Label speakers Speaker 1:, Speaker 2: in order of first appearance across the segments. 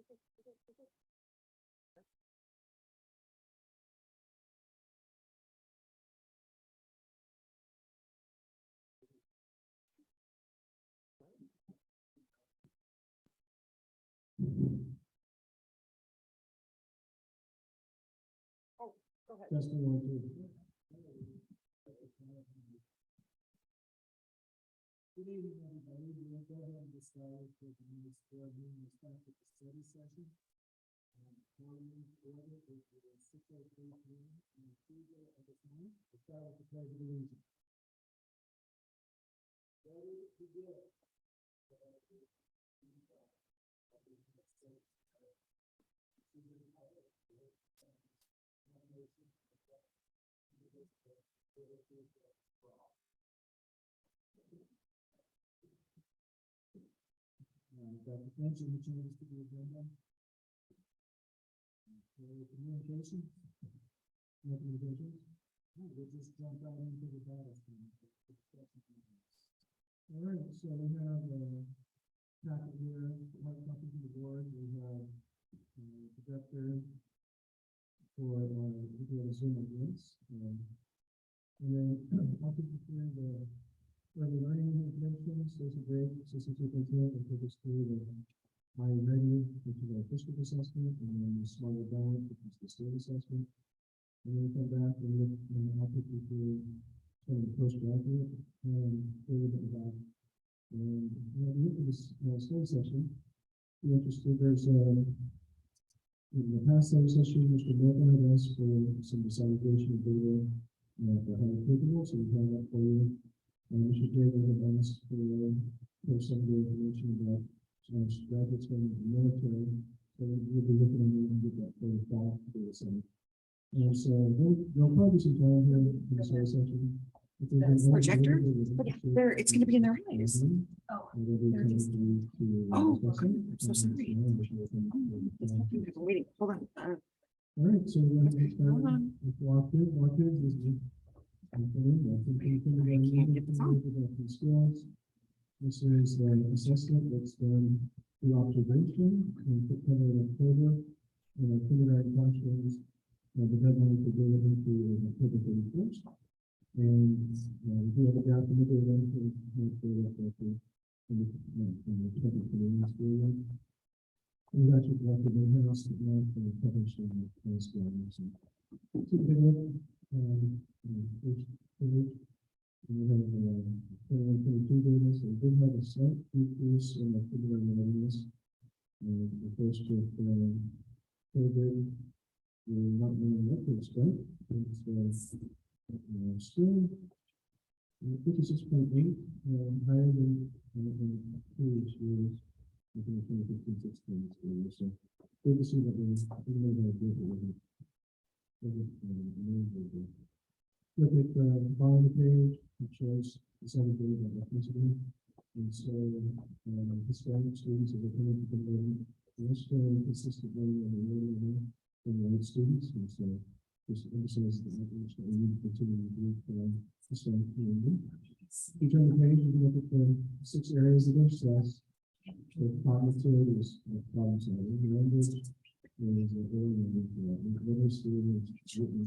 Speaker 1: Oh, go ahead.
Speaker 2: Testing 1, 2. Good evening, everybody. We'll go ahead and get started with the news board meeting. We'll start with the study session. Calling order is 6:03 p.m. on Tuesday of this month. We'll start with the pledge of allegiance. Ready to go. Dr. Finch, any changes to the agenda? Communications? No communications? No, we'll just jump right into the data. All right, so we have packet here, right copy to the board. We have projector for the Zoom audience. And then I'll take you through the early learning information, social break, assistant superintendent, and take us through the I ready, which is our district assessment, and then the smarter balance, which is the state assessment. And then come back and look, and I'll take you through some of the postgraduate and further about. And look at this study session. If you're interested, there's in the past study session, Mr. Morgan had asked for some disaggregation of data for higher capable, so we have that for you. And Mr. Taylor had asked for some of the information about graduates going into the military. So we'll be looking at it and get that for the fall data set. And so there'll probably be some time here in the study session.
Speaker 3: Projector? But yeah, it's going to be in their eyes. Oh, I'm so sorry. I'm waiting. Hold on.
Speaker 2: All right, so we're going to get started with walkthrough. Walkthrough is skills. This is the assessment that's done through observation in September and October. And our kindergarten classrooms, the deadline for data entry is October 31st. And we do have a gap in the data to make sure that in the 2021 school year. We've actually collected in-house and published in the school year. So take a look. First page, we have 21-22 data, so we did have a slight decrease in the kindergarten readiness. The first with COVID, we're not knowing what to expect. It's still 56.8, higher than previous years within the 2015-16 school year. So good to see that we're going to do it. Look at the bottom of the page, it shows the segregated by ethnicity. And so Hispanic students have been converted very consistently and really in white students. And so this emphasizes the message that we need to continue to do for the Hispanic community. If you turn the page, you can look at the 6 areas of success. The cognitive is problem solving, language is literacy is written.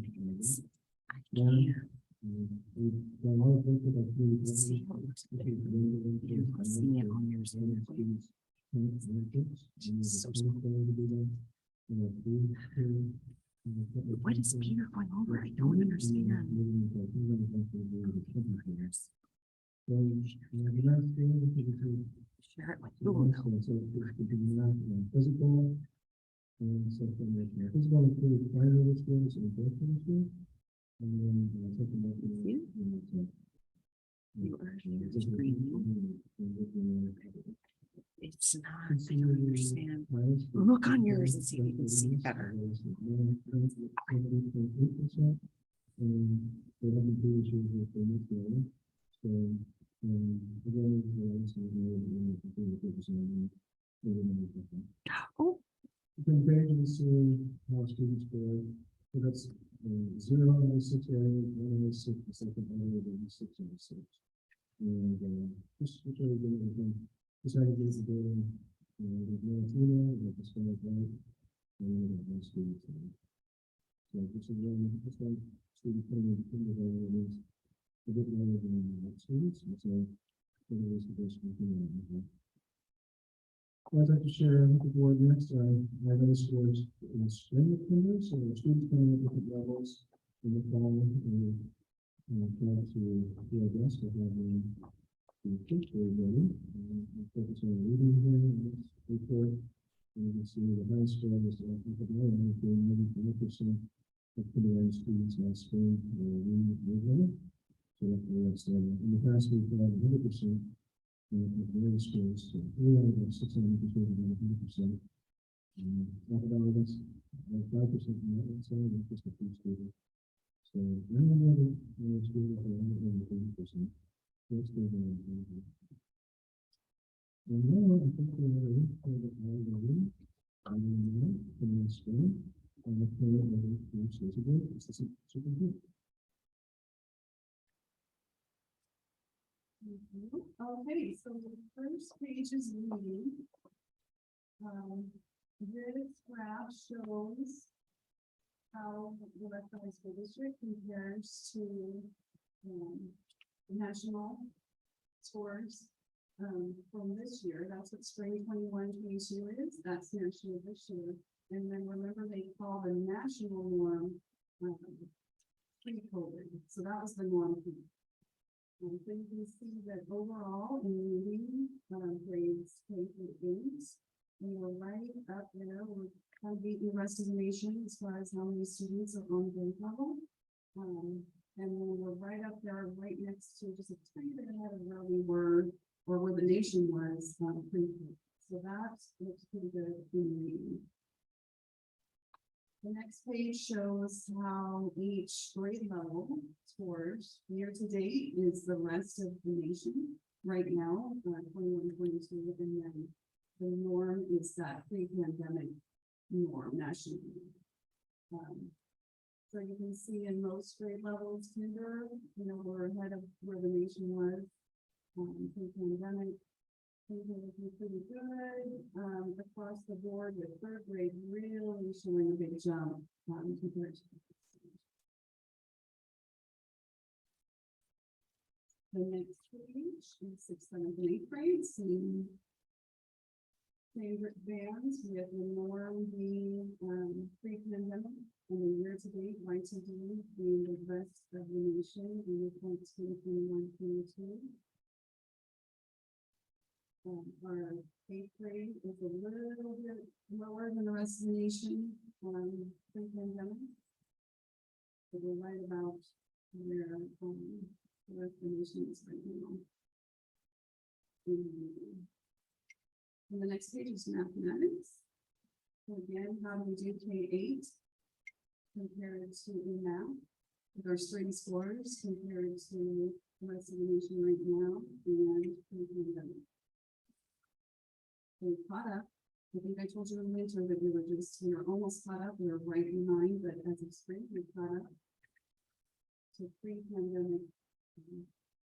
Speaker 2: We've done a lot of work with our community.
Speaker 3: What is Peter going over? I don't understand. Share it with you.
Speaker 2: Physical and social emotional. Physical includes primary skills and social skills. And then social emotional.
Speaker 3: You are screaming. It's not, I don't understand. Look on yours and see if you can see it better.
Speaker 2: And they have the 2 issues with the next. So again,
Speaker 3: Oh,
Speaker 2: comparisons to how students score. So that's 0 in the 6 areas, 1 in the 6, the second area, and 6 in the 6. And just really good. Disaggregate the data there's no Latino, there's Hispanic, white, and then there's no students. So this is really, it's like student payment is a bit lower than students, and so it is the best we can. I'd like to share with the board next, I those scores in spring attendance, so the students coming at different levels in the fall, and try to do our best to have the fifth grade ready, and focus on reading here in this report. And you can see the high score is I think about 95% of kindergarten students last spring reading. So that's very outstanding. In the past, we've had 100%. The very schools, so we only have 600%, 100%. Not about this, 5% not inside, it's just a few students. So, I don't know the students are only 80%. That's the and now I think we have a link for the already. I'm going to put in the screen and the current level of it's super good.
Speaker 1: Okay, so the first page is reading. This graph shows how the Left School District compares to national scores from this year. That's what spring 21-22 is. That's national this year. And then remember they call the national norm pre-COVID. So that was the norm. So you can see that overall in reading grades K through 8, we were right up there. We're kind of beating the rest of the nation as far as how many students are on grade level. And then we're right up there, right next to just a tiny bit ahead of where we were, or where the nation was pre-COVID. So that looks pretty good in reading. The next page shows how each grade level scores year to date is the rest of the nation right now, 21-22, and then the norm is that pre-pandemic norm nationally. So you can see in most grade levels, kinder, we're ahead of where the nation was pre-pandemic. Looking pretty good across the board, with third grade really showing a big jump compared to the next page is 6th, 7th, and 8th grades. Seeing favorite bands with the norm being pre-pandemic and the year to date YTD being the rest of the nation in the 21-22. Our 8th grade is a little bit lower than the rest of the nation pre-pandemic. So we're right about where the rest of the nation is right now. And the next page is mathematics. So again, how do we do K-8 compared to in math with our string scores compared to the rest of the nation right now and pre-pandemic? We caught up. I think I told you in winter that we were almost caught up. We were right in line, but as of spring, we caught up to pre-pandemic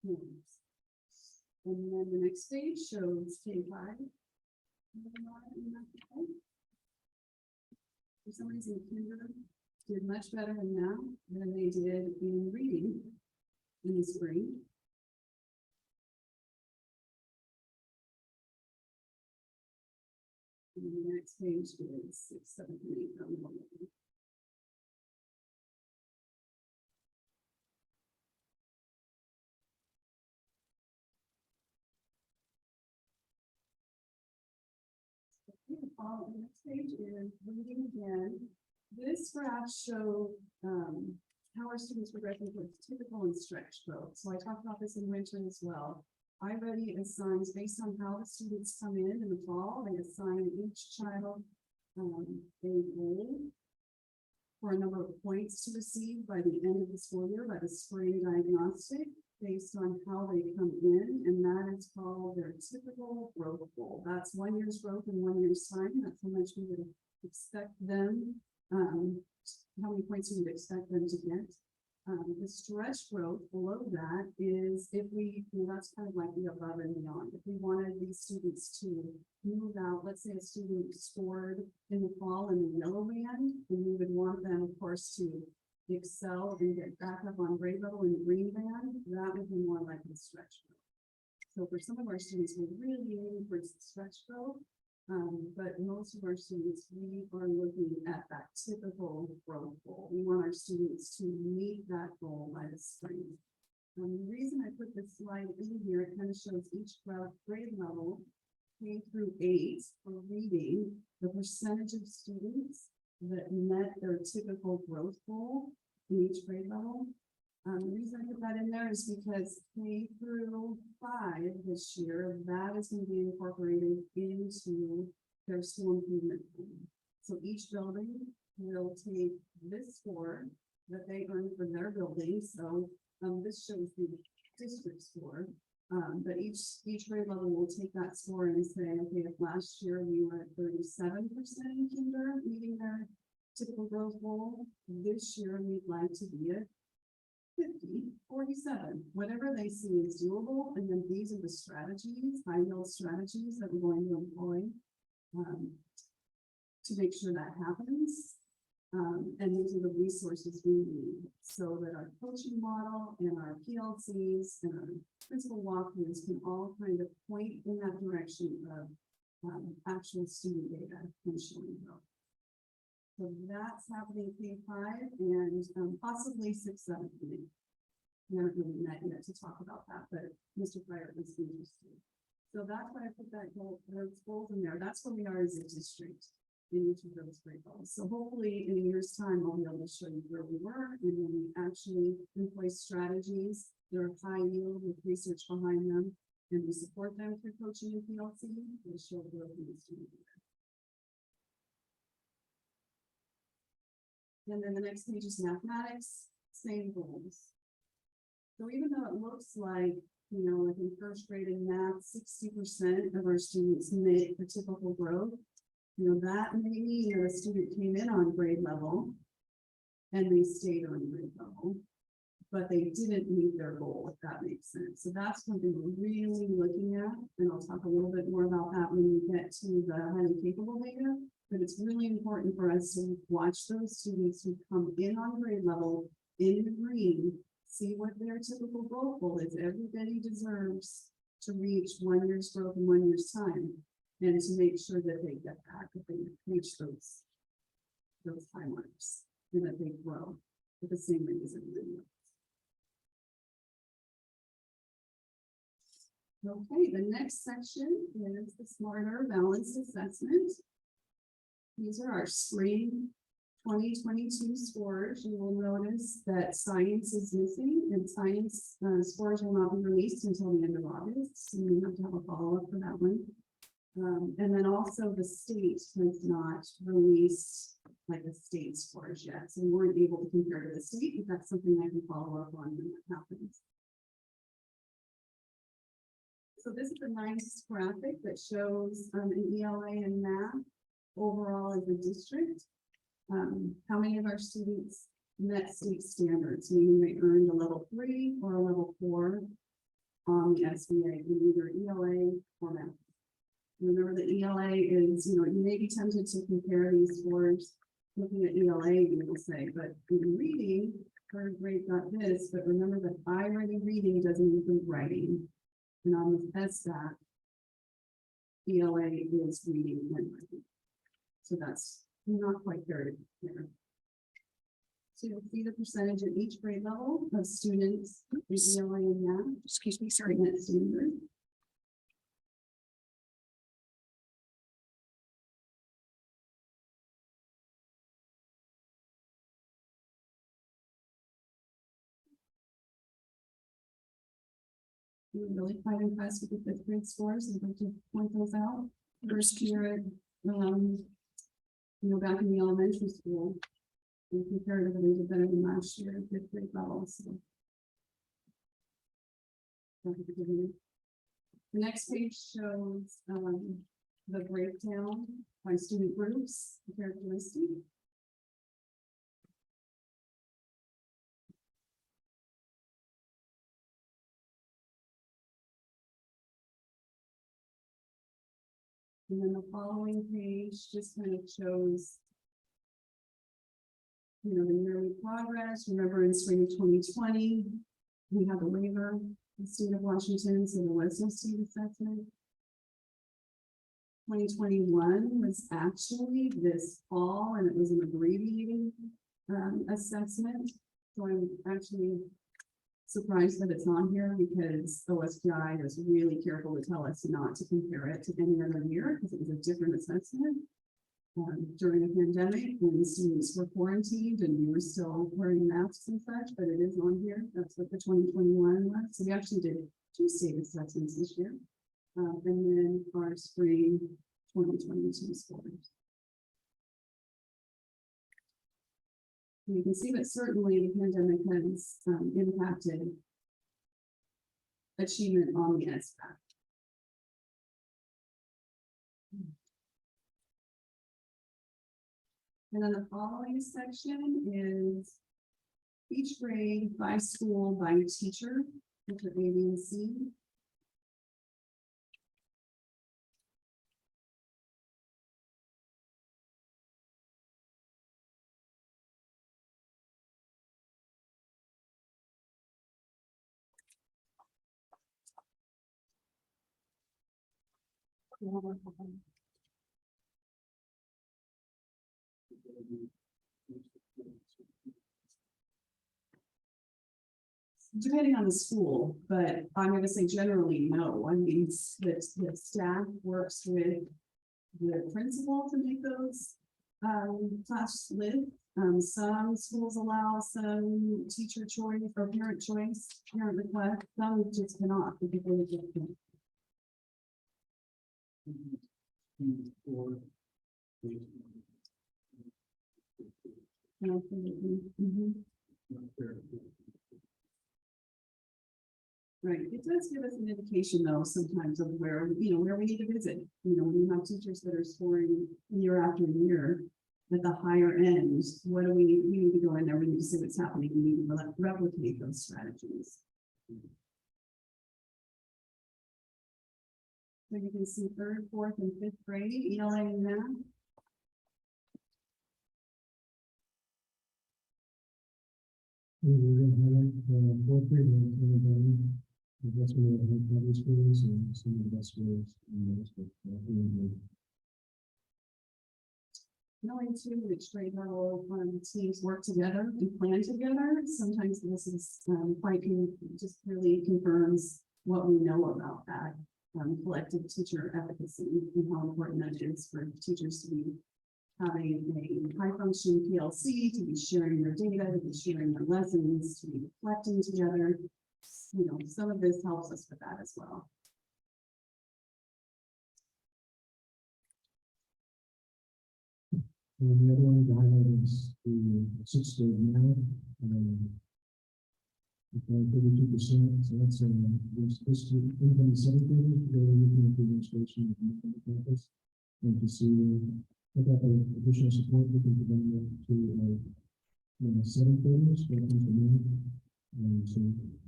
Speaker 1: norms. And then the next page shows K5. For some reason, kinder did much better in now than they did in reading in the spring. And the next page is 6th, 7th, and 8th. The next page is reading again. This graph shows how our students progressing towards typical and stretch growth. So I talked about this in winter as well. iReady assigns based on how the students come in the fall. They assign each child a goal for a number of points to receive by the end of the school year by the spring diagnostic based on how they come in, and that is called their typical growth goal. That's 1 year's growth in 1 year's time. That's how much we would expect them, how many points we would expect them to get. The stretch growth below that is if we, that's kind of like the above and beyond. If we wanted these students to move out, let's say a student scored in the fall in the yellow band, and we would want them, of course, to excel and get back up on grade level in the green band, that would be more like the stretch growth. So for some of our students, we really aim for stretch growth. But most of our students, we are looking at that typical growth goal. We want our students to meet that goal by the spring. The reason I put this slide in here, it kind of shows each grade level, K through 8, for reading, the percentage of students that met their typical growth goal in each grade level. The reason I put that in there is because K through 5 this year, that is going to be incorporated into their school improvement plan. So each building will take this score that they earned for their building. So this shows the district score. But each grade level will take that score and say, okay, if last year we were at 37% in kinder, meeting their typical growth goal, this year we'd like to be at 50, 47, whatever they see is doable. And then these are the strategies, high yield strategies that we're going to employ to make sure that happens. And these are the resources we need so that our coaching model and our PLCs and our principal walkthroughs can all kind of point in that direction of actual student data and showing growth. So that's happening K5 and possibly 6, 7, 8. We haven't really met yet to talk about that, but Mr. Fryer is interested. So that's why I put that those goals in there. That's where we are as a district in each of those grade levels. So hopefully in a year's time, I'll be able to show you where we were and then we actually employ strategies that are high yield with research behind them, and we support them through coaching and PLC to show growth in the student data. And then the next page is mathematics, same goals. So even though it looks like, like in first grade in math, 60% of our students make the typical growth, that may mean that a student came in on grade level and they stayed on grade level, but they didn't meet their goal, if that makes sense. So that's something we're really looking at, and I'll talk a little bit more about that when we get to the highly capable data. But it's really important for us to watch those students who come in on grade level in the green, see what their typical growth goal is. Everybody deserves to reach 1 year's growth in 1 year's time, and to make sure that they get back, that they reach those high marks, and that they grow at the same rate as everybody else. Okay, the next section is the smarter balanced assessment. These are our spring 2022 scores. You will notice that science is missing, and science scores will not be released until the end of August. So you have to have a follow-up for that one. And then also the state has not released like the state scores yet. So we weren't able to compare to the state, but that's something I can follow up on when that happens. So this is a nice graphic that shows an ELA and math overall as a district. How many of our students met state standards, meaning they earned a level 3 or a level 4 on the SBA in either ELA or math. Remember the ELA is, you may be tempted to compare these scores looking at ELA, you will say, but in reading, third grade got this, but remember that iReady reading doesn't include writing. And on the SBAC, ELA is reading and writing. So that's not quite very clear. So you'll see the percentage at each grade level of students in ELA and math.
Speaker 3: Excuse me, sorry.
Speaker 1: Met standard. We were really quite impressed with the 5th grade scores. I'd like to point those out. First year, back in the elementary school, and comparatively did better than last year at 5th grade level. So. The next page shows the breakdown by student groups, characteristic. And then the following page just kind of shows, you know, the yearly progress. Remember in spring of 2020, we had the waiver in the state of Washington, so there was no state assessment. 2021 was actually this fall, and it was an abbreviated assessment. So I'm actually surprised that it's on here because OSPI was really careful to tell us not to compare it to any other year because it was a different assessment. During the pandemic, when students were quarantined and we were still wearing masks and such, but it is on here. That's what the 2021 was. So we actually did 2 state assessments this year. And then our spring 2022 scores. You can see that certainly the pandemic has impacted achievement on the SBAC. And then the following section is each grade by school by teacher, which are A, B, and C. Depending on the school, but I'm going to say generally no. I mean, the staff works with the principal to make those class lists. Some schools allow some teacher choice or parent choice, parent request. Some just cannot because they just can't. Absolutely. Right, it does give us an indication though, sometimes of where, where we need to visit, when you have teachers that are scoring year after year at the higher end, what do we need to go in there, we need to see what's happening, we need to replicate those strategies. So you can see 3rd, 4th, and 5th grade, ELA and math.
Speaker 2: We're going to highlight 4th grade and everybody. That's where we have public schools and some of the best schools in the district.
Speaker 1: Knowing too which grade level teams work together and plan together, sometimes this is just really confirms what we know about that collective teacher efficacy and how important that is for teachers to be having a high function PLC, to be sharing their data, to be sharing their lessons, to be reflecting together. Some of this helps us with that as well.
Speaker 2: And the other one to highlight is the 6th grade math. 32%. So that's this income 7th graders, really looking at the administration of the campus and to see what type of additional support we can provide to 7th graders when it comes to math. So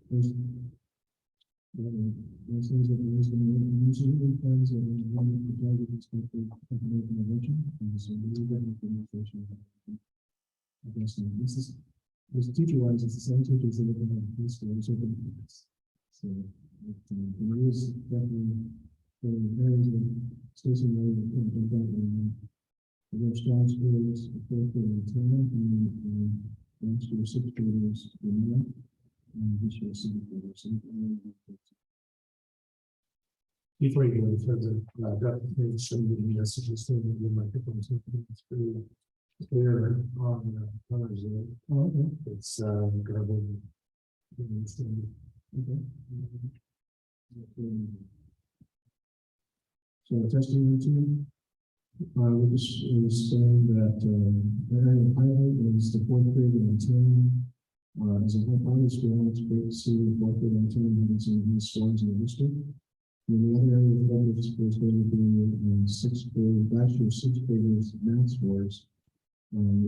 Speaker 2: there's things that we're using usually funds and one of the target is going to information and so we need that information. I guess this is teacher wise, it's the same teachers that are going to have this schools open. So there is definitely areas of station and we have strong schools, 4th grade and 10th, and next year 6th graders in math. This year, before you go further, definitely some of the messages that the microphones it's pretty clear on others. It's garbled. So testing routine. We just saying that the area of highlight is the 4th grade and 10. As a whole primary school, it's great to see the 4th grade and 10 having some of these scores in the district. And the other area of focus is going to be 6th grade, last year's 6th graders math scores.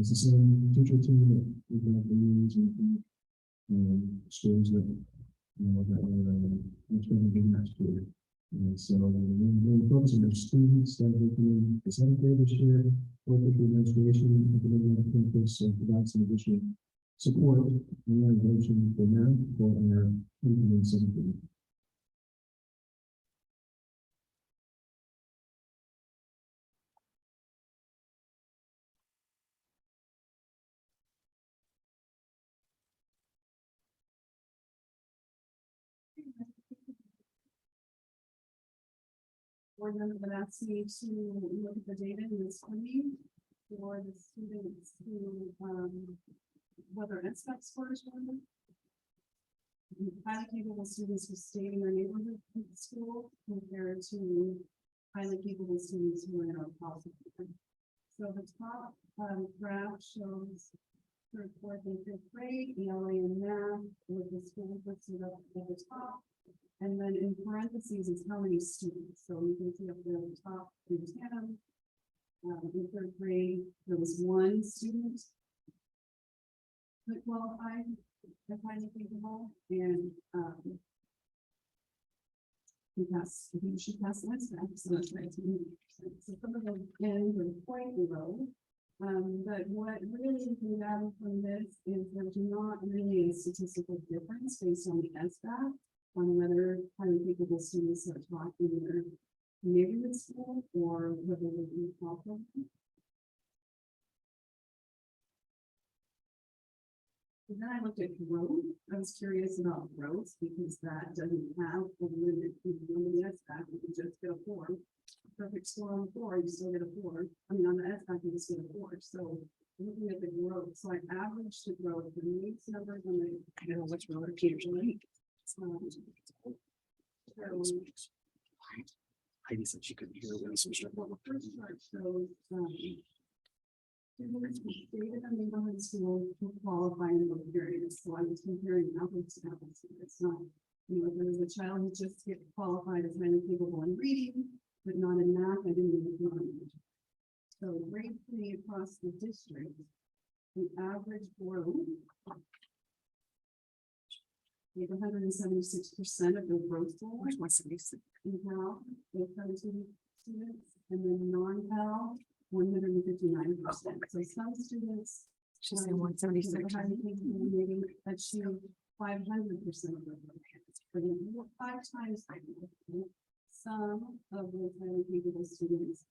Speaker 2: It's the same teacher team that we've got the news and schools that that are much better than last year. And so we're focusing on students that we can present data share, work with the administration, academic campus, and provide some additional support and innovation for them for our incoming center.
Speaker 1: Board member would ask me to look at the data in the screen for the students who, whether SBAC scores were. Highly capable students who stayed in their neighborhood school compared to highly capable students who are in our policy. So the top graph shows third, fourth, and fifth grade, ELA and math, with the school listed up at the top. And then in parentheses is how many students. So you can see up there at the top in tandem. In third grade, there was one student that qualified as highly capable, and she passed the next time, so that's right. So some of them end with point below. But what really came out from this is there's not really a statistical difference based on the SBAC on whether highly capable students are taught in their neighborhood school or whether they're in the program. And then I looked at growth. I was curious about growth because that doesn't have a limit. Even on the SBAC, you can just get a 4. Perfect score on 4, you still get a 4. I mean, on the SBAC, you just get a 4. So looking at the growth, so I averaged the growth, the needs numbers on the.
Speaker 3: I don't know what's wrong with Peter's lake. Heidi said she couldn't hear when I switched up.
Speaker 1: First chart shows students who stayed in a neighborhood school who qualify in those areas. So I was comparing apples to apples. It's not, you know, if there was a child who just get qualified as highly capable in reading, but not in math, I didn't even know. So grade 3 across the district, the average growth with 176% of the growth goal.
Speaker 3: Where's 176?
Speaker 1: In Cal, with 17 students, and then non-Cal, 159%. So some students.
Speaker 3: She's saying 176.
Speaker 1: Maybe achieve 500% of the growth. 5 times. Some of the highly capable students.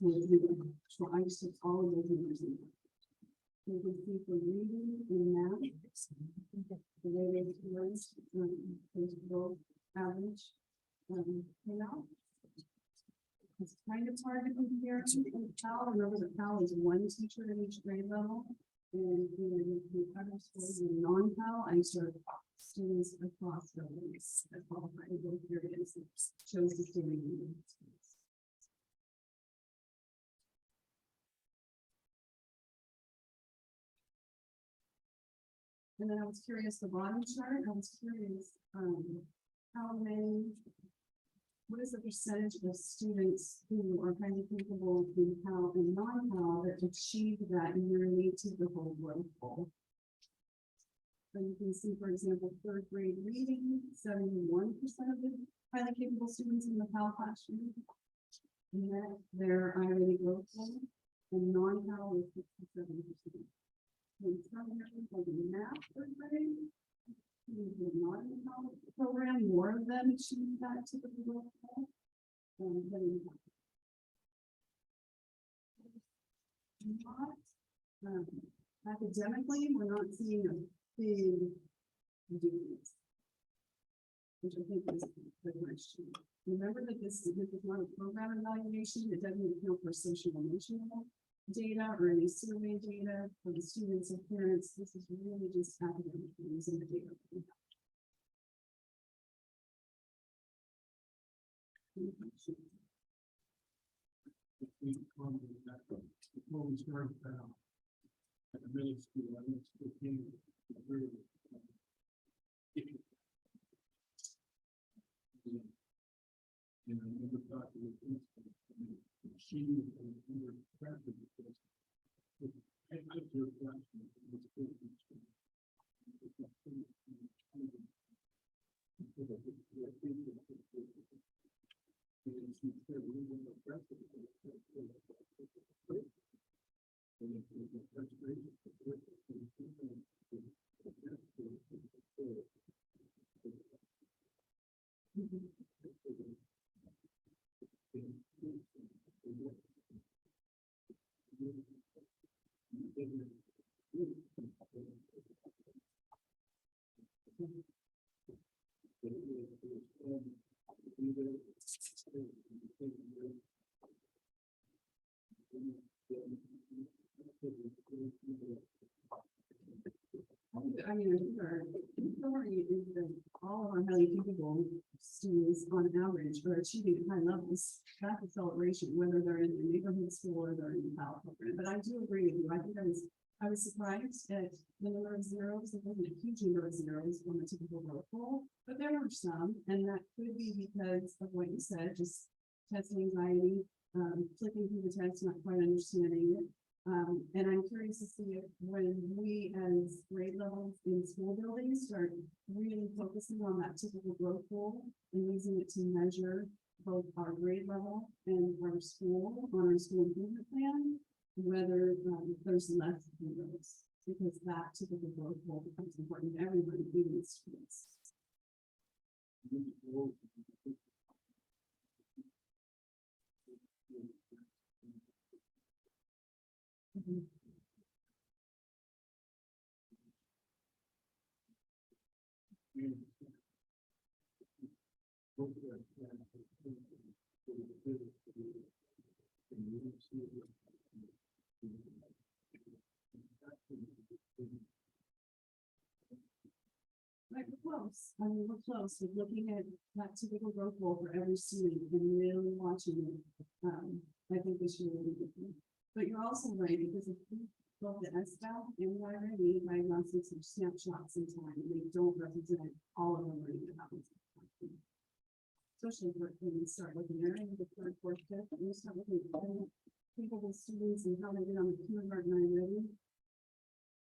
Speaker 1: Will do. So I just took all of those numbers in. You can see for reading and math, the way they scores, those both average. You know, it's kind of hard to compare. Cal, remember that Cal is one teacher at each grade level, and the other schools in non-Cal, I serve students across buildings that qualify in both areas. It shows the student. And then I was curious, the bottom chart, I was curious, how many, what is the percentage of students who are highly capable in Cal and non-Cal that achieve that nearly typical growth goal? So you can see, for example, third grade reading, 71% of the highly capable students in the Cal classroom met their IRA growth goal, and non-Cal was 67%. And some areas like math third grade, not in the college program, more of them achieve that typical growth goal. Academically, we're not seeing a big difference, which I think is the question. Remember that this is not a program evaluation. It doesn't account for social emotional data or any survey data for the students and parents. This is really just academic using the data.
Speaker 2: Before we start at the middle school, I was looking at very and I never thought it was she was under pressure because I feel
Speaker 1: I mean, our story is that all of our highly capable students on average are achieving at high levels. That's a celebration, whether they're in the neighborhood school or they're in the PAL program. But I do agree with you. I think I was surprised at the number of zeros. There wasn't a huge number of zeros on the typical roll call, but there were some, and that could be because of what you said, just test anxiety, flipping through the test, not quite understanding it. And I'm curious to see if when we as grade levels in school buildings start really focusing on that typical growth goal and using it to measure both our grade level and our school on our school improvement plan, whether there's less zeros, because that typical growth goal becomes important to everybody, even the students. Mhm. Right, we're close. I mean, we're close with looking at that typical growth goal for every student and really watching it. I think this year will be different. But you're also right, because if we both the SBAL and already diagnostics are snapshots in time, and they don't represent all of the learning that happens. Especially when you start looking at the third, fourth, fifth, and you start looking at people with students and how they get on the kindergarten already.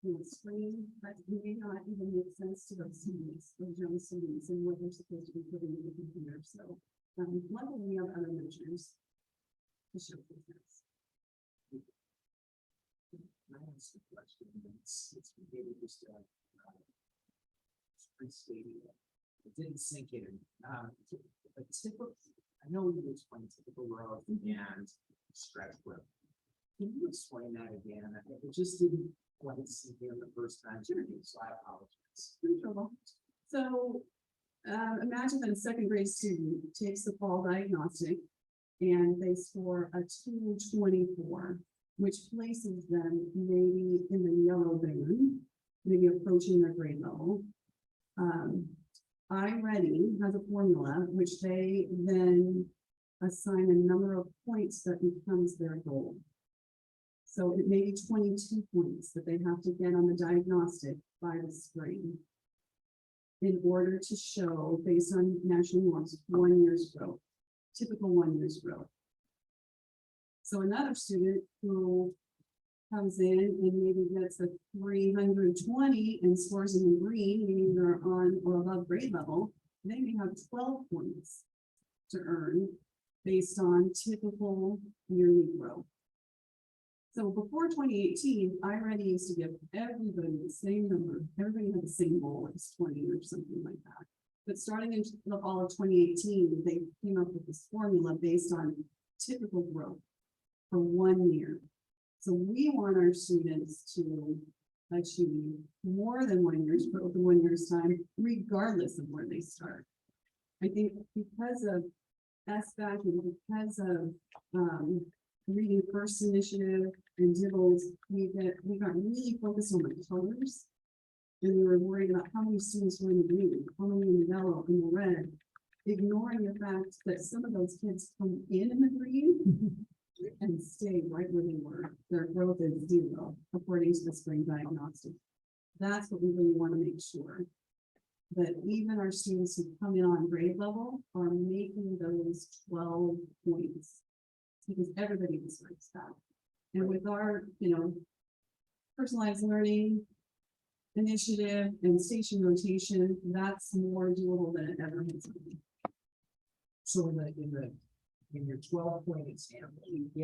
Speaker 1: You know, screen, that may not even make sense to those students, those young students, and what they're supposed to be putting in the computer. So, luckily we have other measures to show for this.
Speaker 4: I asked the question, and it's maybe just restating it. It didn't sink in. A typical, I know you explained typical growth and stretch growth. Can you explain that again? It just didn't quite sink in the first time. So I apologize.
Speaker 1: No trouble. So, imagine that a second grade student takes the fall diagnostic and they score a 224, which places them maybe in the yellow band, maybe approaching their grade level. iReady has a formula which they then assign a number of points that becomes their goal. So it may be 22 points that they have to get on the diagnostic by the spring in order to show, based on national norms, 1 year's growth, typical 1 year's growth. So another student who comes in and maybe gets a 320 and scores in the green, meaning they're on or above grade level, they may have 12 points to earn based on typical yearly growth. So before 2018, iReady used to give everybody the same number. Everybody had the same goal, it's 20 or something like that. But starting in the fall of 2018, they came up with this formula based on typical growth for 1 year. So we want our students to achieve more than 1 year's growth in 1 year's time, regardless of where they start. I think because of SBAC and because of Reading First Initiative and Dibbles, we got really focused on the colors, and we were worried about how many students were in the green, how many in the yellow, and the red, ignoring the fact that some of those kids come in the green and stay right where they were. Their growth is 0, according to the spring diagnostic. That's what we really want to make sure, that even our students who come in on grade level are making those 12 points, because everybody deserves that. And with our, personalized learning initiative and station rotation, that's more doable than it ever has been.
Speaker 4: So in your 12-point example, if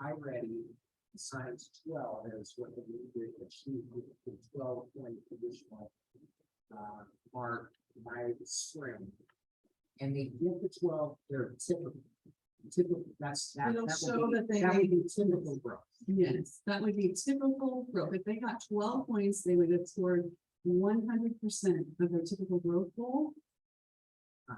Speaker 4: iReady assigns 12 as what they need to achieve with the 12-point additional mark by the spring, and they get the 12, they're typical.
Speaker 1: It'll show that they
Speaker 4: would
Speaker 1: made
Speaker 4: be typical growth.
Speaker 1: Yes, that would be typical growth. If they got 12 points, they would have scored 100% of their typical growth goal.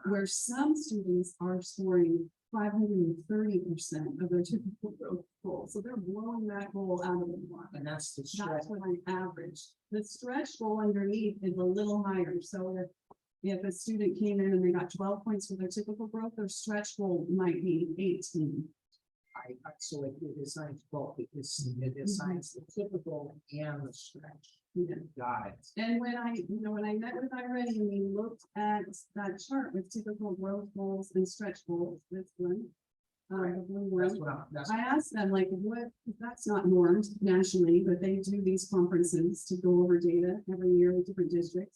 Speaker 1: where some students are scoring 530% of their typical growth goal. So they're blowing that goal out of the water.
Speaker 4: And that's the
Speaker 1: That's
Speaker 4: stretch.
Speaker 1: what I average. The stretch goal underneath is a little higher. So if a student came in and they got 12 points for their typical growth, their stretch goal might be 18.
Speaker 4: So it assigns both, it assigns the typical and the stretch.
Speaker 1: Yeah.
Speaker 4: Got it.
Speaker 1: And when I met with iReady and we looked at that chart with typical growth goals and stretch goals, this one. The blue
Speaker 4: That's
Speaker 1: one,
Speaker 4: what that's.
Speaker 1: I asked them like, what, that's not normed nationally, but they do these conferences to go over data every year with different districts.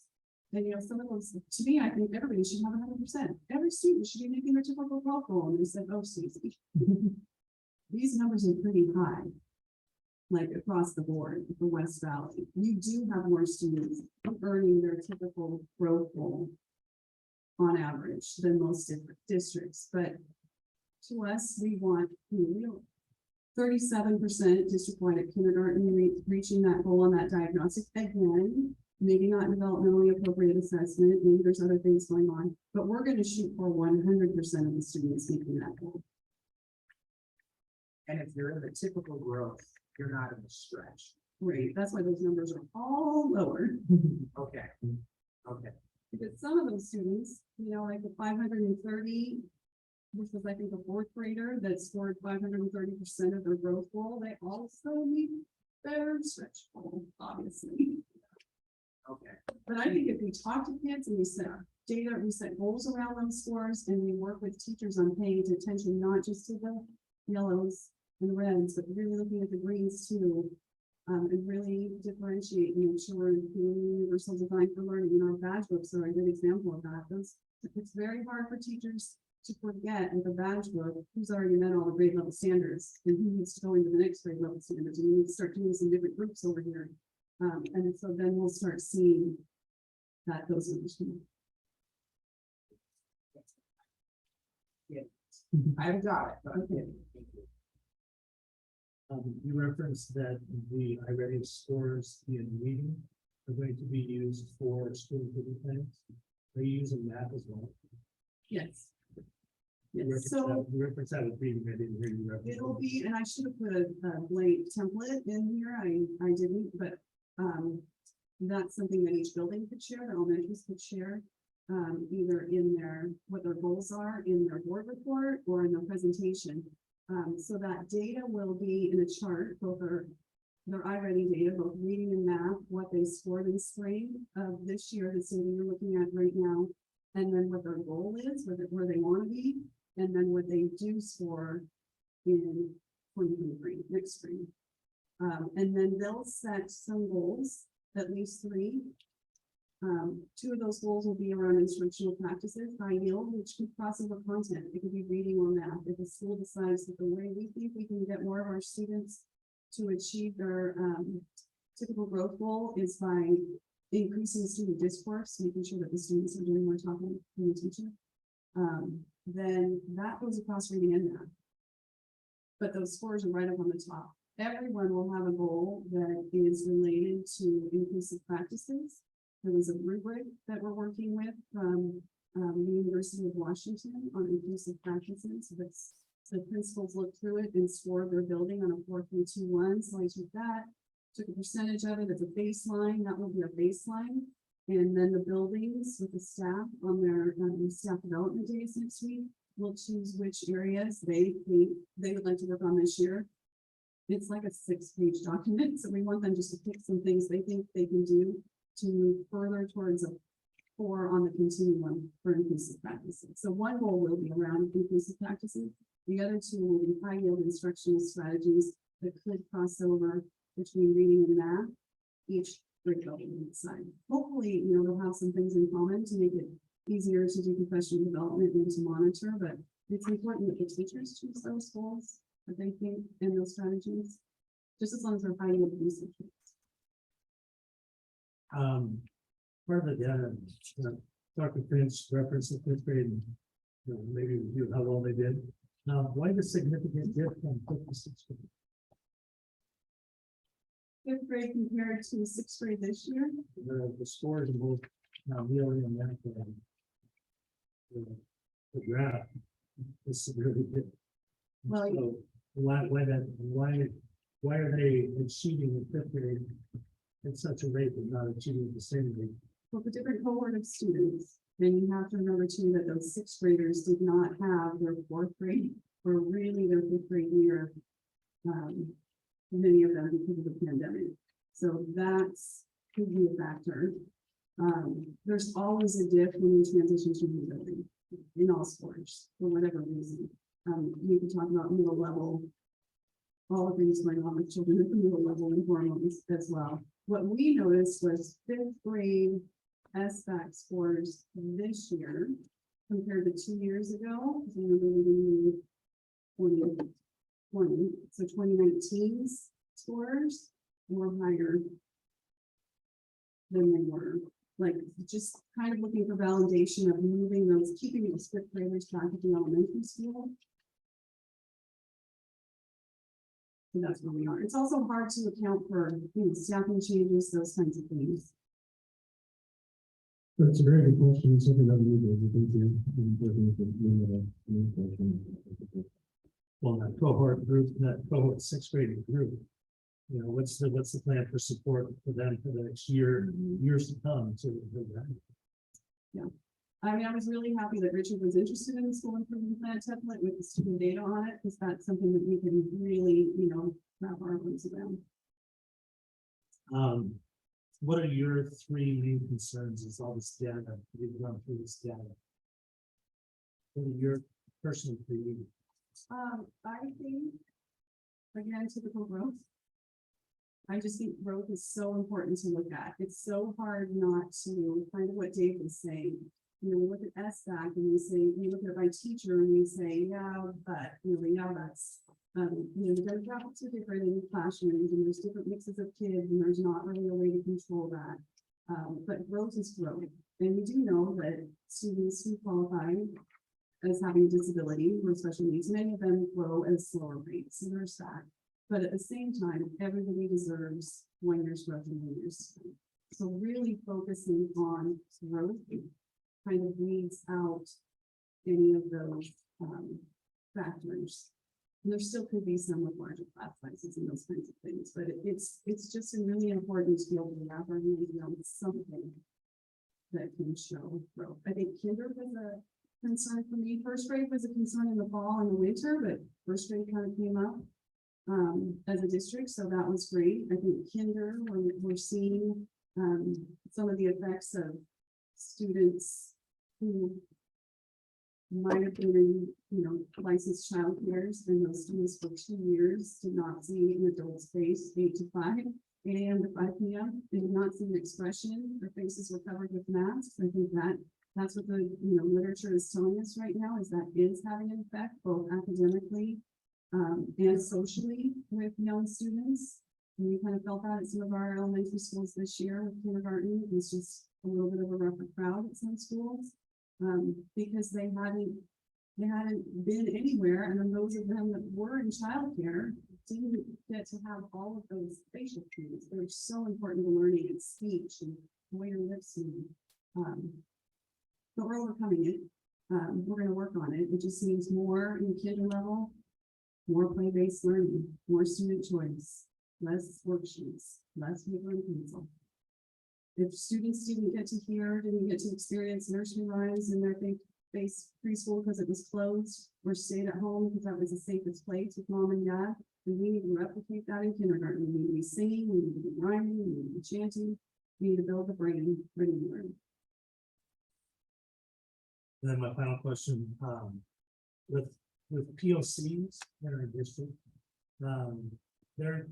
Speaker 1: And some of those, to me, I think everybody should have 100%. Every student should be making their typical growth goal. And they said, oh, Susie, these numbers are pretty high. Like across the board, the West Valley, you do have more students earning their typical growth goal on average than most different districts, but to us, we want 37% district-wide at kindergarten reaching that goal on that diagnostic. Again, maybe not developmentally appropriate assessment, maybe there's other things going on, but we're going to shoot for 100% of the students making that goal.
Speaker 4: And if you're in the typical growth, you're not in the stretch.
Speaker 1: Right, that's why those numbers are all lower.
Speaker 4: Okay. Okay.
Speaker 1: Because some of those students, like the 530, this was, I think, a fourth grader that scored 530% of their growth goal, they also meet their stretch goal, obviously.
Speaker 4: Okay.
Speaker 1: But I think if we talk to kids and we set data, we set goals around those scores, and we work with teachers on paying attention, not just to the yellows and reds, but really looking at the greens too, and really differentiate and make sure we're doing universal design for learning. And our badge books are a good example of that. It's very hard for teachers to forget with a badge book who's already met all the grade level standards and who needs to go into the next grade level standards. And we need to start doing some different groups over here. And so then we'll start seeing that those numbers come up.
Speaker 4: I haven't got it, but
Speaker 1: Okay.
Speaker 4: thank you.
Speaker 2: You referenced that the iReady scores in reading are going to be used for school improvement plans. Are you using that as well?
Speaker 1: Yes.
Speaker 2: You
Speaker 1: Yes,
Speaker 2: referenced
Speaker 1: so
Speaker 2: that- you referenced that with reading, I didn't hear you reference.
Speaker 1: it'll be, and I should have put a blank template in here, I didn't, but that's something that each building could share, the elementaries could share. Either in what their goals are in their board report or in their presentation. So that data will be in a chart, both their iReady data, both reading and math, what they scored in spring of this year, the student you're looking at right now, and then what their goal is, where they want to be, and then what they do score in 2023, next spring. And then they'll set some goals, at least 3. 2 of those goals will be around instructional practices, high yield, which could cross over content. It could be reading or math. If the school decides that the way we think we can get more of our students to achieve their typical growth goal is by increasing student discourse, making sure that the students are doing more talking from the teacher, then that goes across reading and math. But those scores are right up on the top. Everyone will have a goal that is related to inclusive practices. There was a rubric that we're working with from the University of Washington on inclusive practices. The principals looked through it and scored their building on a 4.21. So I took that, took a percentage of it as a baseline. That will be a baseline. And then the buildings with the staff on their staff development days next week will choose which areas they think they would like to work on this year. It's like a 6-page document. So we want them just to pick some things they think they can do to move further towards a 4 on the continuum for inclusive practices. So one goal will be around inclusive practices. The other 2 will be high yield instructional strategies that could cross over between reading and math, each grade level side. Hopefully, they'll have some things in common to make it easier to do professional development and to monitor, but it's important that the teachers choose those goals that they think and those strategies, just as long as they're high yield research.
Speaker 2: Part of the data, Dr. Prince referenced the 5th grade, and maybe review how well they did. Why the significant dip from 5th to 6th grade?
Speaker 1: 5th grade compared to 6th grade this year.
Speaker 2: The scores in both Neely and math. the graph is severely different.
Speaker 1: Well,
Speaker 2: So why are they achieving in fifth grade at such a rate but not achieving at the same rate?
Speaker 1: with a different cohort of students, then you have to remember too that those sixth graders did not have their fourth grade or really their fifth grade year. Many of them because of the pandemic. So that's could be a factor. There's always a dip when you transition to new building in all sports for whatever reason. We can talk about middle level, all the things going on with children at the middle level and hormones as well. What we noticed was fifth grade SBAC scores this year compared to 2 years ago. I remember we did 2020, so 2019's scores were higher than they were. Like just kind of looking for validation of moving those, keeping those fifth graders back at the elementary school. So that's where we are. It's also hard to account for, staffing changes, those kinds of things.
Speaker 2: That's a very good question. It's something that we need to think through. Well, that cohort group, that cohort sixth grade group, what's the plan for support for them for the next year, years to come to
Speaker 1: I mean, I was really happy that Richard was interested in the school improvement plan template with the student data on it, because that's something that we can really, wrap our arms around.
Speaker 2: What are your three main concerns as all this data, you've run through this data? What are your personal opinion?
Speaker 1: I think, again, typical growth. I just think growth is so important to look at. It's so hard not to kind of what Dave was saying. We look at SBAC and we look at it by teacher and we say, yeah, but, that's, the demographics are different in classrooms and there's different mixes of kids and there's not really a way to control that. But growth is growth. And we do know that students who qualify as having a disability or special needs, many of them grow at a slower rate. So there's that. But at the same time, everybody deserves 1 year's growth and 1 year's growth. So really focusing on growth kind of weeds out any of those factors. And there still could be some with larger class sizes and those kinds of things, but it's just really important to be able to wrap our hands around something that can show growth. I think kinder was a concern for me. First grade was a concern in the fall and the winter, but first grade kind of came up as a district, so that was great. I think kinder, we're seeing some of the effects of students who might have been in, licensed child cares, and those students for 2 years did not see an adult's face 8 to 5, 8 a.m. to 5 p.m. They did not see an expression. Their faces were covered with masks. I think that's what the literature is telling us right now, is that is having an effect both academically and socially with young students. And we kind of felt that at some of our elementary schools this year with kindergarten. It was just a little bit of a rougher crowd at some schools because they hadn't been anywhere, and then those of them that were in childcare didn't get to have all of those facial cues. They're so important to learning and speech and the way your lips move. But we're overcoming it. We're going to work on it. It just means more in kinder level, more play-based learning, more student choice, less worksheets, less paper and pencil. If students didn't get to experience nursery rhymes in their faith-based preschool because it was closed, or stayed at home because that was the safest place with mom and dad, then we need to replicate that in kindergarten. We need to be singing, we need to be rhyming, we need to be chanting, we need to build the brain ready to learn.
Speaker 2: And then my final question, with POCs in our district,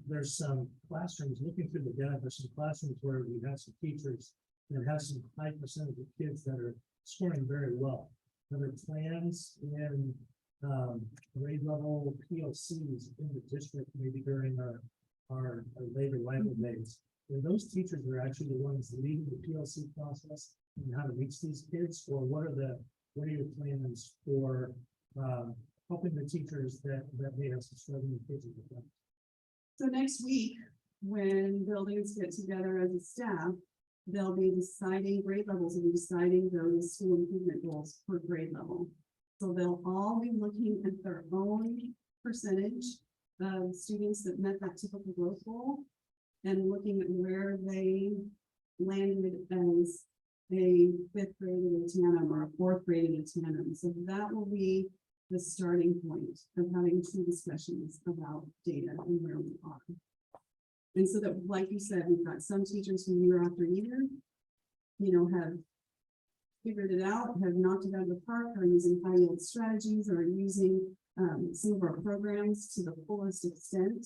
Speaker 2: there's some classrooms, looking through the data, there's some classrooms where we have some teachers that have some high percentage of kids that are scoring very well. Are there plans in grade level POCs in the district, maybe during our later rival days, where those teachers are actually the ones leading the POC process and how to reach these kids? Or what are your plans for helping the teachers that may have some struggling kids with them?
Speaker 1: So next week, when buildings get together as a staff, they'll be deciding, grade levels will be deciding those school improvement goals per grade level. So they'll all be looking at their own percentage of students that met that typical growth goal and looking at where they landed as a fifth graded a tandem or a fourth graded a tandem. So that will be the starting point of having two discussions about data and where we are. And so that, like you said, we've got some teachers who year after year, have figured it out, have knocked it out of the park, are using high yield strategies, or using some of our programs to the fullest extent.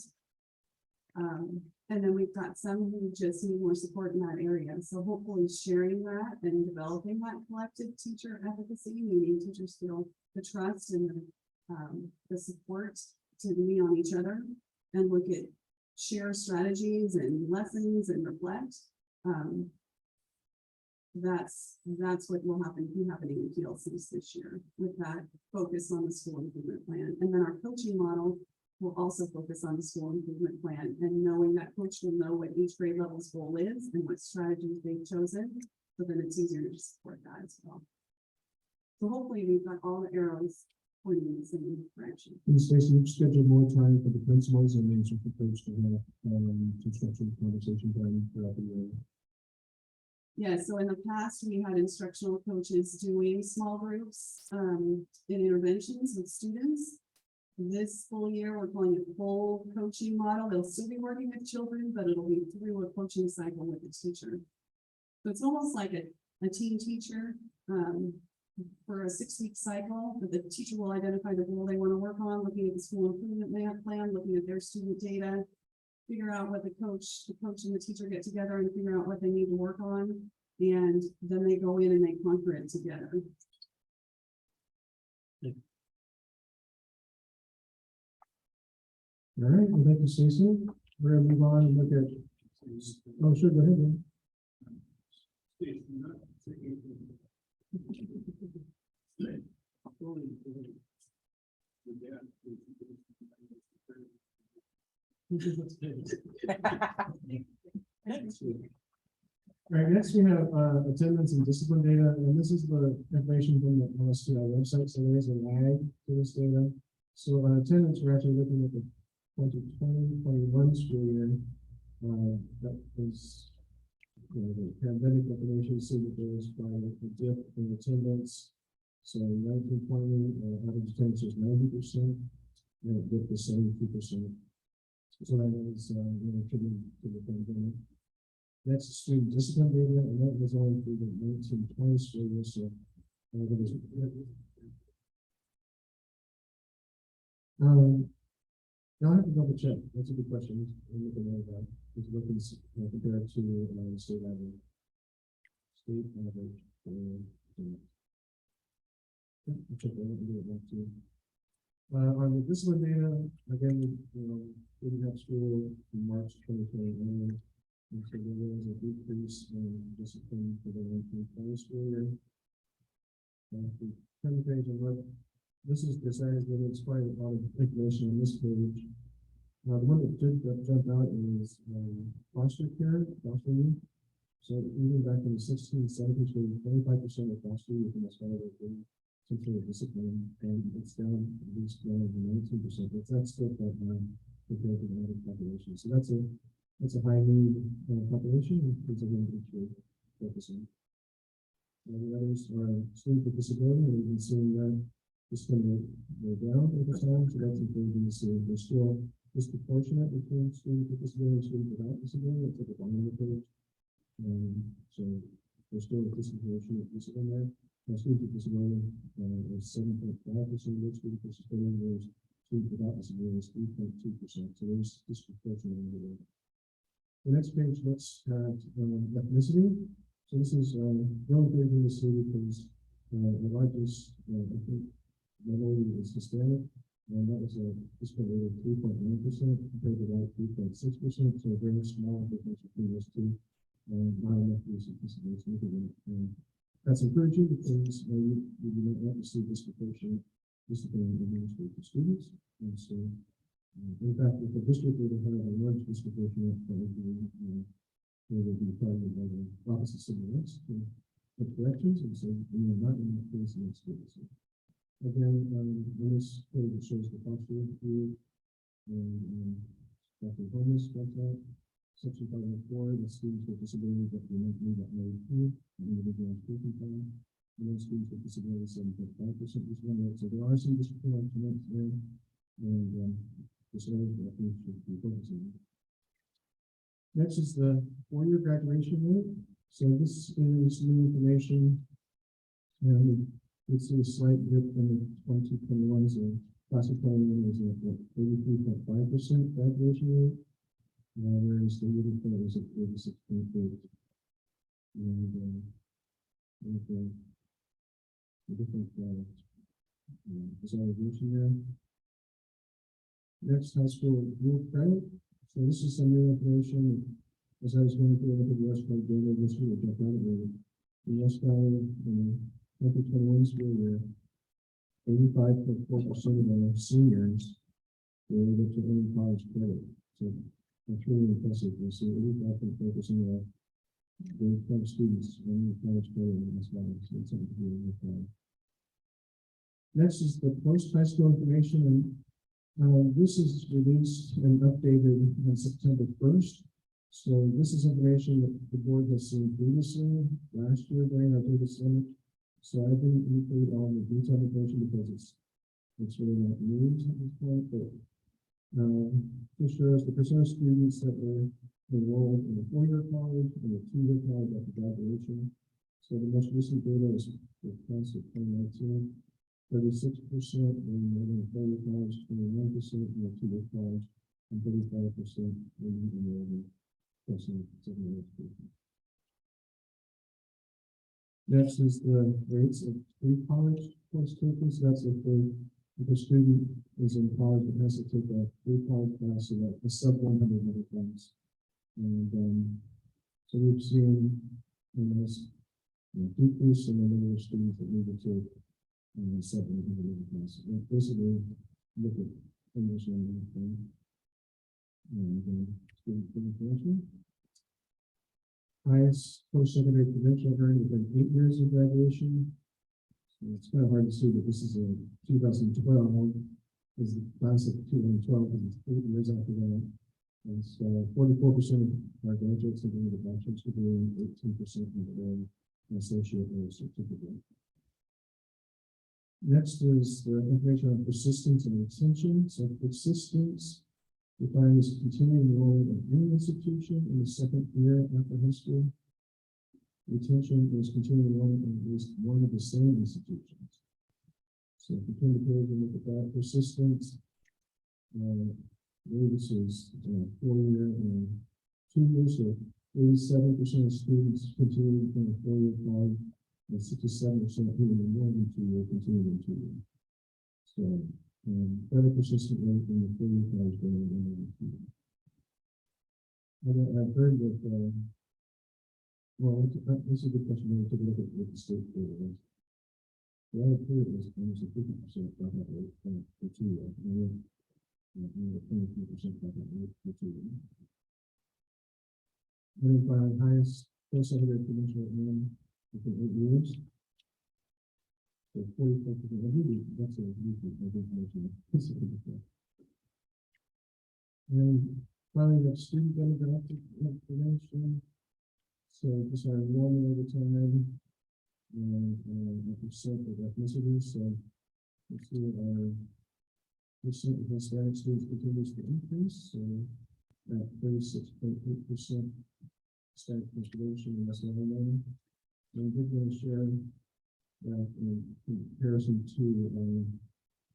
Speaker 1: And then we've got some who just need more support in that area. So hopefully sharing that and developing that collective teacher efficacy, meaning teachers feel the trust and the support to lean on each other and look at share strategies and lessons and reflect. That's what will be happening in PLCs this year with that focus on the school improvement plan. And then our coaching model will also focus on the school improvement plan and knowing that coach will know what each grade level's goal is and what strategies they've chosen. So then it's easier to support that as well. So hopefully we've got all the arrows pointing in the same direction.
Speaker 2: And Stacey, you've scheduled more time for the principals and the coach to have some structured conversation time throughout the year.
Speaker 1: Yeah, so in the past, we had instructional coaches doing small groups in interventions with students. This school year, we're calling it full coaching model. They'll still be working with children, but it'll be through a coaching cycle with the teacher. So it's almost like a team teacher for a 6-week cycle, but the teacher will identify the goal they want to work on, looking at the school improvement plan, looking at their student data, figure out what the coach and the teacher get together and figure out what they need to work on. And then they go in and they conquer it together.
Speaker 2: All right, well, thank you, Stacey. We're gonna move on and look at. Oh, sure, go ahead, Dan. All right, next we have attendance and discipline data, and this is the information from the LSTI website, so there is a lag to this data. So on attendance, we're actually looking at the 2020-21 school year. That was the pandemic information, so that there was a dip in attendance. So 1920, average attendance was 90%, and it dipped to 72%. So that was attributed to the pandemic. Next, student discipline data, and that was only for the 1920 school year. So that was. I'll have to double check. That's a good question. I'm looking at that. It's looking compared to the state average. State average. I'll check that. I'll do it back to you. On the discipline data, again, didn't have school in March 2021. And so there was a decrease in discipline for the 1920 school year. And if we turn the page and look, this is decided that it's quite a lot of information on this page. The one that did jump out is foster care, foster youth. So even back in the 16-17 school, 25% of foster youth in Australia were some sort of discipline, and it's down at least 19%. But that's still quite high compared to the other population. So that's a high need population, and it's a one that we're focusing. And the others are students with disability, and we've been seeing that it's going to go down over time, so that's encouraging to see. There's still disproportionate between students with disability and students without disability. It's at the bottom of the page. So there's still a disproportionate discipline there. Now, students with disability is 7.5% of those students with disability, whereas students without disability is 3.2%. So there's disproportionate over there. The next page looks at ethnicity. So this is really encouraging to see because the largest, I think, minority is Hispanic, and that was a disability of 3.9% compared to that 3.6%. So a very small difference between those two. Not enough use of disability significant. That's encouraging because you do not want to see disproportionate discipline administered to students. And so, in fact, if the district were to have a large disproportionate, that would be They will be part of the Office of Civil Rights to make corrections, and so we are not in the case of this. Again, on this page, it shows the posture view and after homeless website. Section 504, the students with disabilities that we might need at IEP, individual education plan, and then students with disabilities 7.5% is one rate. So there are some discriminations there, and this area that we should be focusing on. Next is the four-year graduation rate. So this is new information, and we see a slight dip in the 2021. So class of 21 was at 83.5% graduation rate. Whereas the year before was at 86.8. And the different disaggregation there. Next, high school dual credit. So this is some new information. As I was going through the West Coast data this year, which I found it the West Coast in 2021 school year, 85.4% of our seniors were able to earn college credit. So that's really impressive. We see 85.4% of grade 12 students earning college credit in this level. So it's something to be really proud of. Next is the post-high school information, and this is released and updated on September 1st. So this is information that the board has seen previously last year during our data summit. So I didn't include all the detailed information because it's really not news at this point, but this shows the percent of students that were enrolled in the four-year college and the two-year college after graduation. So the most recent data is for class of 2019. 36% were enrolled in the four-year college, 21% in the two-year college, and 35% were enrolled in secondary education. Next is the rates of pre-college course taken. So that's if the student is in college and has to take a pre-college class, so that the sub 100 level class. And so we've seen a nice decrease in the number of students that need to take sub 100 level class. And basically, look at English and everything. And student information. Highest post-secondary credential earned within 8 years of graduation. So it's kind of hard to see, but this is a 2012, is the class of 2012, and it's 8 years after that. And so 44% of our graduates have earned a bachelor's degree, and 18% have earned an associate or a certificate. Next is the information on persistence and retention. So persistence defined as continuing enrollment in any institution in the second year after high school. Retention is continuing enrollment in at least one of the same institutions. So if you turn the page and look at that, persistence, this is 4 year and 2 years. So 87% of students continue in a 4-year college, and 67% who enrolled in 2 year continue in 2 year. So better persistent rate in the 4-year college than in the 2 year. I've heard that, well, this is a good question. We'll take a look at what the state data is. What I've heard is almost a 50% dropout rate for 2 year, and then 23% dropout rate for 2 year. And then finally, highest post-secondary credential earned within 8 years. So 44%, that's a recent information. And finally, that's student demographic information. So this are enrollment over time and the percent of ethnicity. So you see our percent of Hispanic students continues to increase. So at 36.8% Hispanic population in West Illinois. And we're going to share that in comparison to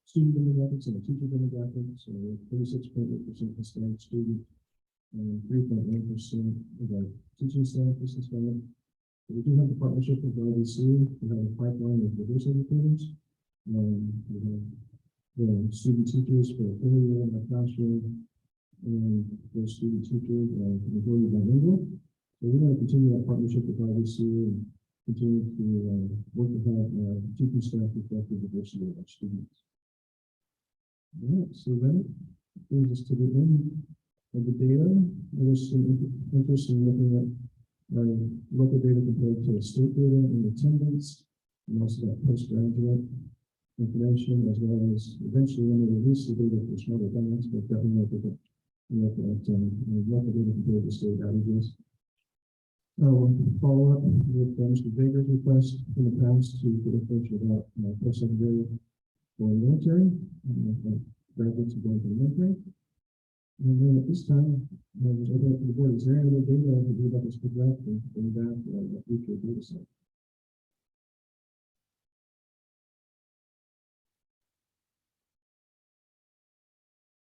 Speaker 2: student demographics and teacher demographics. So 36.8% Hispanic student and 3.1% of our teaching staff is Hispanic. We do have the partnership with WVSD. We have a pipeline of diverse educators. We have the student teachers for a full year in our classroom, and those student teachers are majority bilingual. So we're going to continue that partnership with WVSD and continue to work with our teaching staff to reflect the diversity of our students. All right, so that brings us to the end of the data. There's some interest in looking at Local data compared to state data in attendance, and also that postgraduate information, as well as eventually when they release the data for smaller towns, but definitely look at local data compared to state averages. Follow up with Mr. Baker's request in the past to get information about post-secondary for military, graduates going to the military. And then at this time, just open up to the board. Is there any other data that you'd like us to pick up and bring back a future data set?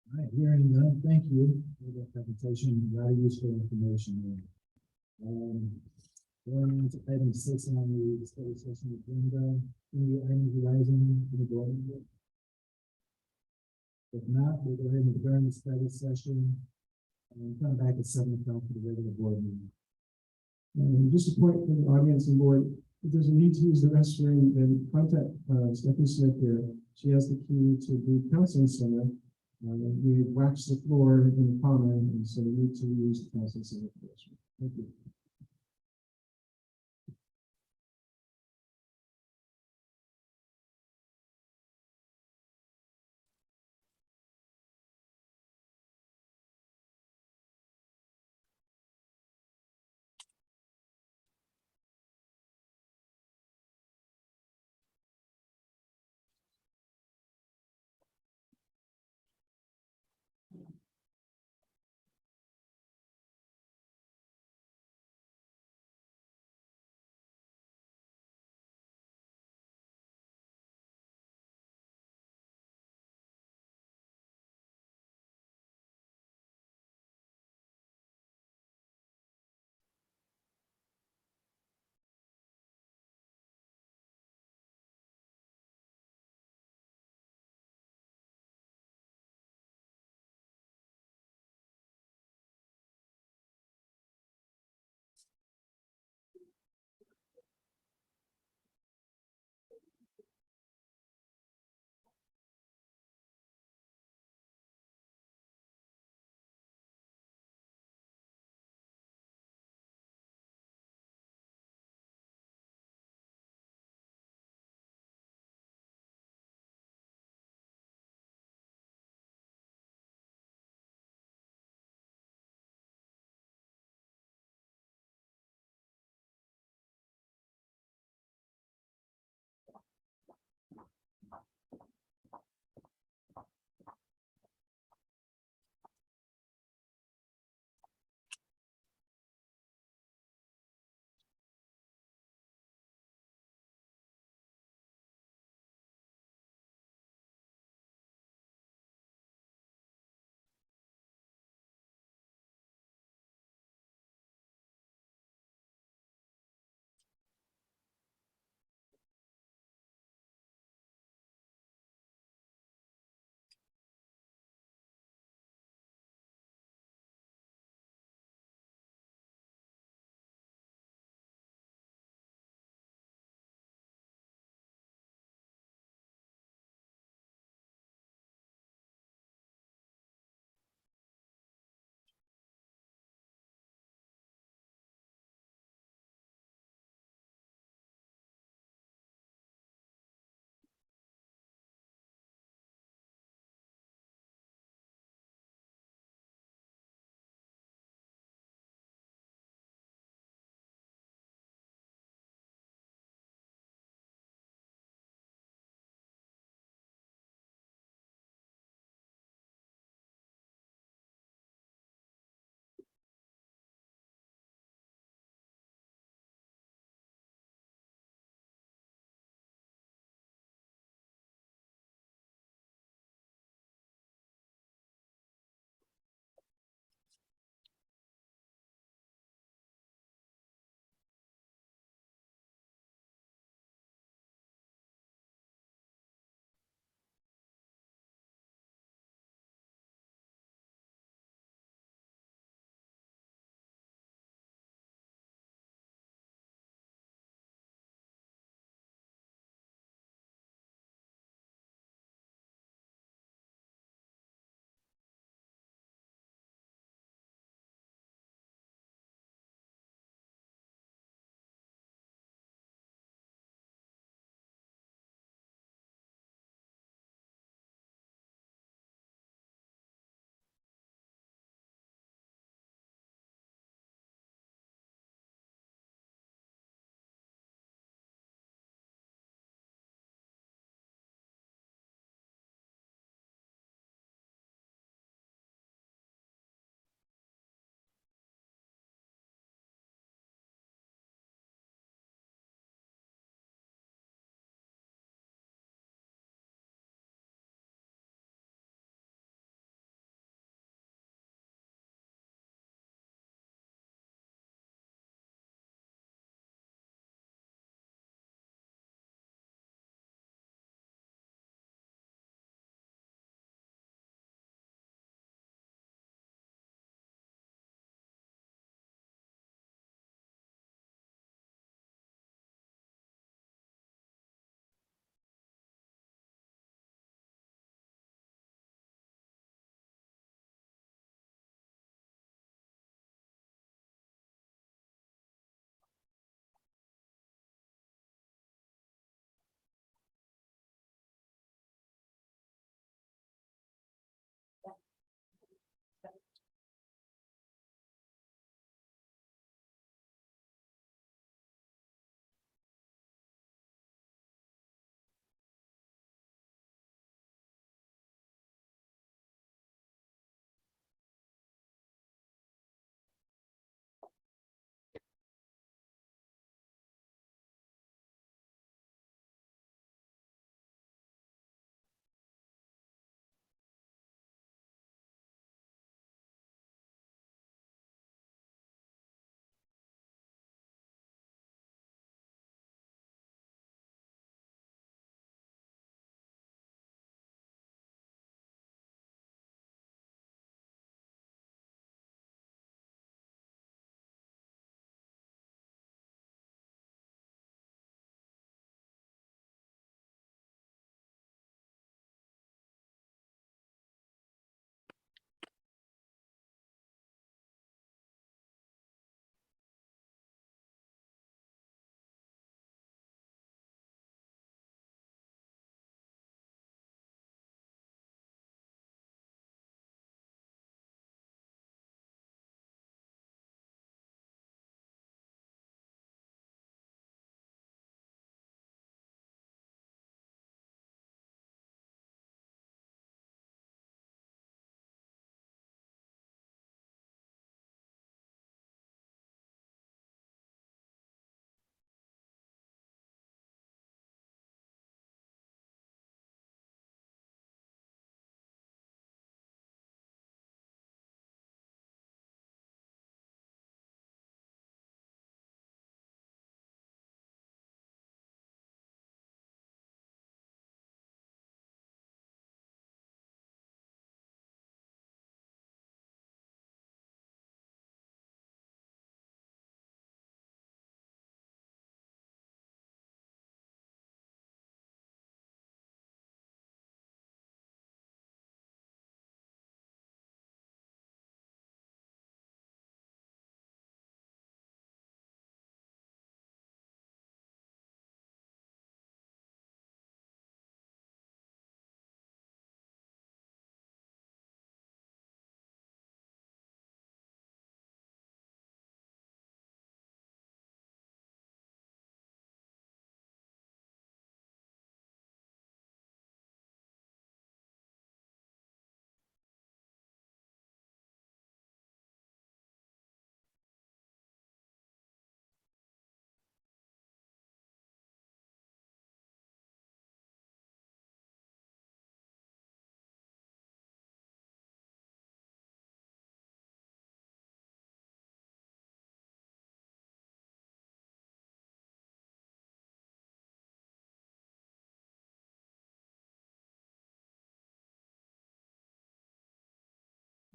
Speaker 2: All right, hearing none, thank you for that presentation. Very useful information there. Going on to item 6 on the study session agenda, any items arising in the board? If not, we'll go ahead and adjourn the study session and come back at 7 o'clock for the regular board meeting. Just a point for the audience and board, if there's a need to use the restroom, then contact Stephanie Smith here. She has the key to the counseling center. We wax the floor in the common, and so we need to use the counseling center for this. Thank you.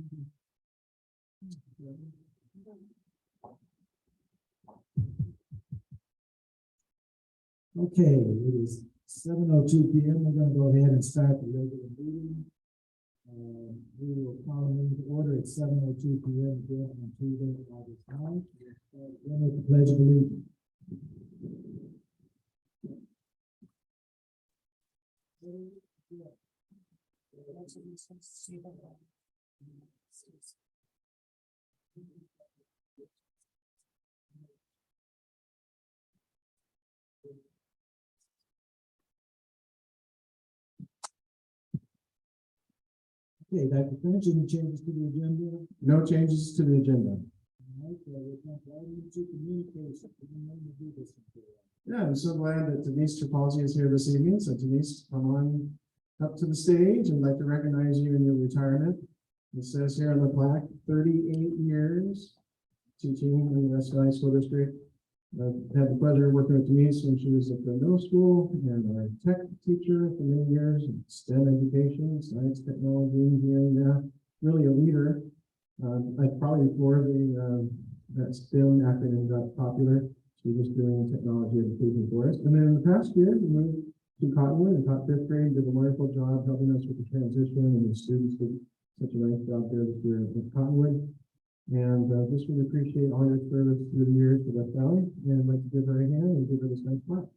Speaker 2: Okay, it is 7:02 p.m. We're gonna go ahead and start the regular meeting. We will call the meeting to order at 7:02 p.m. again on Tuesday, August 9th. Begin with the pledge of allegiance. Okay, Dr. French, any changes to the agenda? No changes to the agenda. All right, we'll jump right into communication. We didn't mean to do this before. Yeah, I'm so glad that Denise Tripalsi is here this evening. So Denise, come on up to the stage. I'd like to recognize you in your retirement. It says here on the plaque, 38 years teaching in the West Valley School District. I've had the pleasure of working with Denise when she was at the middle school and our tech teacher for many years, in STEM education, science, technology, engineering, math, really a leader. Probably before that STEM acronym got popular, she was doing technology education for us. And then in the past year, we moved to Cottonwood and taught fifth grade, did a wonderful job helping us with the transition, and the students did such a nice job there this year at Cottonwood. And just really appreciate all your service through the years to West Valley, and I'd like to give her a hand and give her this nice plaque.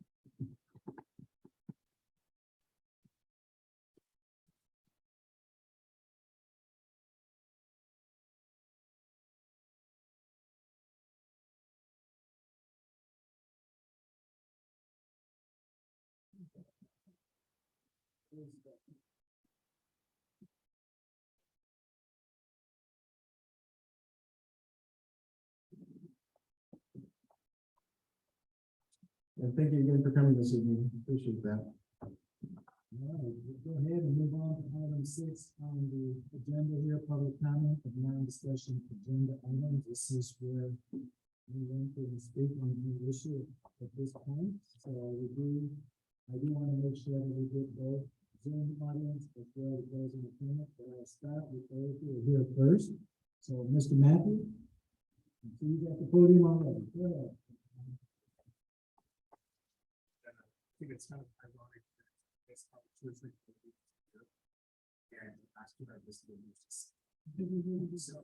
Speaker 2: And thank you again for coming this evening. Appreciate that. All right, we'll go ahead and move on to item 6 on the agenda here, public comment of non-discussion agenda items. This is where anyone can speak on the issue at this point. So I do want to make sure that we get both Zoom audience as well as those in the clinic. But I'll start with those who are here first. So Mr. Matthew, I see you got the podium already. Go ahead.
Speaker 5: I think it's kind of ironic that it's probably 2 or 3 weeks here. And last year I was the so,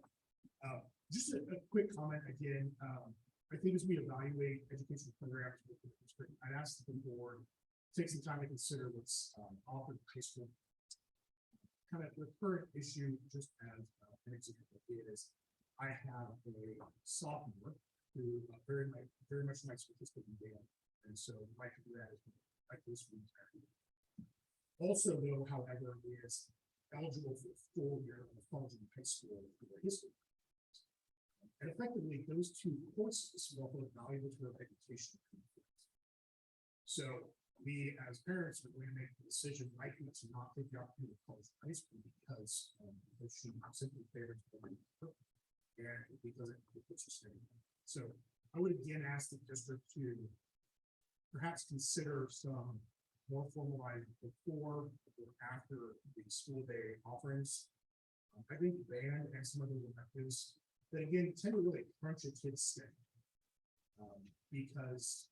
Speaker 5: just a quick comment again. I think as we evaluate education programs with the district, I'd ask the board to take some time to consider what's offered in high school. Kind of the current issue, just as an example, is I have a sophomore who very much likes participating in data, and so like to do that as like this week. Also, though, however, is eligible for a full year of college and high school for history. And effectively, those 2 courses will hold valuable to their education. So we, as parents, are going to make the decision likely to not take the opportunity of college and high school because she simply favors the and because it puts you steady. So I would again ask the district to perhaps consider some more formalized before or after the school day offerings. I think band and some other electives that again tend to really crunch a kid's schedule because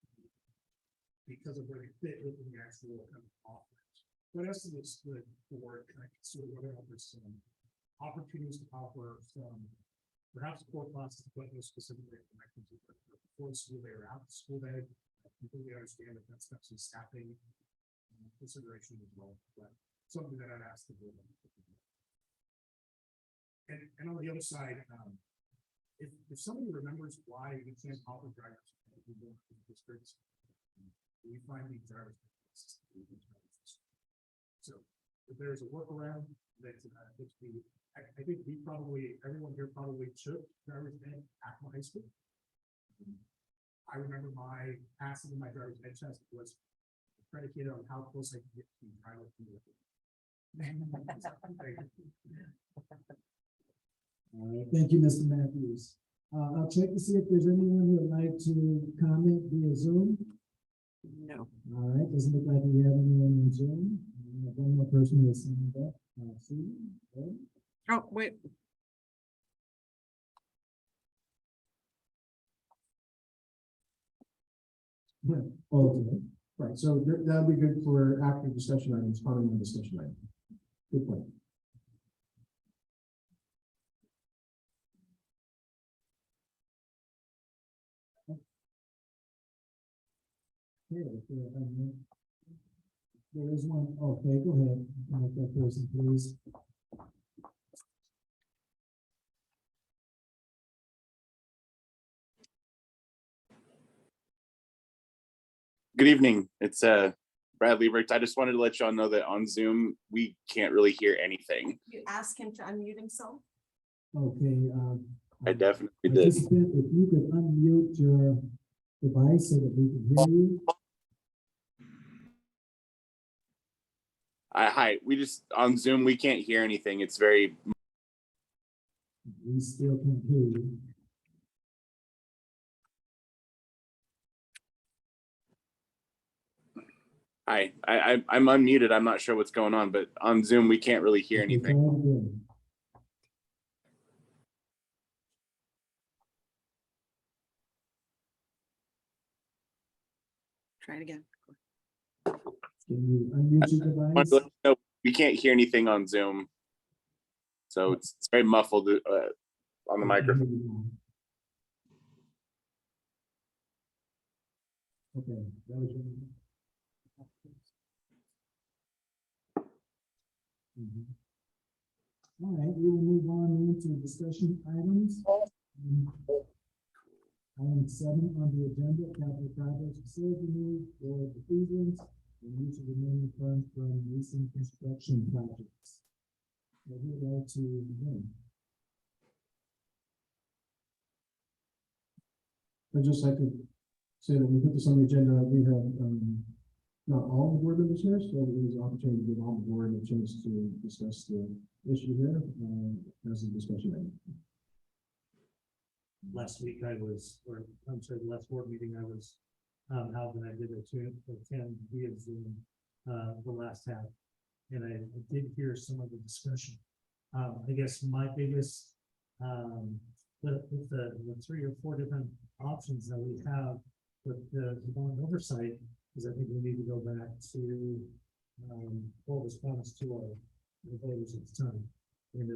Speaker 5: of where they fit within the actual kind of offerings. But as to this, the board kind of consider whether or not there's some opportunities to offer some perhaps core classes, but more specifically connected to before the school day or after the school day. I completely understand that that's some staffing consideration as well, but something that I'd ask the board. And on the other side, if somebody remembers why we can't offer drivers in districts, we find these drivers. So if there's a workaround that I think everyone here probably took driver's ed at high school. I remember my passing in my driver's ed test was predicated on how close I could get to driver.
Speaker 2: All right, thank you, Mr. Matthews. I'll check to see if there's anyone who would like to comment via Zoom.
Speaker 3: No.
Speaker 2: All right, doesn't look like we have anyone on Zoom. We have one more person who is signed up. Susan?
Speaker 3: Oh, wait.
Speaker 2: Okay, right, so that'd be good for after discussion items, part of my discussion item. Good point. Okay, there is one. Okay, go ahead, make that person, please.
Speaker 6: Good evening. It's Brad Liebert. I just wanted to let y'all know that on Zoom, we can't really hear anything.
Speaker 1: You ask him to unmute himself?
Speaker 2: Okay,
Speaker 6: I definitely did.
Speaker 2: participant, if you could unmute your device so that we can hear you.
Speaker 6: Hi, we just on Zoom, we can't hear anything. It's very,
Speaker 2: We still can't hear you.
Speaker 6: I'm unmuted. I'm not sure what's going on, but on Zoom, we can't really hear
Speaker 2: Okay,
Speaker 6: anything.
Speaker 2: try it again.
Speaker 3: Try it again.
Speaker 2: Can you unmute your
Speaker 6: I wanted
Speaker 2: device?
Speaker 6: to let you know we can't hear anything on Zoom. So it's very muffled on the microphone.
Speaker 2: Okay, that was your. All right, we will move on into discussion items. Item 7 on the agenda, capital projects, facility need for the seasons and use of remaining funds from recent construction projects. Would you like to begin? I'd just like to say that we put this on the agenda, we have not all the board members here, so it was an opportunity to give all the board a chance to discuss the issue here as a discussion item.
Speaker 7: Last week I was, or I'm sorry, the last board meeting I was, out and I did attend via Zoom, the last half. And I did hear some of the discussion. I guess my biggest, the 3 or 4 different options that we have with the bond oversight is I think we need to go back to, what was promised to our voters at the time. And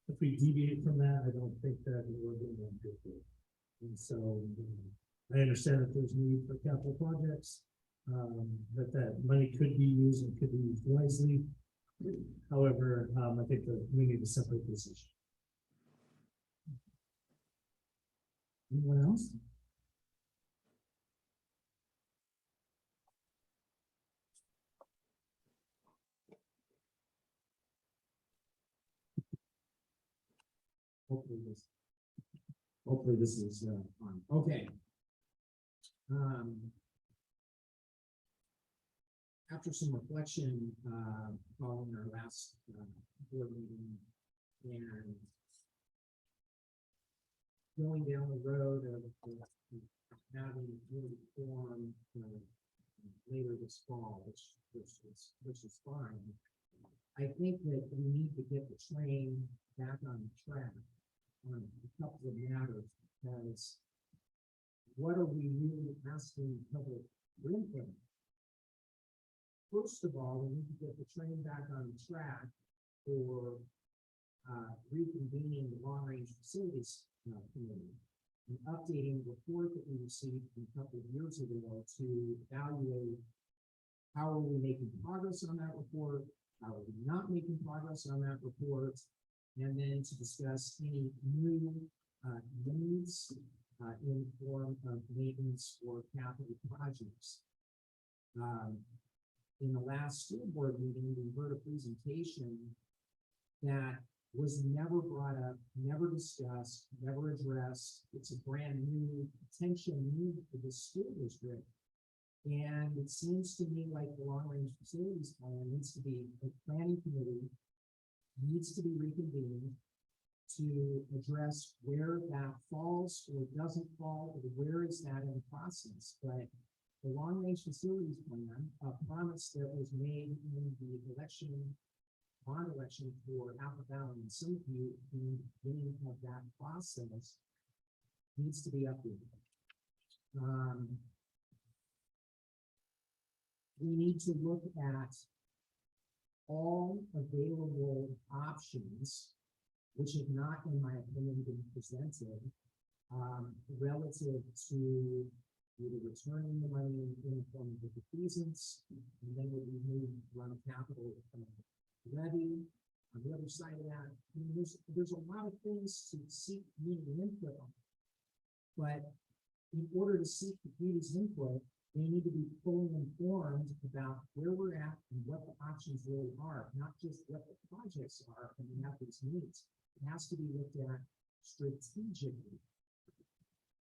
Speaker 7: if we deviate from that, I don't think that we're going to do good. And so I understand that there's need for capital projects, that money could be used and could be used wisely. However, I think that we need to separate this issue.
Speaker 2: Anyone else?
Speaker 4: Hopefully this is on. Okay. After some reflection, following our last board meeting and going down the road of having really form later this fall, which is fine. I think that we need to get the train back on track on a couple of matters, because what are we really asking public input? First of all, we need to get the train back on track for reconvening the long-range facilities committee and updating the report that we received a couple of years ago to evaluate how are we making progress on that report, how are we not making progress on that report, and then to discuss any new needs in the form of maintenance or capital projects. In the last school board meeting, we heard a presentation that was never brought up, never discussed, never addressed. It's a brand new potential need for the school district. And it seems to me like the long-range facilities plan needs to be, a planning committee needs to be reconvened to address where that falls or doesn't fall, or where is that in the process. But the long-range facilities plan, a promise that was made in the bond election for Apple Valley and some of you in the beginning of that process, needs to be updated.
Speaker 8: we need to look at all available options, which have not, in my opinion, been presented, relative to either returning the money in the form of the defeasance, and then we move run capital levy. On the other side of that, I mean, there's a lot of things to seek community input on. But in order to seek the community's input, they need to be fully informed about where we're at and what the options really are, not just what the projects are and we have these needs. It has to be looked at strategically.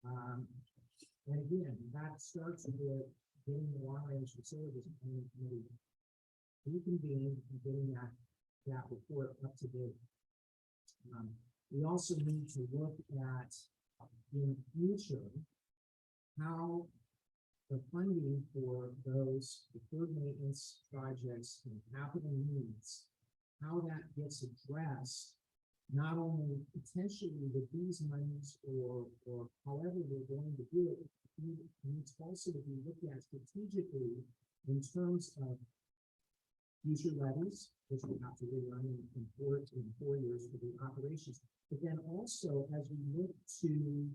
Speaker 8: And again, that starts with getting the long range facilities planning committee reconvened and getting that report up to date. We also need to look at in the future how the funding for those deferred maintenance projects and capital needs, how that gets addressed, not only potentially with these monies or however we're going to do it, it needs also to be looked at strategically in terms of future levies, which we have to rerun in 4 years for the operations, but then also as we look to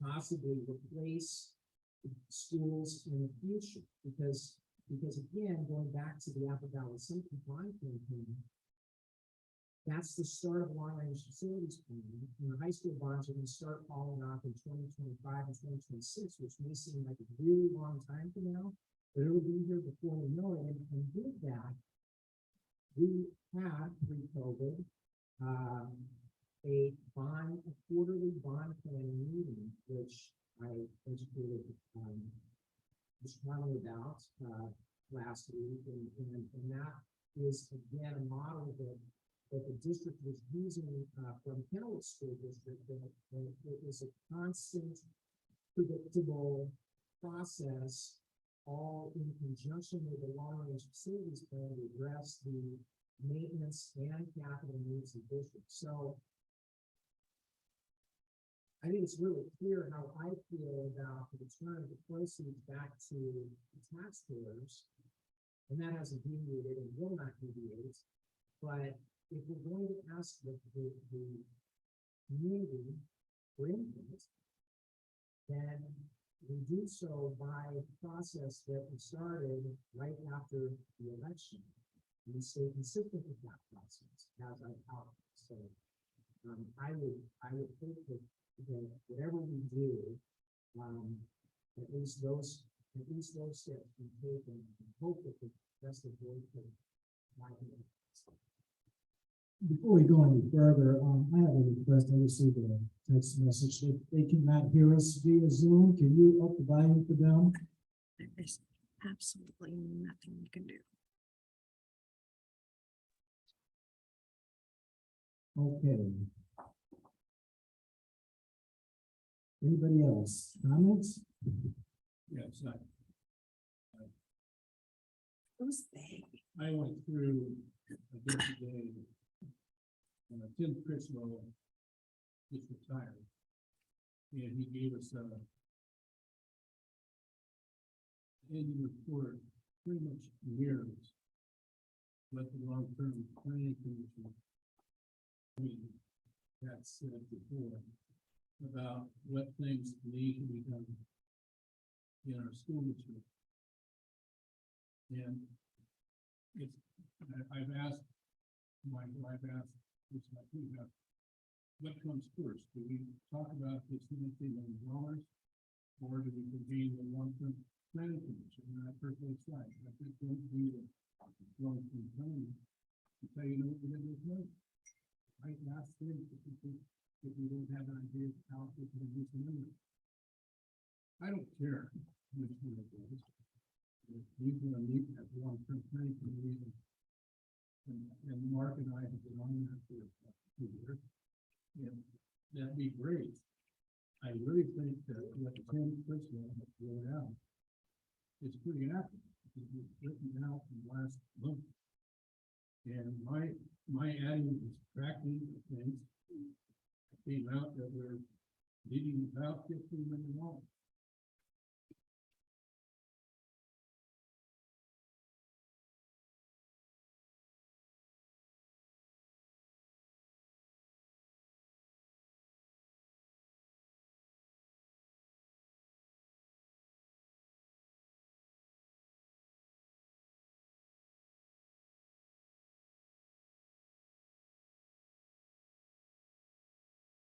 Speaker 8: possibly replace schools in the future, because again, going back to the Apple Valley Symphony Bond campaign, that's the start of long-range facilities planning, and the high school bonds are going to start falling off in 2025 and 2026, which may seem like a really long time from now, but it'll be here before we know it. And with that, we had pre-COVID a quarterly bond planning meeting, which I educated Mr. Conley about last week, and that is again a model that the district was using from Kennewick School District, that it was a constant, predictable process, all in conjunction with the long-range facilities plan to address the maintenance and capital needs of the district. So I think it's really clear how I feel about the return of the proceeds back to the taxpayers, and that hasn't deviated and will not deviate. But if we're going to ask the community for input, then we do so by a process that we started right after the election. And we stay consistent with that process, as I've outlined. So I would hope that whatever we do, at least those steps be taken, and hope that the rest of the board can like it.
Speaker 2: Before we go any further, I have a request. I received a text message that they cannot hear us via Zoom. Can you up the volume for them?
Speaker 3: There is absolutely nothing you can do.
Speaker 2: Okay. Anybody else? Comments?
Speaker 5: Yes,
Speaker 3: Who's they?
Speaker 5: I went through a different day. Tim Criswell just retired, and he gave us a annual report, pretty much mirrors what the long-term planning commission had said before about what things need to be done in our school district. And it's, I've asked my wife, it's like, what comes first? Do we talk about this $17 million, or do we convene the long-term planning commission? And I personally say, I think we do the long-term planning to tell you what we're going to do with money. Right now, if we don't have an idea of how we can do some money. I don't care which one it is. We're going to meet at the long-term planning committee, and Mark and I have been on that for 2 years. And that'd be great. I really think that what Tim Criswell has rolled out is pretty accurate. It's written out in the last month. And my adding is tracking things came out that we're
Speaker 2: needing about $15 million.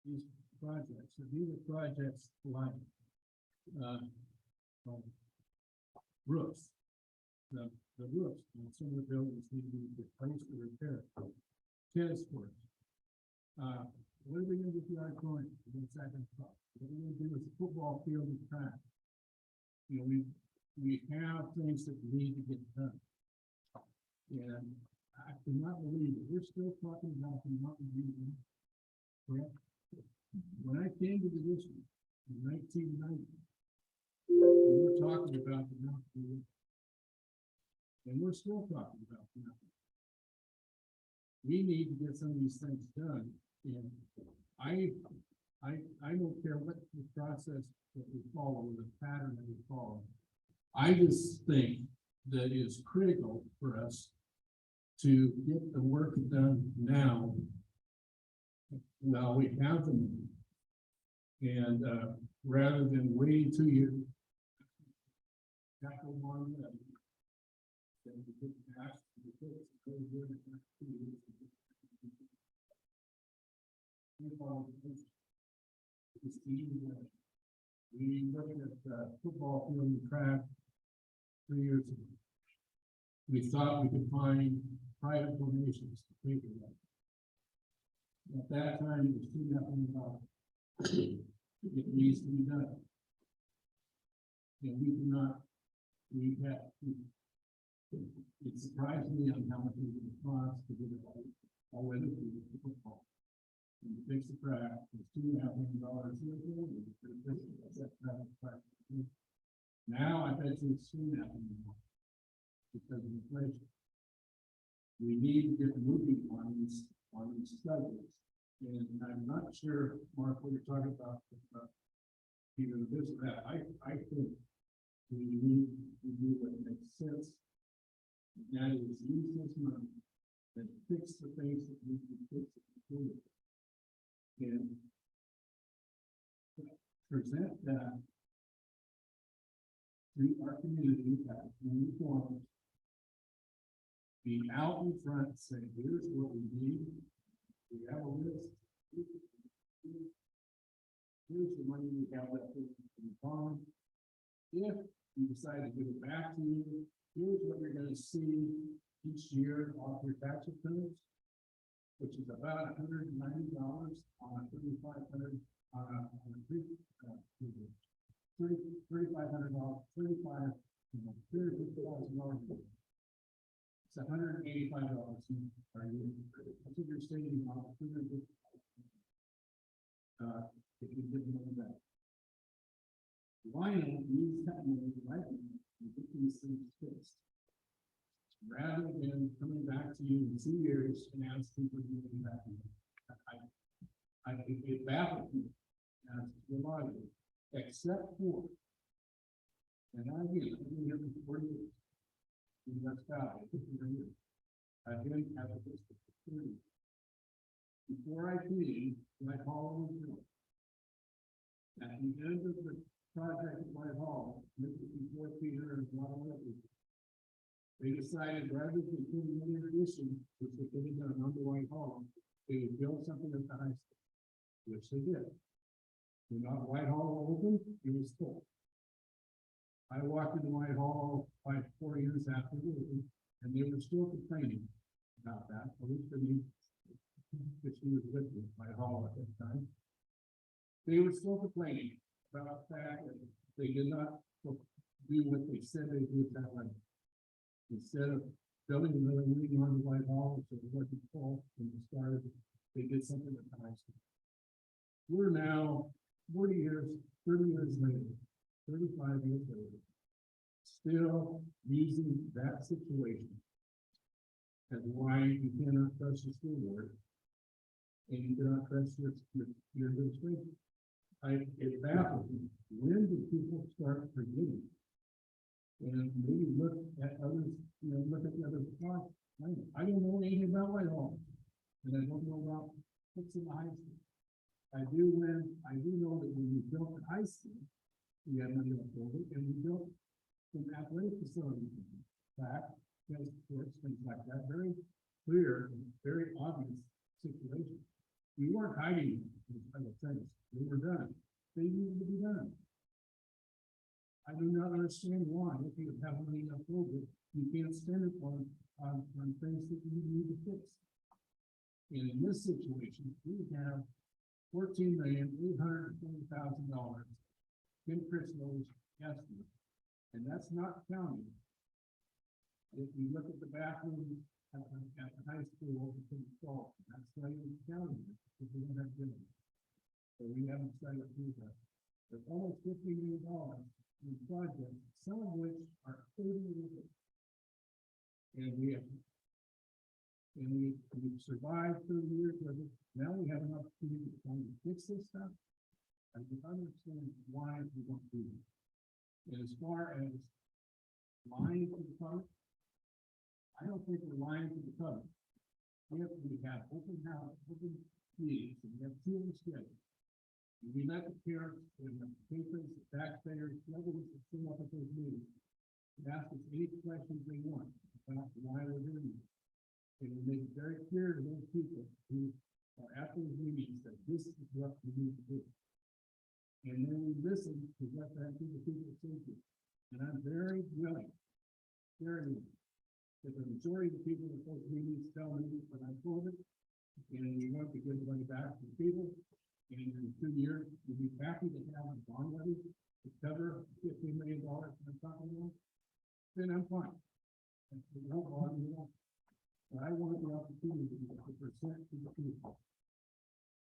Speaker 2: These projects, so these are projects like, uh, roofs. The roofs, and some of the buildings need to be replaced or repaired. Tennis courts. What are we gonna do with the auditorium? What are we gonna do with the football field and track? You know, we have things that need to get done. And I cannot believe that we're still talking about the mountain region. Correct? When I came to the district in 1990, we were talking about the mountain region. And we're still talking about the mountain. We need to get some of these things done. And I don't care what the process that we follow, or the pattern that we follow. I just think that is critical for us to get the work done now. Now we have them. And rather than waiting 2 years. Tackle one, then we get past the fix, go here in the next 2 years. We looked at football field and track 3 years ago. We thought we could find private donations to pay for that. At that time, it was $2.5 million. It needs to be done. And we cannot, it surprised me on how much it would cost to get it all weather through the football. And to fix the track, it's $2.5 million. Now I bet you it's $3.5 million because of inflation. We need to get moving on these studies. And I'm not sure, Mark, what you're talking about, either this or that. I think we need to do what makes sense. And that is use this money and fix the things that need to be fixed. And present that to our community at community forums. Be out in front, say, here's what we need. We have a list. Here's the money we have left in the bond. If you decide to give it back to you, here's what you're going to see each year off your tax returns, which is about $190 on a $3,500 $3,500, $35,000. It's $185 a year. That's what you're saving on if you didn't know that. Why not use that money right now and get these things fixed? Rather than coming back to you in 2 years and asking for you to be back. It baffles me as to the logic, except for, and I've been here for 40 years. And that's valid. I've been at the district for 30 years. Before I came, Whitehall was built. At the end of the project at Whitehall, before Peter and they decided rather than putting any addition, which they could have done under Whitehall, they would build something at the high school, which they did. When Whitehall opened, it was full. I walked into Whitehall 4 years after it opened, and they were still complaining about that. At least for me, which he was with me, Whitehall at that time. They were still complaining about the fact that they did not do what they said they would that way. Instead of building another wing on the Whitehall, which was what they called when they started, they did something at the high school. We're now 40 years, 30 years later, 35 years later, still using that situation as why you cannot trust your school board and you cannot trust your administration. it baffles me. When do people start forgetting? And maybe look at others, look at the other spots. I don't know anything about my home, and I don't know about fixing the high school. I do know that when we built the high school, we had money left over, and we built some athletic facilities, track, tennis courts, things like that. Very clear, and very obvious situation. We weren't hiding these other things. They were done. They needed to be done. I do not understand why, if you have money left over, you can't spend it on things that you need to fix. And in this situation, we have $14,820,000 in Chris Lowe's estimate. And that's not counting. If you look at the bathroom at the high school, it's installed, that's not even counting it, because we don't have dinner. So we haven't started to do that. There's almost $50 million in projects, some of which are 30 years old. And we've survived 30 years of it. Now we have an opportunity to try to fix this stuff. I can understand why we don't do it. And as far as lying to the public, I don't think we're lying to the public. If we have open house, open meetings, and we have 2 of them scheduled, and we let the parents and the patrons, the taxpayers, whoever was to show up at those meetings, and ask us any questions they want about why we're doing this. And we make it very clear to those people who are at those meetings that this is what we need to do. And then we listen to what that group of people say to us. And I'm very willing, that the majority of the people at those meetings tell me when I told it, and we want to give money back to the people. And in 2 years, we'll be happy to have a bond levy to cover $15 million on top of that. Then I'm fine. And we don't want to do that. But I want the opportunity to present to the people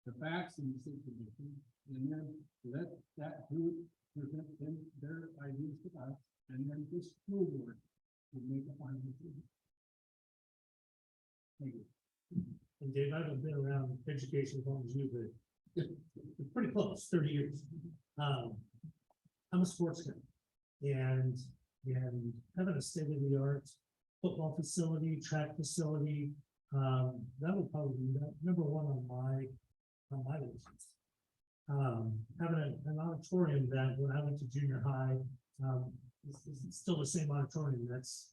Speaker 2: the facts in the situation, and then let that group present them their ideas to us, and then this school board will make a final decision. Thank you.
Speaker 7: And Dave, I haven't been around education as long as you, but it's pretty close, 30 years. I'm a sports guy, and having a state-of-the-art football facility, track facility, that would probably be number one on my list. Having an auditorium that when I went to junior high, it's still the same auditorium that's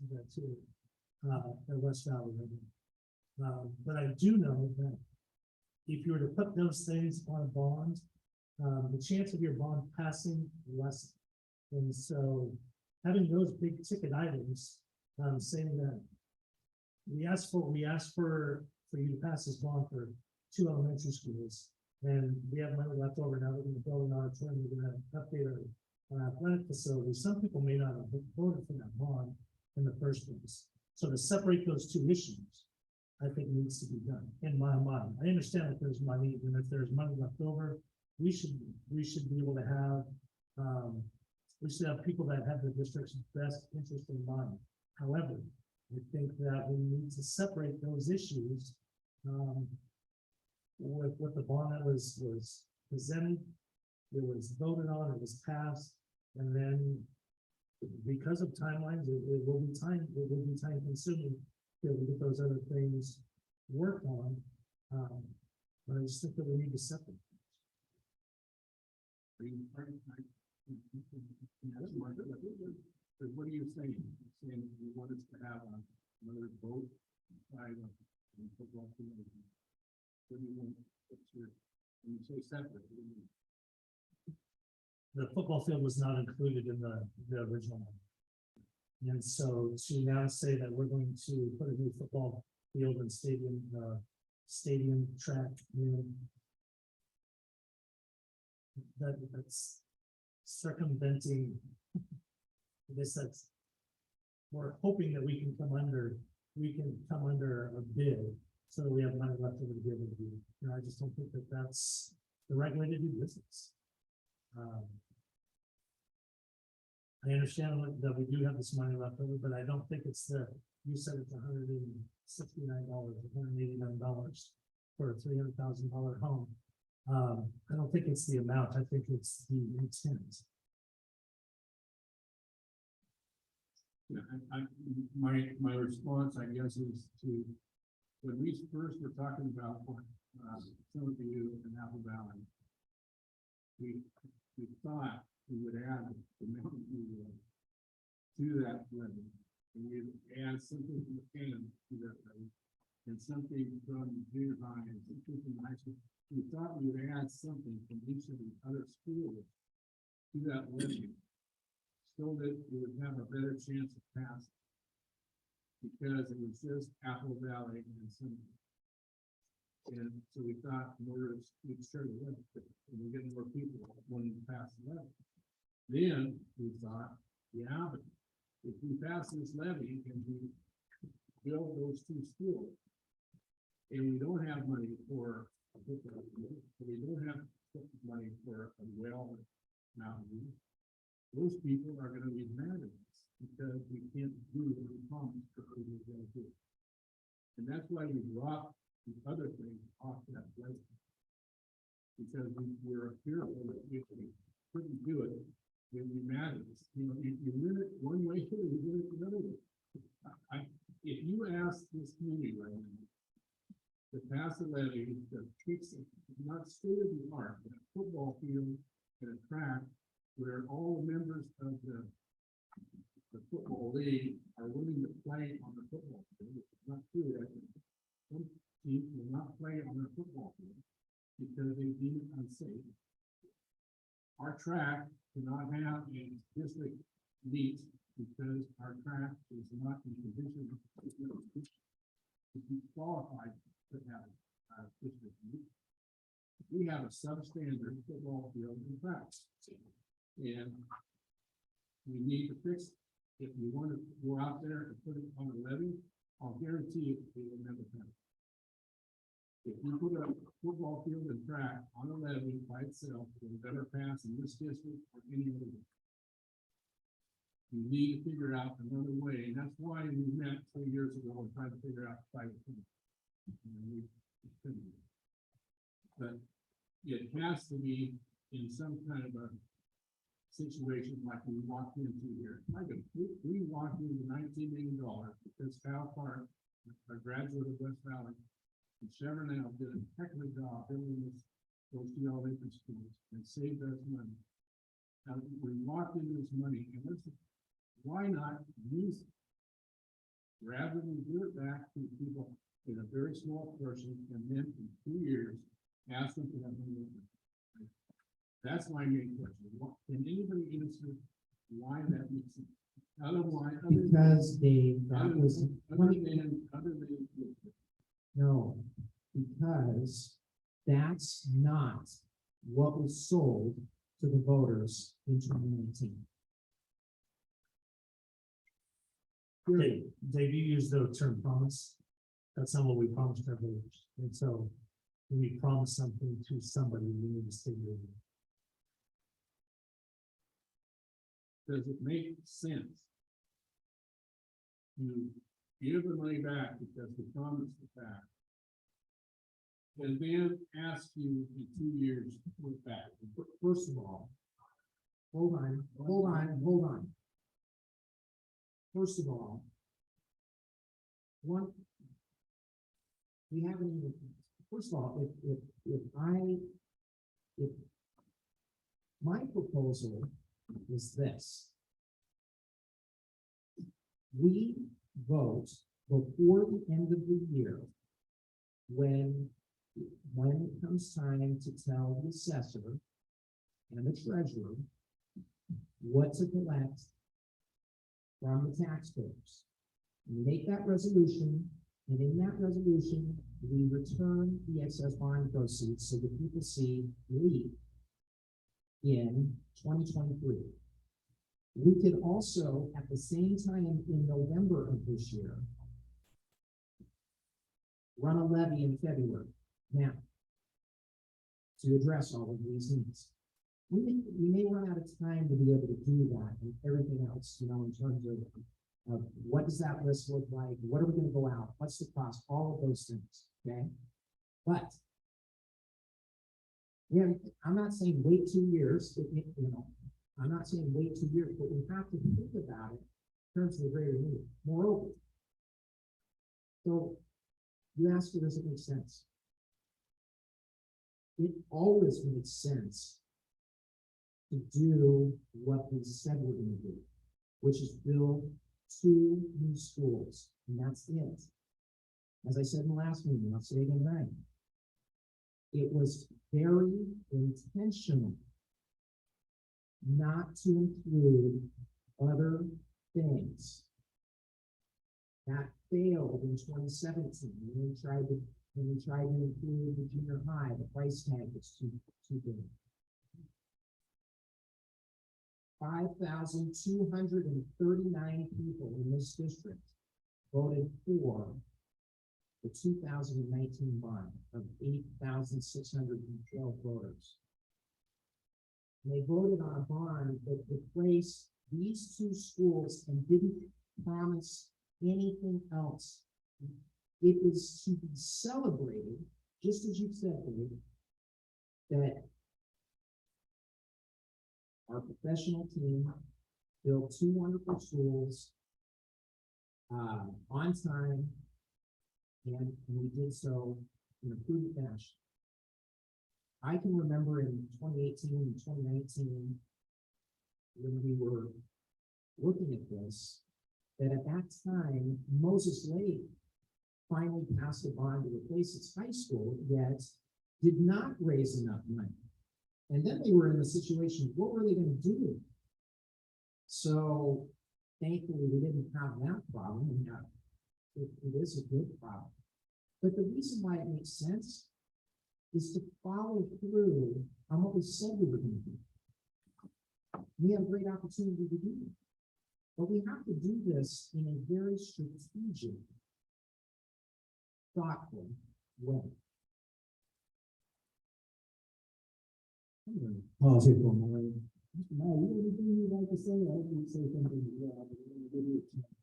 Speaker 7: at West Valley. But I do know that if you were to put those things on a bond, the chance of your bond passing less. And so having those big ticket items, saying that we asked for you to pass this bond for 2 elementary schools, and we have money left over now that we're going to build an auditorium, we're going to update our athletic facility. Some people may not have voted for that bond in the first place. So to separate those 2 issues, I think needs to be done in my mind. I understand that there's money, and if there's money left over, we should be able to have we should have people that have the district's best interest in mind. However, I think that we need to separate those issues with the bond that was presented, it was voted on, it was passed, and then because of timelines, it will be time consuming to get those other things worked on. But I just think that we need to separate.
Speaker 2: What are you saying? You're saying you want us to have another vote side of the football field. What do you want? When you say separate, what do you mean?
Speaker 7: The football field was not included in the original one. And so to now say that we're going to put a new football field and stadium track in, that's circumventing. I guess we're hoping that we can come under a bid so that we have money left over to be able to do it. And I just don't think that that's the right way to do business. I understand that we do have this money left over, but I don't think it's you said it's $169, $189 for a $300,000 home. I don't think it's the amount, I think it's the intent.
Speaker 2: Yeah, my response, I guess, is to, when we first were talking about what, some of you in Apple Valley, we thought we would add the mechanism to that levy. And we'd add something from the can to that levy, and something from junior high and something from high school. We thought we would add something from each of the other schools to that levy, so that it would have a better chance of passing. Because it was just Apple Valley and some. And so we thought in order to we'd share the levy, and we're getting more people wanting to pass the levy. Then we thought, yeah, but if we pass this levy and we build those two schools, and we don't have money for a football field, and we don't have money for a well mountain view, those people are gonna be mad at us because we can't do what we promised that we were gonna do. And that's why we dropped the other things off that list. Because we were fearful that we couldn't do it, when we mad at us. You know, you limit one way, you limit another way. If you ask this community right now to pass a levy that fix it, not state of the art, but a football field and a track where all the members of the football league are willing to play on the football field, which is not true, right? Some teams will not play on their football field because they deem it unsafe. Our track cannot have a district meet because our track is not in condition to be qualified to have a district meet. We have a substandard football field and track. And we need to fix it. If you want to go out there and put it on a levy, I'll guarantee it will never happen. If you put a football field and track on a levy by itself, it'll better pass in this district or any other. You need to figure out another way, and that's why we met 3 years ago and tried to figure out private things. We couldn't. But it has to be in some kind of a situation like we walked into here. We walked into $19 million because Cal Park, a graduate of West Valley, and Chevron did a heck of a job building those two elementary schools and saved us money. Now, we walked into this money, and listen, why not use it? Rather than give it back to people in a very small portion, and then in 2 years, ask them to have money. That's my main question. Can anybody answer why that makes sense? Otherwise,
Speaker 8: Because that was,
Speaker 2: other than
Speaker 8: no, because that's not what was sold to the voters in 2019.
Speaker 7: Dave, you used the term promise. That's not what we promised our voters. And so when we promise something to somebody, we need to stay with it.
Speaker 2: does it make sense to give the money back because we promised it back, and then ask you in 2 years to put it back?
Speaker 8: First of all, hold on. First of all, we haven't even, first of all, if my proposal is this. We vote before the end of the year when it comes time to tell the assessor and the treasurer what to collect from the taxpayers. We make that resolution, and in that resolution, we return the excess bond proceeds so that people see leave in 2023. We could also, at the same time in November of this year, run a levy in February. Now, to address all of these needs. We may run out of time to be able to do that and everything else, in terms of what does that list look like? What are we going to go out? What's the cost? All of those things, okay? But Yeah, I'm not saying wait 2 years, I'm not saying wait 2 years, but we have to think about it in terms of the greater need. Moreover, so you ask, does it make sense? It always makes sense to do what we said we're gonna do, which is build 2 new schools, and that's it. As I said in the last meeting, I'll say it again tonight. It was very intentional not to include other things. That failed in 2017, when we tried to include the junior high, the price tag was too big. 5,239 people in this district voted for the 2019 bond of 8,612 voters. And they voted on a bond that replaced these 2 schools and didn't promise anything else. It is to be celebrated, just as you said, Dave, that our professional team built 2 wonderful schools on time, and we did so in a prudent fashion. I can remember in 2018 and 2019, when we were looking at this, that at that time, Moses Lake finally passed a bond to replace its high school, yet did not raise enough money. And then they were in the situation, what were they going to do? So thankfully, we didn't have that problem. And it is a good problem. But the reason why it makes sense is to follow through on what we said we were going to do. We have a great opportunity to do it. But we have to do this in a very strategic, thoughtful way.
Speaker 2: Policy for my, no, you have anything you'd like to say? I was going to say something as well, but I'm going to give you a chance.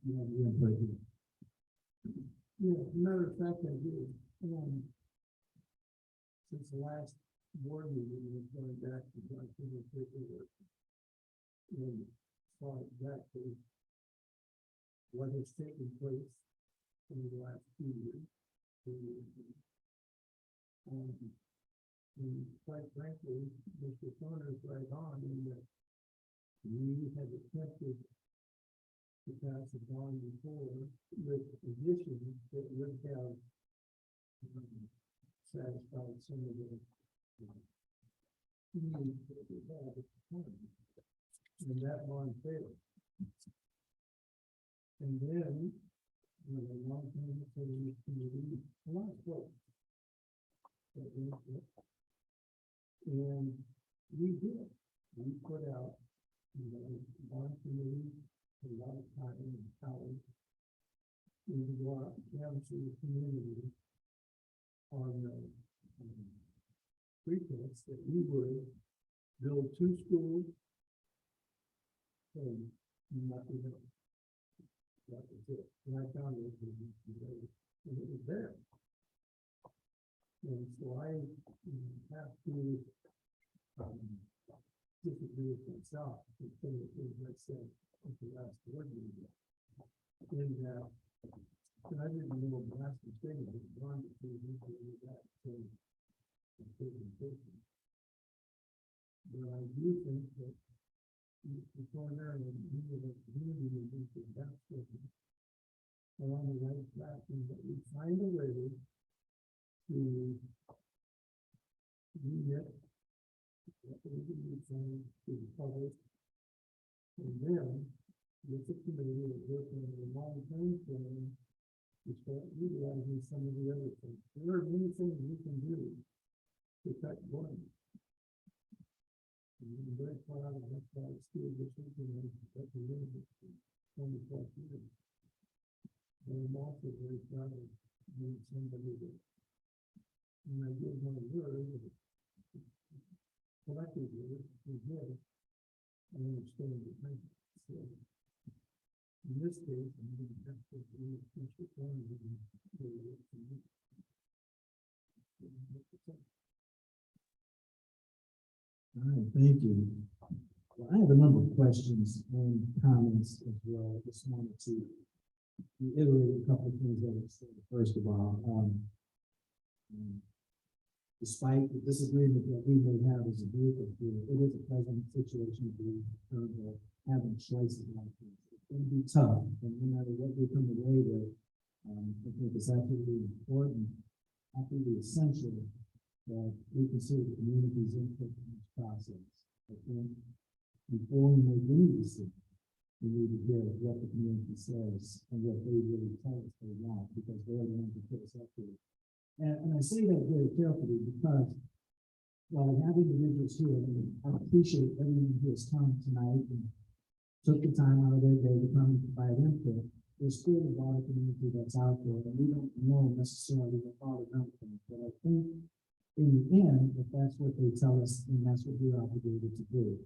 Speaker 2: You have your input here.
Speaker 5: Yeah, matter of fact, I do. Since the last board meeting, we're going back to document paperwork. And as far as exactly what has taken place in the last 2 years. And quite frankly, Mr. Stoner is right on in that we had attempted to pass a bond before with additions that would have satisfied some of the needs that we had at the time. And that bond failed. And then, a long time for the committee, a lot of folks. And we did. We put out, bond committee, a lot of time and power into go out and counsel the community on the pretense that we would build 2 schools and nothing else. That was it. And I found it, and it was there. And so I have to disagree with myself with some of the things I said at the last board meeting. In that, and I didn't know the last thing was one that we need to do that presentation. But I do think that the corner and the community is the best thing along the right track, and that we find a way to remit what we can be saying to the public. And then, with the committee that working on a long-term plan, to start utilizing some of the other things. There are many things we can do to cut corners. I'm very proud of that school district and that we live in 20+ years. But I'm also very proud of being somebody that, and I give my word, collectively, we did, I understand the thing. So, in this case, I'm going to have to do Mr. Thorne
Speaker 2: right, thank you. Well, I have a number of questions and comments as well. I just wanted to reiterate a couple of things that I said. First of all, despite the disagreement that we may have as a group of people, it is a pleasant situation to be in terms of having choices like this. It's going to be tough, and no matter what we come away with, I think it's absolutely important, absolutely essential that we consider the community's input in this process. I think before we make any decision, we need to hear what the community says and what they really tell us they want, because they're the ones who put us up here. And I say that very carefully because while we have individuals here, and I appreciate everyone who has come tonight and took the time out of their day to come and provide input, there's still a lot of community that's out there, and we don't know necessarily what all of them think. But I think in the end, if that's what they tell us, then that's what we're obligated to do.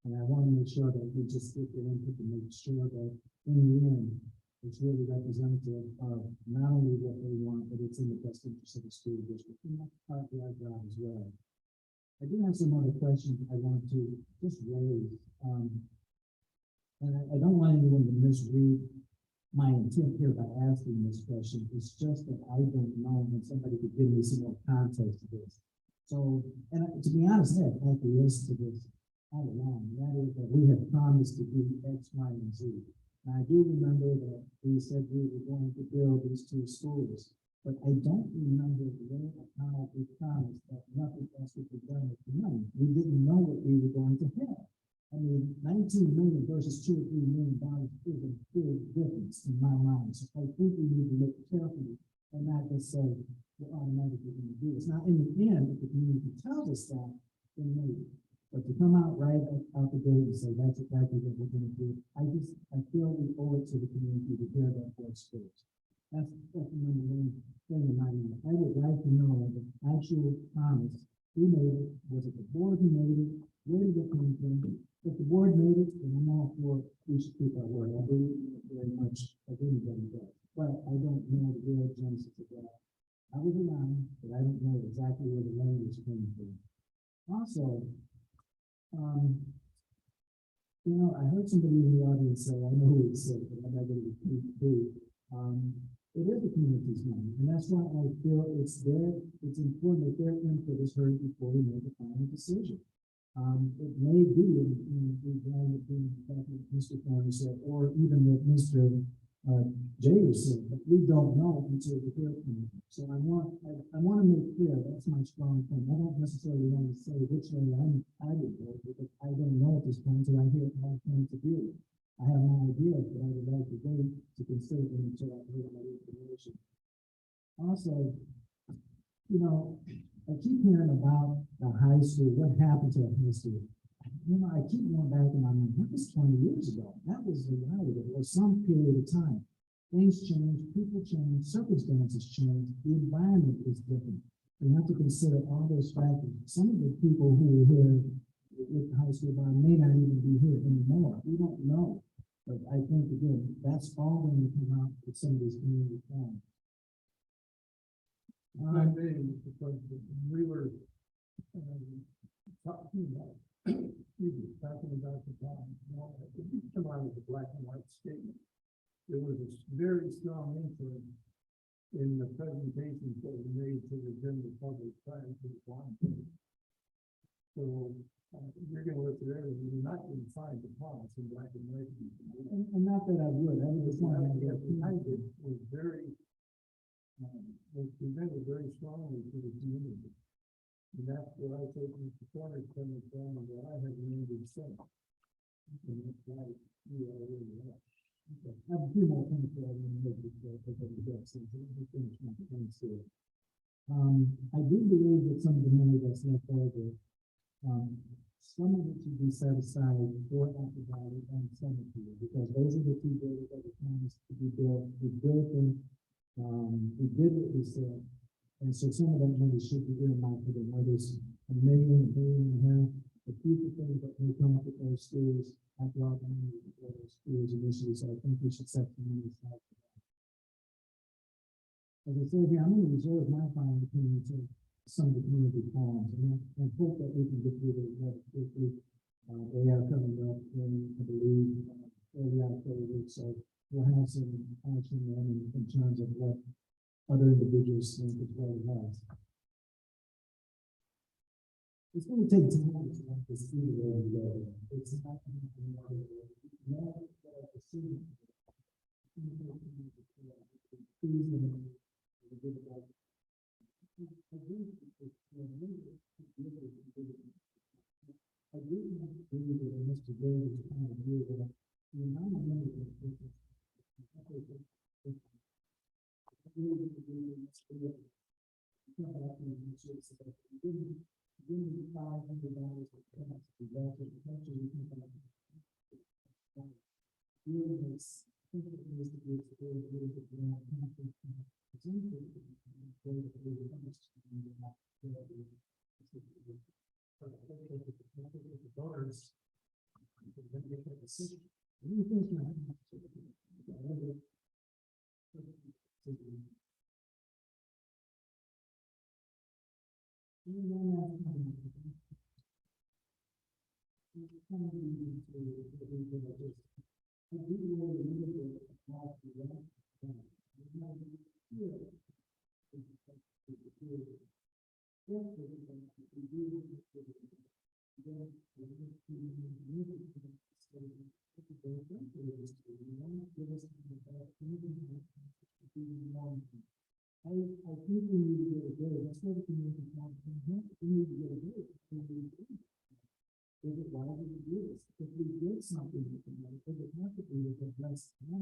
Speaker 2: And I want to make sure that we just get their input to make sure that in the end, it's really representative of not only what they want, but it's in the best interest of the school district. And that's part of our job as well. I do have some other questions I want to just raise. And I don't want anyone to misread my intent here by asking this question. It's just that I don't know, and somebody could give me some more context to this. So, and to be honest, I have acquiesced to this all along. That is that we have promised to do X, Y, and Z. And I do remember that we said we were going to build these 2 schools, but I don't remember when or how we promised that nothing else would be done with the money. We didn't know what we were going to have. I mean, 19 million versus $2 or $3 million is a big difference in my mind. So I think we need to look carefully and not just say we're automatically going to do this. Now, in the end, if the community tells us that, then maybe. But to come out right out the gate and say that's exactly what we're going to do, I feel we owe it to the community to hear that voice first. That's the number one thing in my mind. I would like to know the actual promise. Who made it? Was it the board who made it? Where did it come from? If the board made it, then I'm all for it. We should keep our word. I believe very much as anybody does. But I don't know the real genesis of that. I was around, but I don't know exactly where the language came from. Also, you know, I heard somebody in the audience say, I know who it said, but I'm not going to repeat who. It is the community's money, and that's why I feel it's important that their input is heard before we make a final decision. It may be, and we're glad that Mr. Thorne said, or even what Mr. Jay said, but we don't know until we hear from them. So I want to make clear that's my strong point. I don't necessarily want to say which way I would go, because I don't know at this point until I hear my point of view. I have no idea, but I would like to wait to consider them until I hear my information. Also, you know, I keep hearing about the high school, what happened to the high school. You know, I keep going back and I'm like, that was 20 years ago. That was a while ago, or some period of time. Things change, people change, circumstances change, the environment is different. You have to consider all those factors. Some of the people who were here with the high school bond may not even be here anymore. We don't know. But I think, again, that's all going to come out with some of these community plans.
Speaker 7: Because we were talking about, talking about the bond, it didn't come out with a black and white statement. There was a very strong influence in the presentations that were made to the general public prior to the bond. So you're going to look there and you're not going to find the bonds in black and white.
Speaker 2: And not that I would. I would just want to
Speaker 7: get behind it was very, was presented very strongly to the community. And that's where I take Mr. Corner's coming from and what I have learned in sense. And that's why we are where we are.
Speaker 2: I have a few more points that I want to make before we go. So let me finish my points here. I do believe that some of the money that's left over, some of it should be set aside for Apple Valley and Cemetery, because those are the 2 buildings that were promised to be built. We built them. We did what we said. And so some of that money should be earmarked for them, whether it's $1 million, $1.5 million, the future things that may come up with those schools, after all the money for those schools initially. So I think we should set the money aside for that. As I said here, I'm going to reserve my final opinion until some of the community plans, and I hope that we can get through those rather quickly. They are coming up in, I believe, early October, so we'll have some action in terms of what other individuals think as well as. It's going to take time to want to see the way we go. It's not going to be now that I see. I do not agree with Mr. Davis kind of view that the amount of money that we can Voters. Make that decision. What do you think is gonna happen? I think we need to get a grade. That's what the community wants. We need to get a grade. Is it why we do this? If we get something, is it not that we would address? I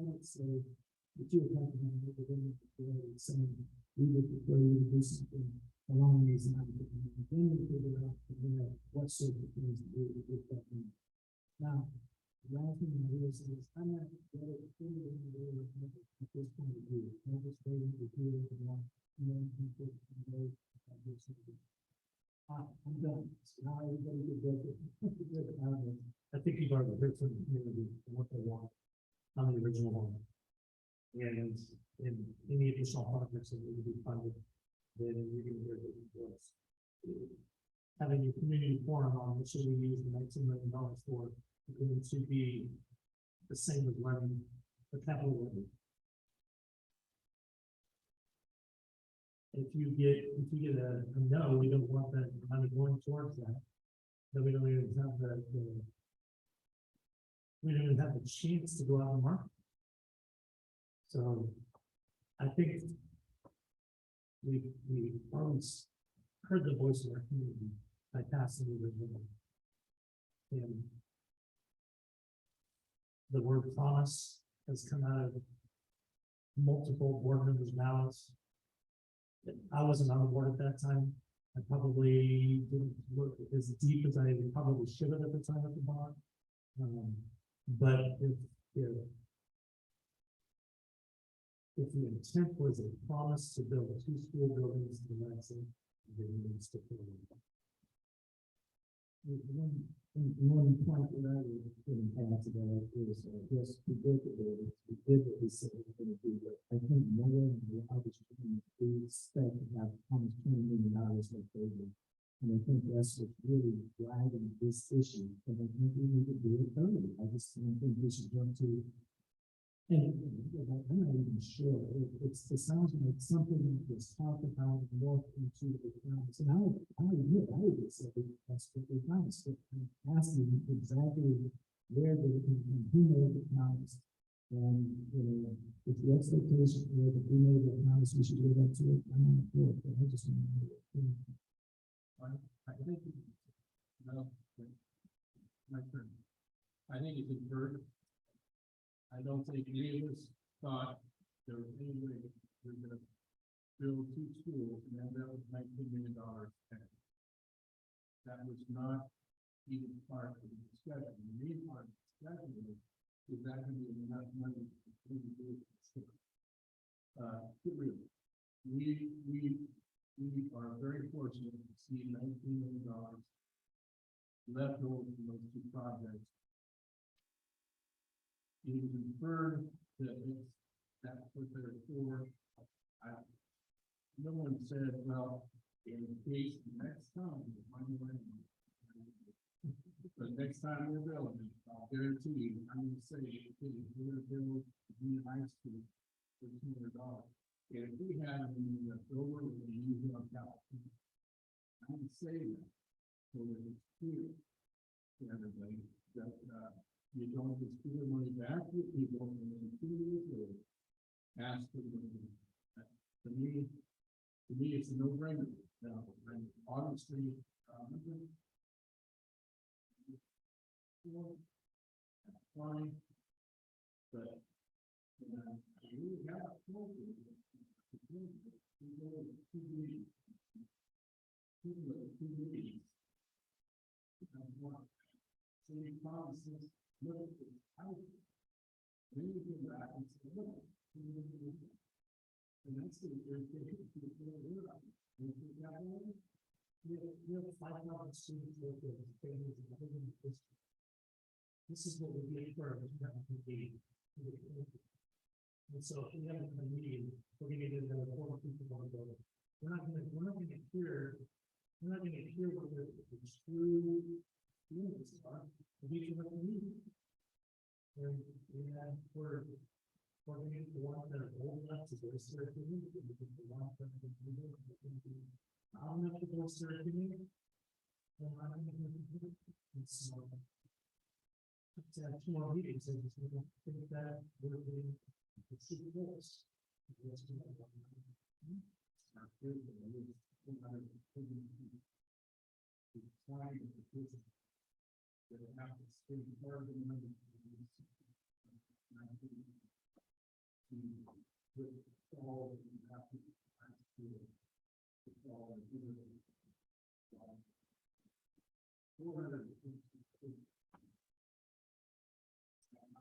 Speaker 2: would say that you would have to have within the saying we would prefer you to do something along these lines. Then we figure out what sort of things to do with that. Now, the last thing I will say is I'm not going to at this point of view. I'm just waiting to hear from people. I'm done. Now everybody can break it.
Speaker 7: I think you've already heard from the community what they want on the original one. And in any additional projects that need to be funded, then you can hear it. Having a community forum on what should we use the $19 million for, it should be the same as running the capital levy. If you get a no, we don't want that money going towards that, then we don't even have we don't even have the chance to go out and market. So I think we always heard the voice of our community by passing the original. And the word promise has come out of multiple board members' mouths. I wasn't on the board at that time. I probably didn't look as deep as I probably should have at the time of the bond. But if the intent was a promise to build 2 school buildings in Lansing, then it needs to fill in.
Speaker 2: One point that I would pass about is, yes, we did what we said we were going to do, but I think no one in the opportunity to expect to have almost $20 million left over. And I think that's what's really driving this issue, and I think we need to do it thoroughly. I just don't think we should jump to. And I'm not even sure. It sounds like something that was talked about and walked into the grounds. And I would say that's what we found. So I'm asking exactly where they can who made the promise. And if the expectation was that we made the promise, we should live up to it. I'm not for it, but I just want to
Speaker 5: I think, no, my turn. I think it's inferred. I don't think any of us thought there was any way we're gonna build 2 schools and end up with $19 million. That was not even part of the discussion. The main part of the discussion is that going to be enough money to do it? Really, we are very fortunate to see $19 million left over from those 2 projects. It was inferred that that's what they're for.
Speaker 2: no one said, well, in case next time, money went. But next time we're building, I'll guarantee you, I'm gonna say, okay, we're gonna build junior high school for $200. And if we had them in the over, we're gonna use it on capital. I'm saying that, so that it's clear to everybody that, you don't just give the money back to people and then 2 years later, ask for the money. To me, it's a no-brainer. Now, and honestly, fine, but, we have told you, so he promises, look at this house. Then you go back and say, look. And that's the irritation to the whole world.
Speaker 8: We have 5,000 students working with families in the district. This is what we get for our meeting. And so if we have a meeting, we're gonna get another 4 people on the board. We're not gonna hear what the true feelings are of each of the meetings. And we're gonna get the ones that are old enough to go to their opinion, and we're gonna get the ones that are going to be not enough to go to their opinion. And so, to have 2 more meetings, and we don't think that we're doing the true goals.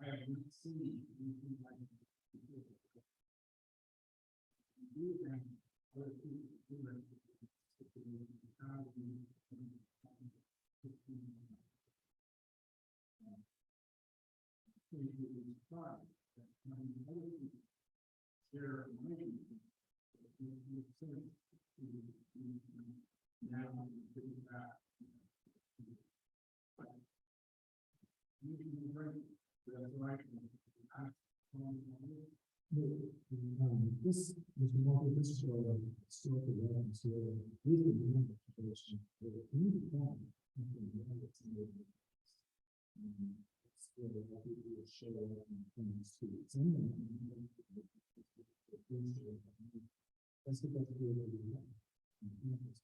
Speaker 2: I have not seen anything like it before. You and other people do it. Share money. Now, this is more this is for historical reference here. These are the numbers for this. Community plan. It's where the people will show up and see it. That's the best way to do it. Oh, that's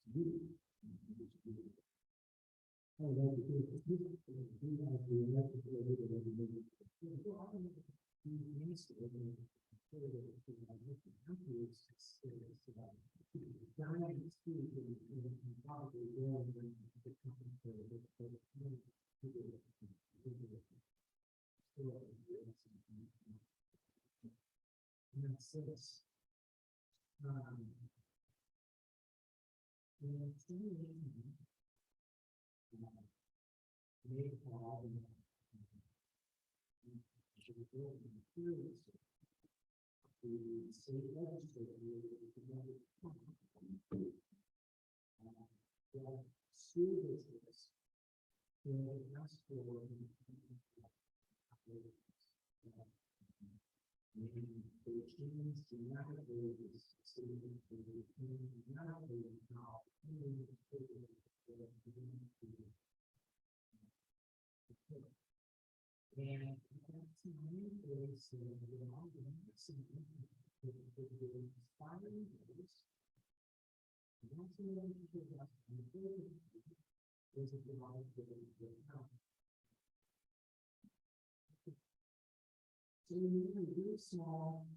Speaker 2: So we need a really small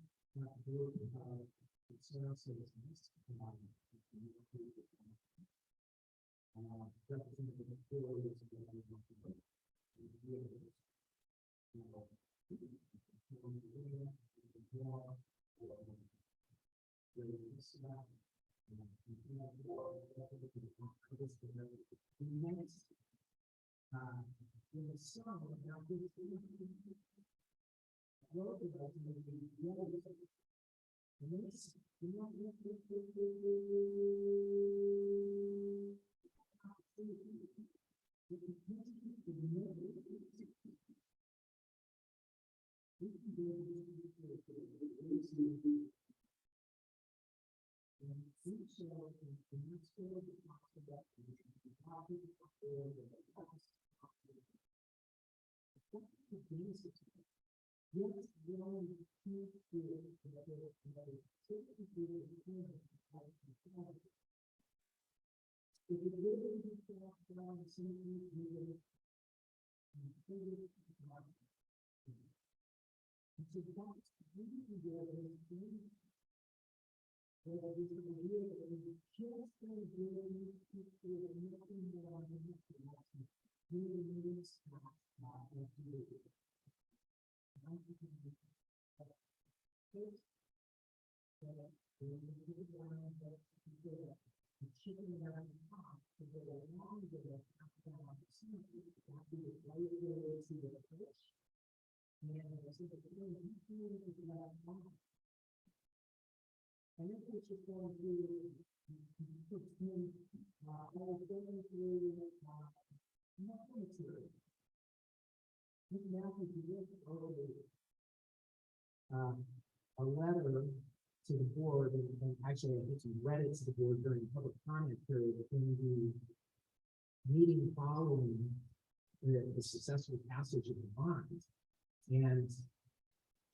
Speaker 2: group of external citizens. Representative authorities
Speaker 8: A letter to the board, and actually, I think you read it to the board during the public comment period in the meeting following the successful passage of the bond. And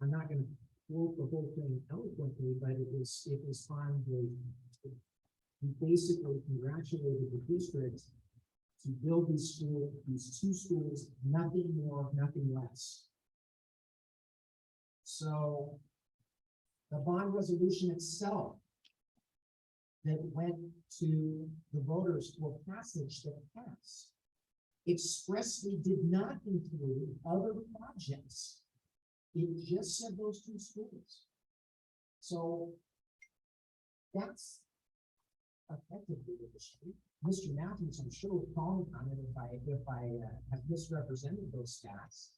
Speaker 8: I'm not gonna quote the whole thing eloquently, but it was fun. He basically congratulated the district to build these two schools, nothing more, nothing less. So the bond resolution itself that went to the voters for passage that passed expressly did not include other projects. It just said those two schools. So that's effectively the history. Mr. Matthews, I'm sure, will call me on it if I have misrepresented those stats.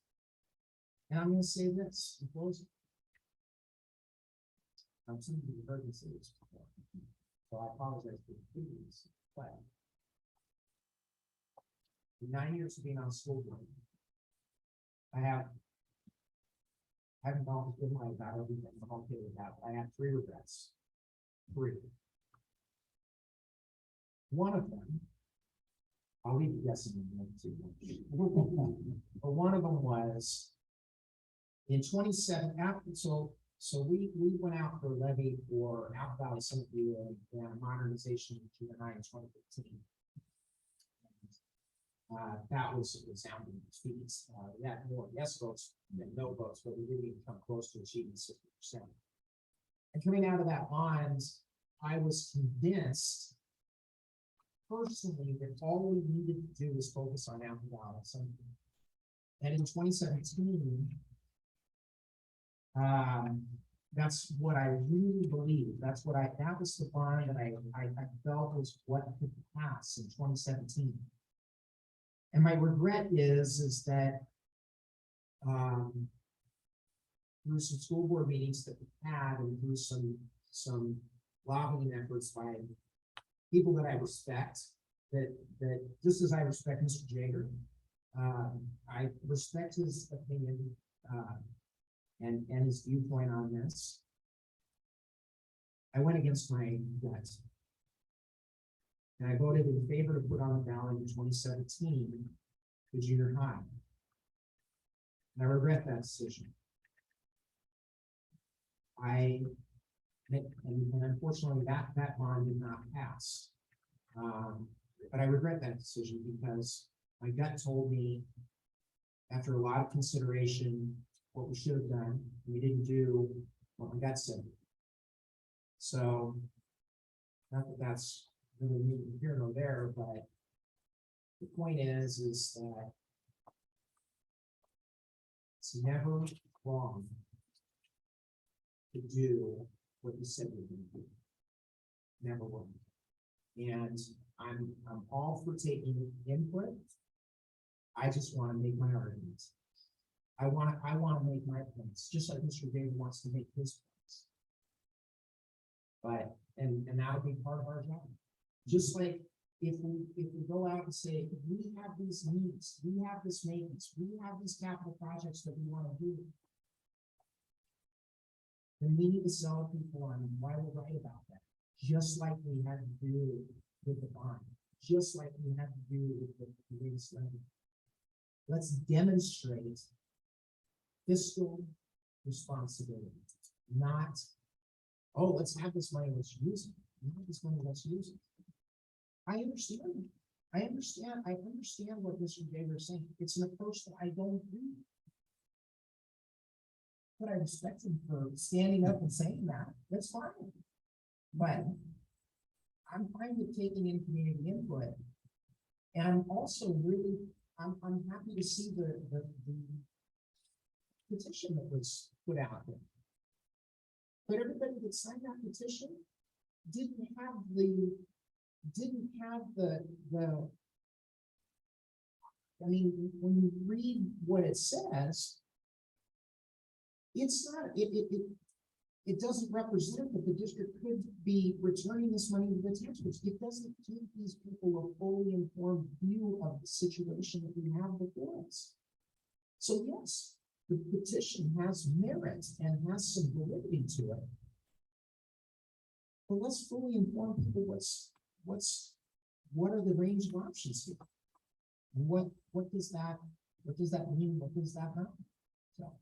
Speaker 8: And I'm going to say this in closing. Some of you heard me say this before, so I apologize for the previous, but 9 years of being on the school board, I haven't gone through my about everything. I'm okay with that. I have 3 regrets. 3. One of them, I'll leave you guessing in a minute too much. But one of them was in 27 after so we went out for a levy for Alpha Valley Cemetery and modernization in junior high in 2015. That was a resounding defeat. We had more yes votes than no votes, but we didn't even come close to achieving 60%. And coming out of that bond, I was convinced personally that all we needed to do was focus on Alpha Valley Cemetery. And in 2017, that's what I really believe. That was the bond that I felt was what could pass in 2017. And my regret is that through some school board meetings that we had and through some lobbying efforts by people that I respect, that just as I respect Mr. Jager, I respect his opinion and his viewpoint on this. I went against my gut. And I voted in favor to put on the ballot in 2017, the junior high. And I regret that decision. And unfortunately that bond did not pass. But I regret that decision because my gut told me after a lot of consideration what we should have done. We didn't do what my gut said. So not that that's really neither here nor there, but the point is that it's never wrong to do what you said you're going to do. Never wrong. And I'm all for taking input. I just want to make my arguments. I want to make my points, just like Mr. David wants to make his points. But, and that would be part of our job. Just like if we go out and say, we have these needs, we have this maintenance, we have these capital projects that we want to do. Then we need to sell people on why we're right about that. Just like we had to do with the bond, just like we had to do with the latest levy. Let's demonstrate fiscal responsibility, not, oh, let's have this money, let's use it. We have this money, let's use it. I understand. I understand what Mr. Gager is saying. It's an approach that I don't agree with. But I respect him for standing up and saying that. That's fine. But I'm fine with taking in community input. And I'm also really, I'm happy to see the petition that was put out there. But everybody that signed that petition didn't have the I mean, when you read what it says, it's not, it doesn't represent that the district could be returning this money to the taxpayers. It doesn't give these people a fully informed view of the situation that we have before us. So yes, the petition has merit and has some validity to it. But let's fully inform people what are the range of options here? And what does that mean? What does that mean? So.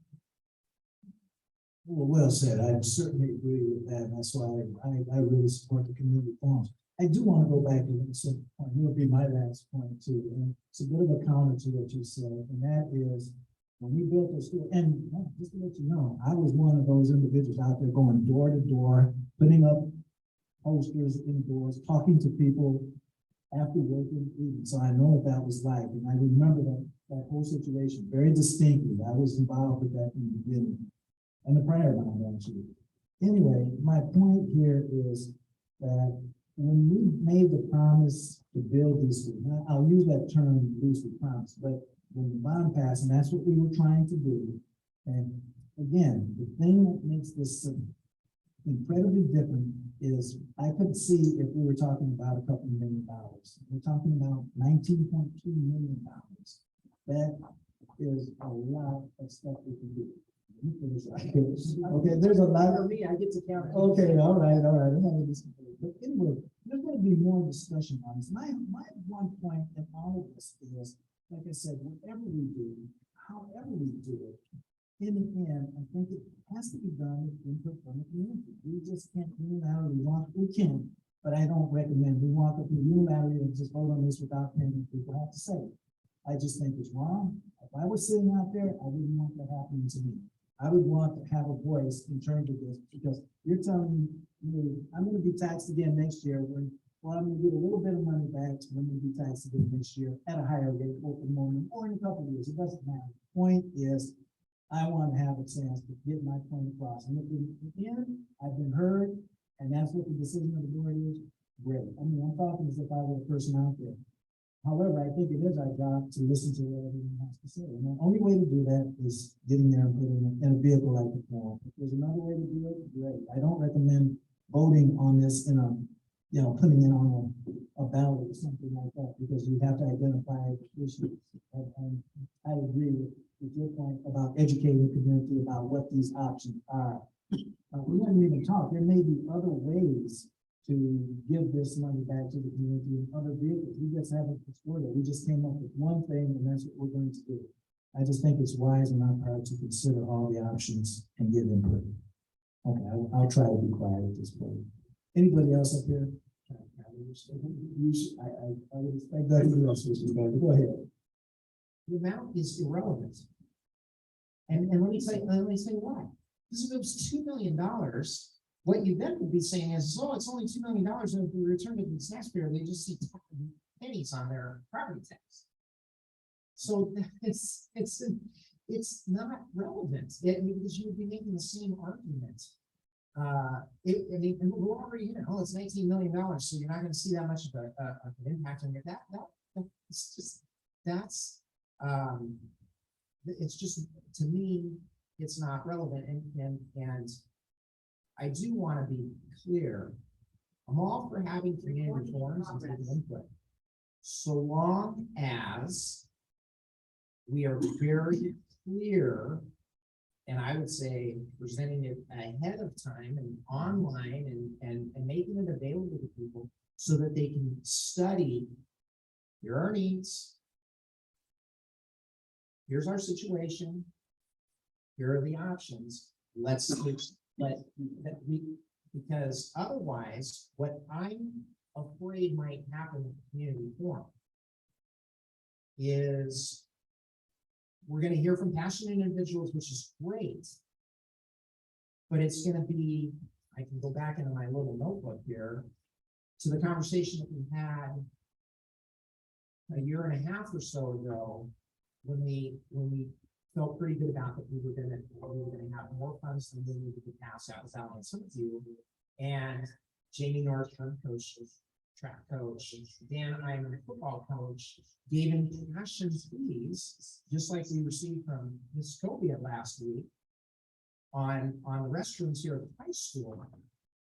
Speaker 2: Well said. I certainly agree with that. That's why I really support the community forums. I do want to go back to a certain point. It'll be my last point too. And it's a bit of a counter to what you said, and that is when we built the school. And just to let you know, I was one of those individuals out there going door to door, putting up posters indoors, talking to people after work and eating. So I know what that was like, and I remember that whole situation very distinctly. I was involved with that from the beginning. And the prior round, actually. Anyway, my point here is that when we made the promise to build these schools, I'll use that term loosely, promise, but when the bond passed, and that's what we were trying to do. And again, the thing that makes this incredibly different is I could see if we were talking about a couple $1 million. We're talking about $19.2 million. That is a lot of stuff we can do. Okay, there's a lot
Speaker 8: For me, I get to count.
Speaker 2: Okay, all right. But anyway, there's going to be more discussion on this. My one point in all of this is, like I said, whatever we do, however we do it, in the end, I think it has to be done with input from the community. We just can't unilaterally we can, but I don't recommend we walk up to unilaterally and just vote on this without hearing what people have to say. I just think it's wrong. If I was sitting out there, I wouldn't want that happening to me. I would want to have a voice in terms of this, because you're telling me I'm going to be taxed again next year I'm going to get a little bit of money back, so I'm going to be taxed again next year at a higher rate for the moment or in a couple of years. It doesn't matter. The point is, I want to have a chance to get my point across. And if in the end, I've been heard, and that's what the decision of the board is, great. I mean, I'm talking as if I were a person out there. However, I think it is our job to listen to what everyone has to say. And the only way to do that is getting there and putting it in a vehicle like the form. If there's another way to do it, great. I don't recommend voting on this in a, putting it on a ballot or something like that, because you have to identify issues. And I agree with your point about educating the community about what these options are. We haven't even talked. There may be other ways to give this money back to the community in other vehicles. We just haven't explored it. We just came up with one thing, and that's what we're going to do. I just think it's wise on our part to consider all the options and give input. Okay, I'll try to be quiet at this point. Anybody else up here? I would expect that you else was go ahead.
Speaker 8: The amount is irrelevant. And let me tell you why. This was $2 million. What you then would be saying is, oh, it's only $2 million, and if we return it to the taxpayer, they just see pennies on their property tax. So it's not relevant, because you would be making the same argument. And we're already, it's $19 million, so you're not going to see that much of an impact on your it's just it's just, to me, it's not relevant, and I do want to be clear. I'm all for having community forums and taking input. So long as we are very clear, and I would say presenting it ahead of time and online and making it available to people so that they can study your earnings. Here's our situation. Here are the options. Let's because otherwise, what I'm afraid might happen in the community forum is we're going to hear from passionate individuals, which is great, but it's going to be, I can go back into my little notebook here to the conversation that we had a year and a half or so ago when we felt pretty good about that we were going to have more funds than we needed to pass out. Was out on some of you, and Jamie Northburn, coach, track coach, Dan Iman, football coach, gave impassioned pleas, just like we received from Ms. Scobia last week on the restrooms here at the high school.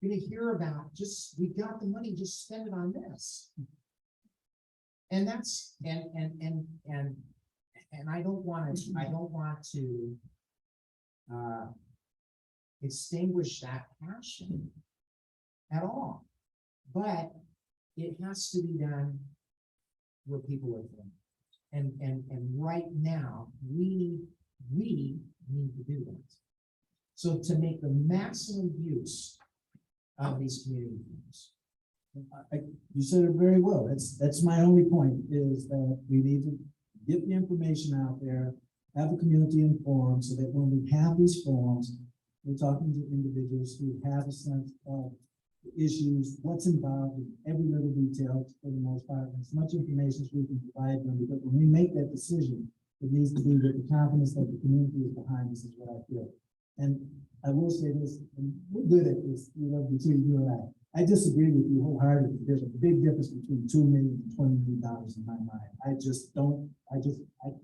Speaker 8: You're going to hear about we got the money, just spend it on this. And that's and I don't want to extinguish that passion at all, but it has to be done where people are from. And right now we need to do that. So to make the maximum use of these community groups.
Speaker 2: You said it very well. That's my only point, is that we need to get the information out there, have the community informed, so that when we have these forums, we're talking to individuals who have a sense of the issues, what's involved in every little detail for the most part, and as much information as we can provide them, because when we make that decision, it needs to be with the confidence that the community is behind us, is what I feel. And I will say this, and we're good at this, between you and I disagree with you wholeheartedly. There's a big difference between $2 million and $20 million in my mind.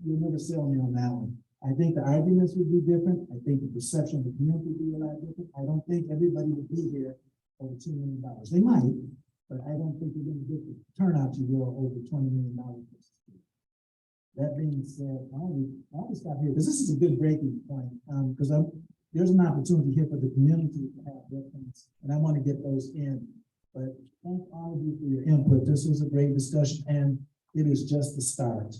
Speaker 2: You'll never sell me on that one. I think the arguments would be different. I think the perception of the community would be a lot different. I don't think everybody would be here over $2 million. They might, but I don't think you're going to get the turnout you will over $20 million. That being said, I want to stop here because this is a good breaking point, because there's an opportunity here for the community to have reference, and I want to get those in. But thank all of you for your input. This was a great discussion, and it is just the start.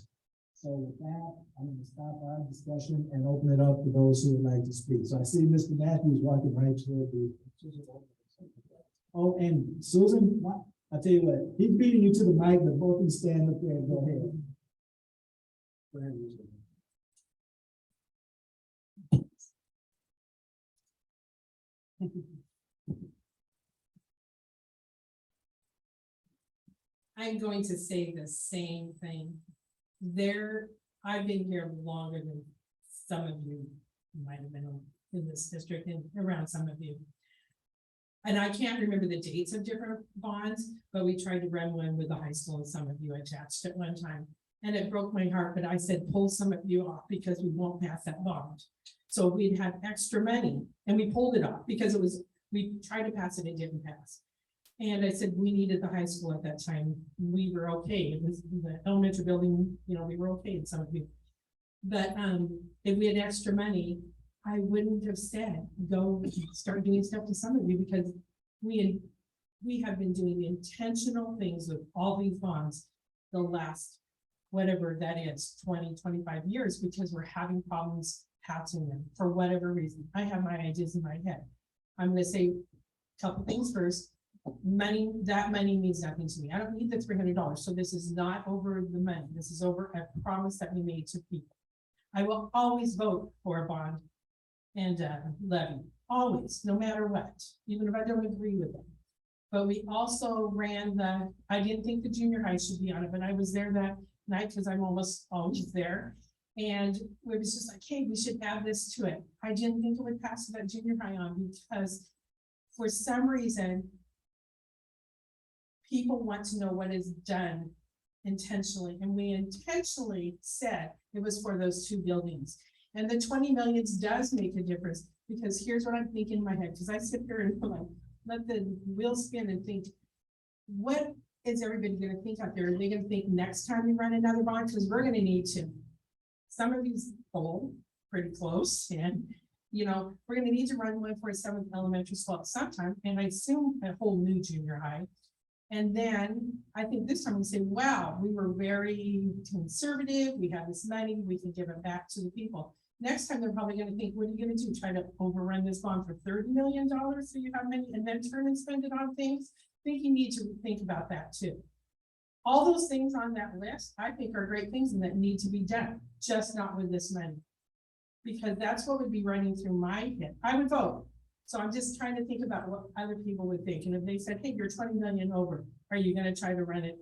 Speaker 2: So with that, I'm going to stop our discussion and open it up for those who would like to speak. So I see Mr. Matthews walking right toward the. Oh, and Susan, I'll tell you what, he's beating you to the mic, but both of you stand up there and go ahead. Go ahead, Susan.
Speaker 9: I'm going to say the same thing. I've been here longer than some of you might have been in this district and around some of you. And I can't remember the dates of different bonds, but we tried to run one with the high school and some of you attached at one time. And it broke my heart, but I said, pull some of you off because we won't pass that bond. So we'd had extra money and we pulled it off because we tried to pass it, it didn't pass. And I said, we needed the high school at that time. We were okay. It was the elementary building, we were okay in some of you. But if we had extra money, I wouldn't have said, go start doing stuff to some of you, because we have been doing intentional things with all these bonds the last, whatever that is, 20, 25 years, because we're having problems passing them for whatever reason. I have my ideas in my head. I'm going to say a couple things first. That money means nothing to me. I don't need the $300. So this is not over the money. This is over a promise that we made to people. I will always vote for a bond and levy, always, no matter what, even if I don't agree with it. But we also ran I didn't think the junior high should be on it, but I was there that night because I'm almost always there. And it was just like, hey, we should add this to it. I didn't think it would pass that junior high on because for some reason, people want to know what is done intentionally. And we intentionally said it was for those two buildings. And the 20 million does make a difference because here's what I'm thinking in my head, because I sit here and like, let the wheel spin and think, what is everybody gonna think out there? Are they gonna think next time we run another bond? Because we're gonna need to. Some of these hold pretty close, and you know, we're gonna need to run one for a 7th elementary school at some time, and I assume a whole new junior high. And then I think this time we say, wow, we were very conservative, we have this money, we can give it back to the people. Next time, they're probably gonna think, what are you gonna do? Try to overrun this bond for $30 million so you have money and then turn and spend it on things? I think you need to think about that too. All those things on that list, I think are great things and that need to be done, just not with this money. Because that's what would be running through my head. I would vote. So I'm just trying to think about what other people would think. And if they said, hey, you're 20 million over, are you gonna try to run it?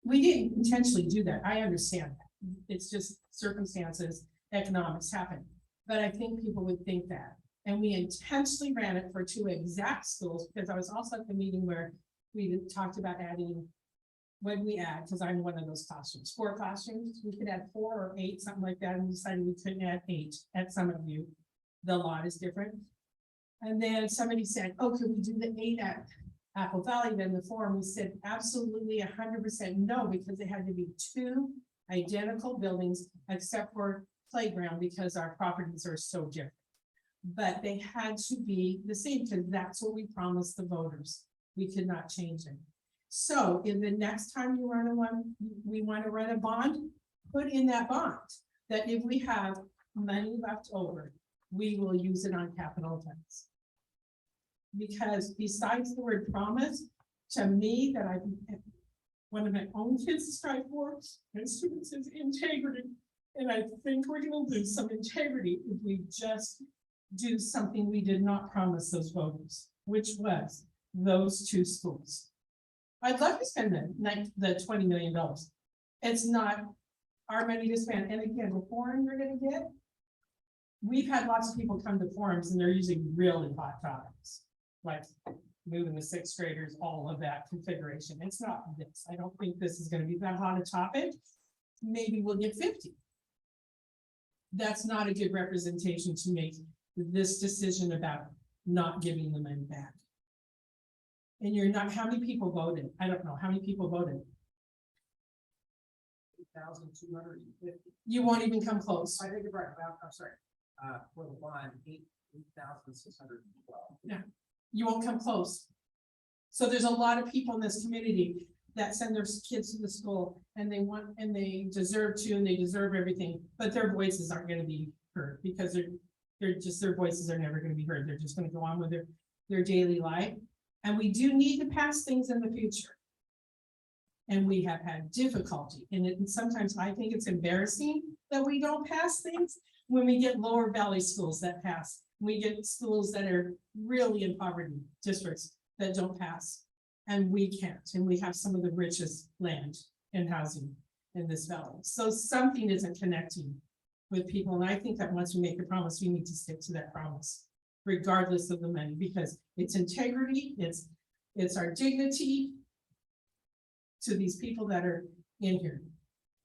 Speaker 9: We didn't intentionally do that. I understand that. It's just circumstances, economics happen. But I think people would think that. And we intentionally ran it for 2 exact schools, because I was also at the meeting where we talked about adding, what did we add? Because I'm one of those classrooms, 4 classrooms. We could add 4 or 8, something like that. And we decided we couldn't add 8 at some of you. The lot is different. And then somebody said, oh, could we do the 8 at Apple Valley? Then the forum, we said absolutely 100% no, because it had to be 2 identical buildings except for playground, because our properties are so different. But they had to be the same, because that's what we promised the voters. We could not change it. So in the next time you run we want to run a bond, put in that bond that if we have money left over, we will use it on capital events. Because besides the word promise, to me, that one of my own kids strive for, and students, is integrity. And I think we're gonna lose some integrity if we just do something we did not promise those voters, which was those 2 schools. I'd love to spend the $20 million. It's not our money to spend. And again, the forum you're gonna get, we've had lots of people come to forums and they're using really hot topics, like moving the 6th graders, all of that configuration. It's not this. I don't think this is gonna be that hot a topic. Maybe we'll get 50. That's not a good representation to make this decision about not giving the money back. And you're not, how many people voted? I don't know, how many people voted?
Speaker 4: 8,250.
Speaker 9: You won't even come close.
Speaker 4: I think you're right, I'm sorry, for the bond, 8,612.
Speaker 9: Yeah, you won't come close. So there's a lot of people in this community that send their kids to the school and they deserve to, and they deserve everything, but their voices aren't gonna be heard because their voices are never gonna be heard. They're just gonna go on with their daily life. And we do need to pass things in the future. And we have had difficulty in it. And sometimes I think it's embarrassing that we don't pass things when we get lower valley schools that pass. We get schools that are really in poverty districts that don't pass. And we can't. And we have some of the richest land and housing in this valley. So something isn't connecting with people. And I think that once we make a promise, we need to stick to that promise, regardless of the money, because it's integrity, it's our dignity to these people that are in here.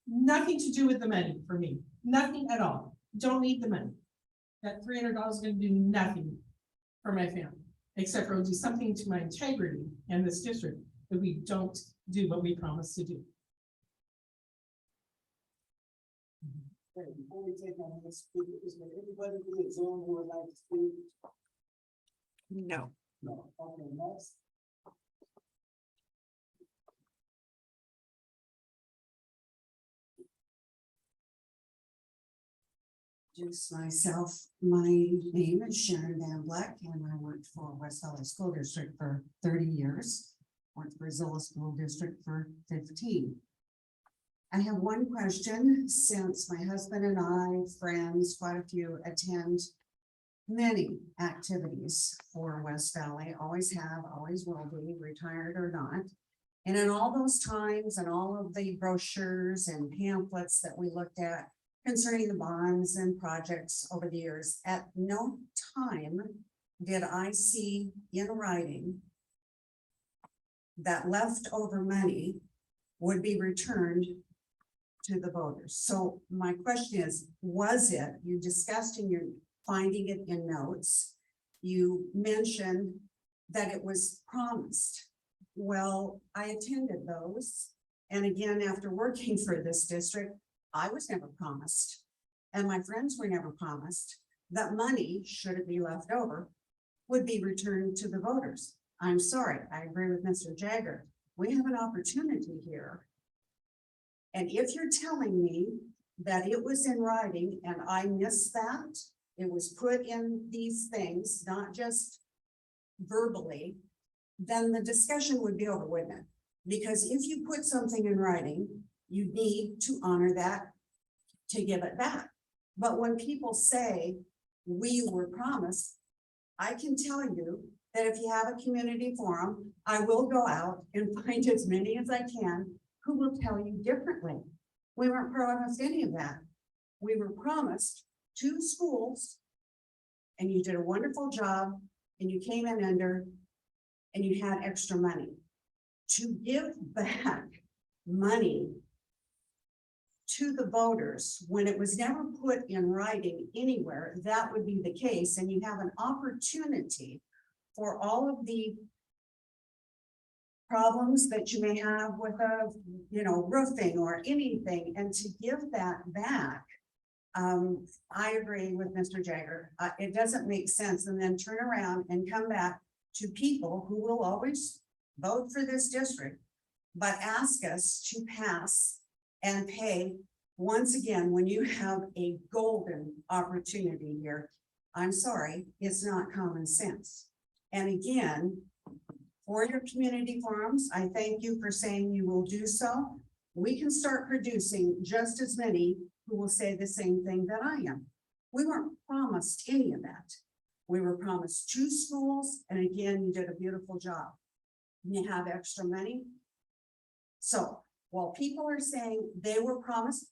Speaker 9: Nothing to do with the money for me, nothing at all. Don't need the money. That $300 is going to do nothing for my family, except for it'll do something to my integrity and this district if we don't do what we promised to do.
Speaker 8: Okay, before we take on this, is there anybody in the Zoom who would like to speak?
Speaker 3: No.
Speaker 8: No. Okay, next.
Speaker 10: Introduce myself. My name is Sharon Van Black, and I worked for West Valley School District for 30 years. Worked for Zilla School District for 15. I have one question, since my husband and I, friends, quite a few, attend many activities for West Valley, always have, always will be, retired or not. And in all those times and all of the brochures and pamphlets that we looked at concerning the bonds and projects over the years, at no time did I see in writing that leftover money would be returned to the voters. So my question is, was it, you discussed in your finding it in notes. You mentioned that it was promised. Well, I attended those. And again, after working for this district, I was never promised. And my friends were never promised that money, should it be left over, would be returned to the voters. I'm sorry, I agree with Mr. Jagger. We have an opportunity here. And if you're telling me that it was in writing and I missed that, it was put in these things, not just verbally, then the discussion would be over, wouldn't it? Because if you put something in writing, you need to honor that to give it back. But when people say we were promised, I can tell you that if you have a community forum, I will go out and find as many as I can who will tell you differently. We weren't promised any of that. We were promised 2 schools, and you did a wonderful job, and you came in under, and you had extra money. To give back money to the voters when it was never put in writing anywhere, that would be the case, and you have an opportunity for all of the problems that you may have with a, roofing or anything, and to give that back. I agree with Mr. Jagger. It doesn't make sense, and then turn around and come back to people who will always vote for this district, but ask us to pass and pay once again when you have a golden opportunity here. I'm sorry, it's not common sense. And again, for your community forums, I thank you for saying you will do so. We can start producing just as many who will say the same thing that I am. We weren't promised any of that. We were promised 2 schools, and again, you did a beautiful job. You have extra money. So while people are saying they were promised,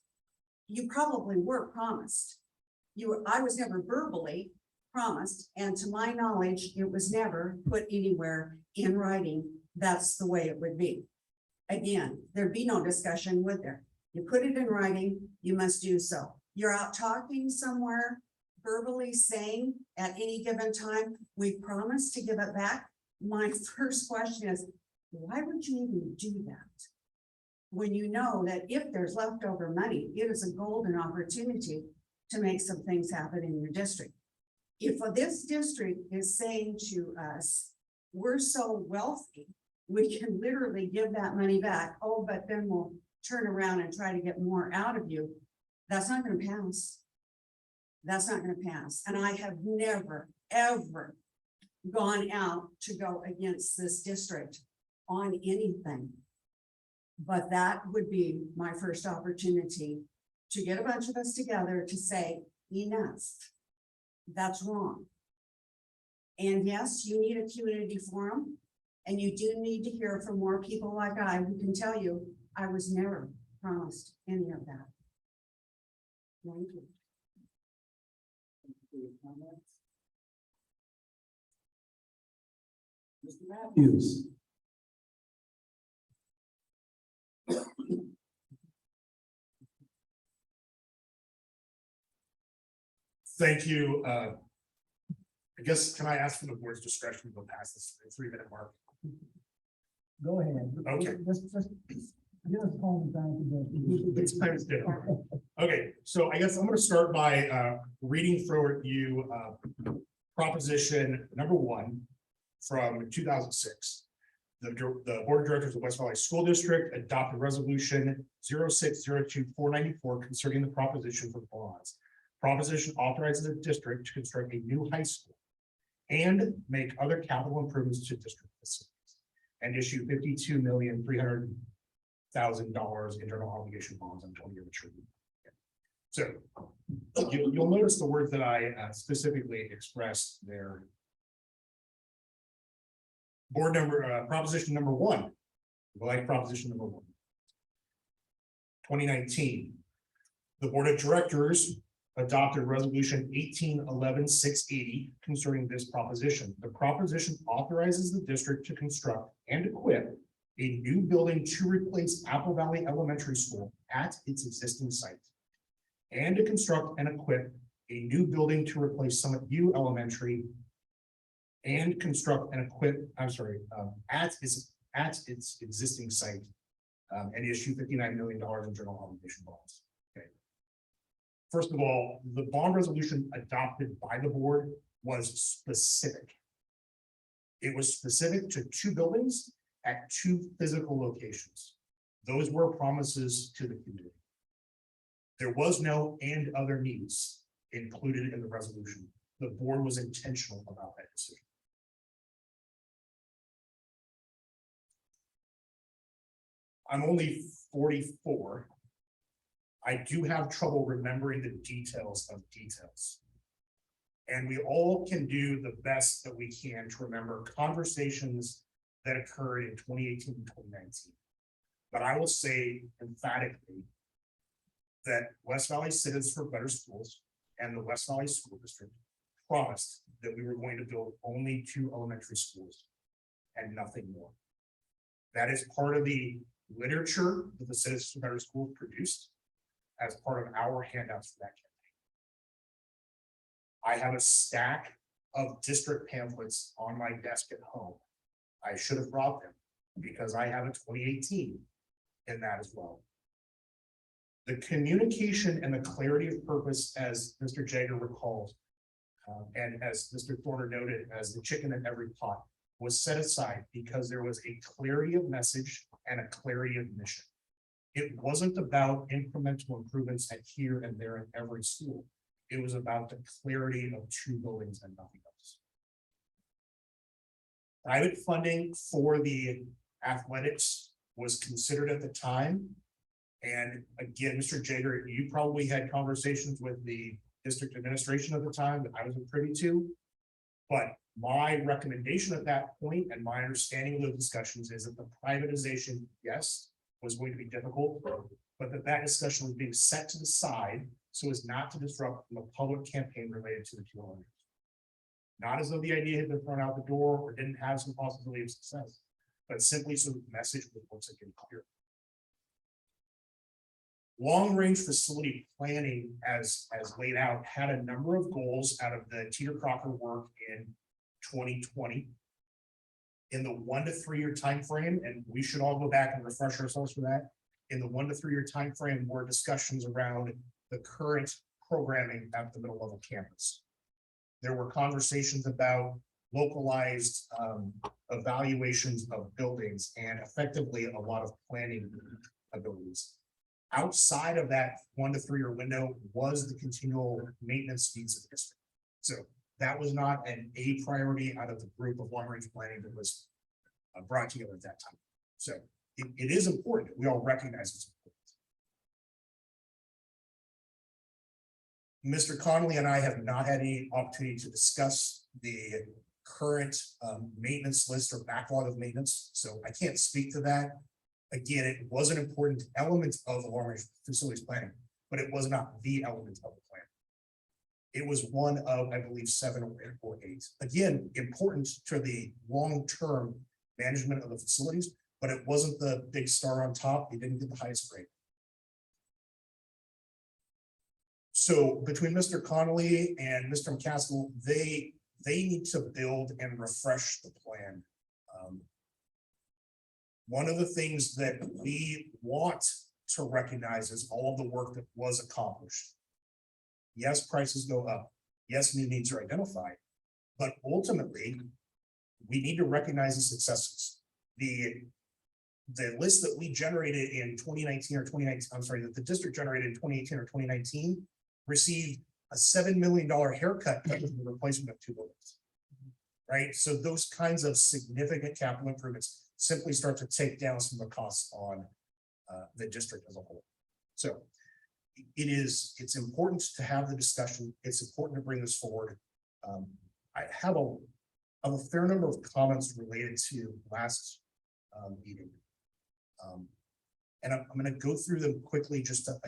Speaker 10: you probably were promised. I was never verbally promised, and to my knowledge, it was never put anywhere in writing. That's the way it would be. Again, there'd be no discussion, would there? You put it in writing, you must do so. You're out talking somewhere, verbally saying at any given time, we promise to give it back. My first question is, why would you even do that? When you know that if there's leftover money, it is a golden opportunity to make some things happen in your district. If this district is saying to us, we're so wealthy, we can literally give that money back. Oh, but then we'll turn around and try to get more out of you. That's not going to pass. That's not going to pass. And I have never, ever gone out to go against this district on anything. But that would be my first opportunity to get a bunch of us together to say, enough. That's wrong. And yes, you need a community forum, and you do need to hear from more people like I who can tell you I was never promised any of that. Thank you.
Speaker 2: Mr. Matthews.
Speaker 5: Thank you. I guess, can I ask for the board's discretion to go past this 3-minute mark?
Speaker 2: Go ahead.
Speaker 5: Okay.
Speaker 2: Just give us home time to
Speaker 5: It's time to dinner. Okay, so I guess I'm going to start by reading for you proposition number 1 from 2006. The Board of Directors of West Valley School District adopted resolution 0602494 concerning the proposition for bonds. Proposition authorizes the district to construct a new high school and make other capital improvements to district facilities and issue $52,300,000 internal obligation bonds on 20-year maturity. So you'll notice the words that I specifically expressed there. Board number, proposition number 1, like proposition number 1. 2019, the Board of Directors adopted resolution 1811-680 concerning this proposition. The proposition authorizes the district to construct and equip a new building to replace Apple Valley Elementary School at its existing site, and to construct and equip a new building to replace Summit View Elementary and construct and equip, at its existing site, and issue $59 million in general obligation bonds. Okay. First of all, the bond resolution adopted by the board was specific. It was specific to 2 buildings at 2 physical locations. Those were promises to the community. There was no and other needs included in the resolution. The board was intentional about that decision. I'm only 44. I do have trouble remembering the details of details. And we all can do the best that we can to remember conversations that occurred in 2018 and 2019. But I will say emphatically that West Valley Citizens for Better Schools and the West Valley School District promised that we were going to build only 2 elementary schools and nothing more. That is part of the literature that the Citizens for Better Schools produced as part of our handouts for that campaign. I have a stack of district pamphlets on my desk at home. I should have brought them because I have a 2018 in that as well. The communication and the clarity of purpose, as Mr. Jagger recalled, and as Mr. Thorner noted, as the chicken in every pot, was set aside because there was a clarity of message and a clarity of mission. It wasn't about incremental improvements at here and there in every school. It was about the clarity of 2 buildings and nothing else. Private funding for the athletics was considered at the time. And again, Mr. Jagger, you probably had conversations with the district administration at the time that I wasn't privy to. But my recommendation at that point and my understanding of those discussions is that the privatization, yes, was going to be difficult, but that discussion was being set to the side so as not to disrupt the public campaign related to the 2 elements. Not as though the idea had been thrown out the door or didn't have some possibility of success, but simply so the message was once again clear. Long-range facility planning, as laid out, had a number of goals out of the Teeter Crocker work in 2020. In the 1 to 3 year time frame, and we should all go back and refresh ourselves for that. In the 1 to 3 year time frame were discussions around the current programming at the middle level campus. There were conversations about localized evaluations of buildings and effectively a lot of planning abilities. Outside of that 1 to 3 year window was the continual maintenance needs of the district. So that was not a priority out of the group of long range planning that was brought together at that time. So it is important. We all recognize it's important. Mr. Connolly and I have not had any opportunity to discuss the current maintenance list or backlog of maintenance. So I can't speak to that. Again, it was an important element of the long range facilities planning, but it was not the element of the plan. It was one of, I believe, 7 or 8. Again, important to the long-term management of the facilities, but it wasn't the big star on top. It didn't get the highest grade. So between Mr. Connolly and Mr. McCaskill, they need to build and refresh the plan. One of the things that we want to recognize is all of the work that was accomplished. Yes, prices go up. Yes, new needs are identified, but ultimately, we need to recognize the successes. The list that we generated in 2019 or 2019, I'm sorry, that the district generated in 2018 or 2019 received a $7 million haircut from the replacement of 2 buildings. Right? So those kinds of significant capital improvements simply start to take down some of the costs on the district as a whole. So it's important to have the discussion. It's important to bring this forward. I have a fair number of comments related to last meeting. And I'm going to go through them quickly just to,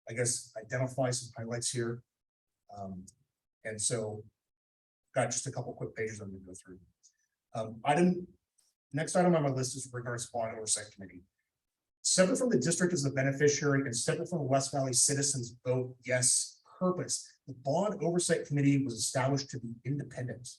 Speaker 5: I guess, identify some highlights here. And so got just a couple quick pages I'm going to go through. Next item on my list is regards to bond oversight committee. Separate from the district as the beneficiary and separate from the West Valley citizens vote yes purpose, the Bond Oversight Committee was established to be independent.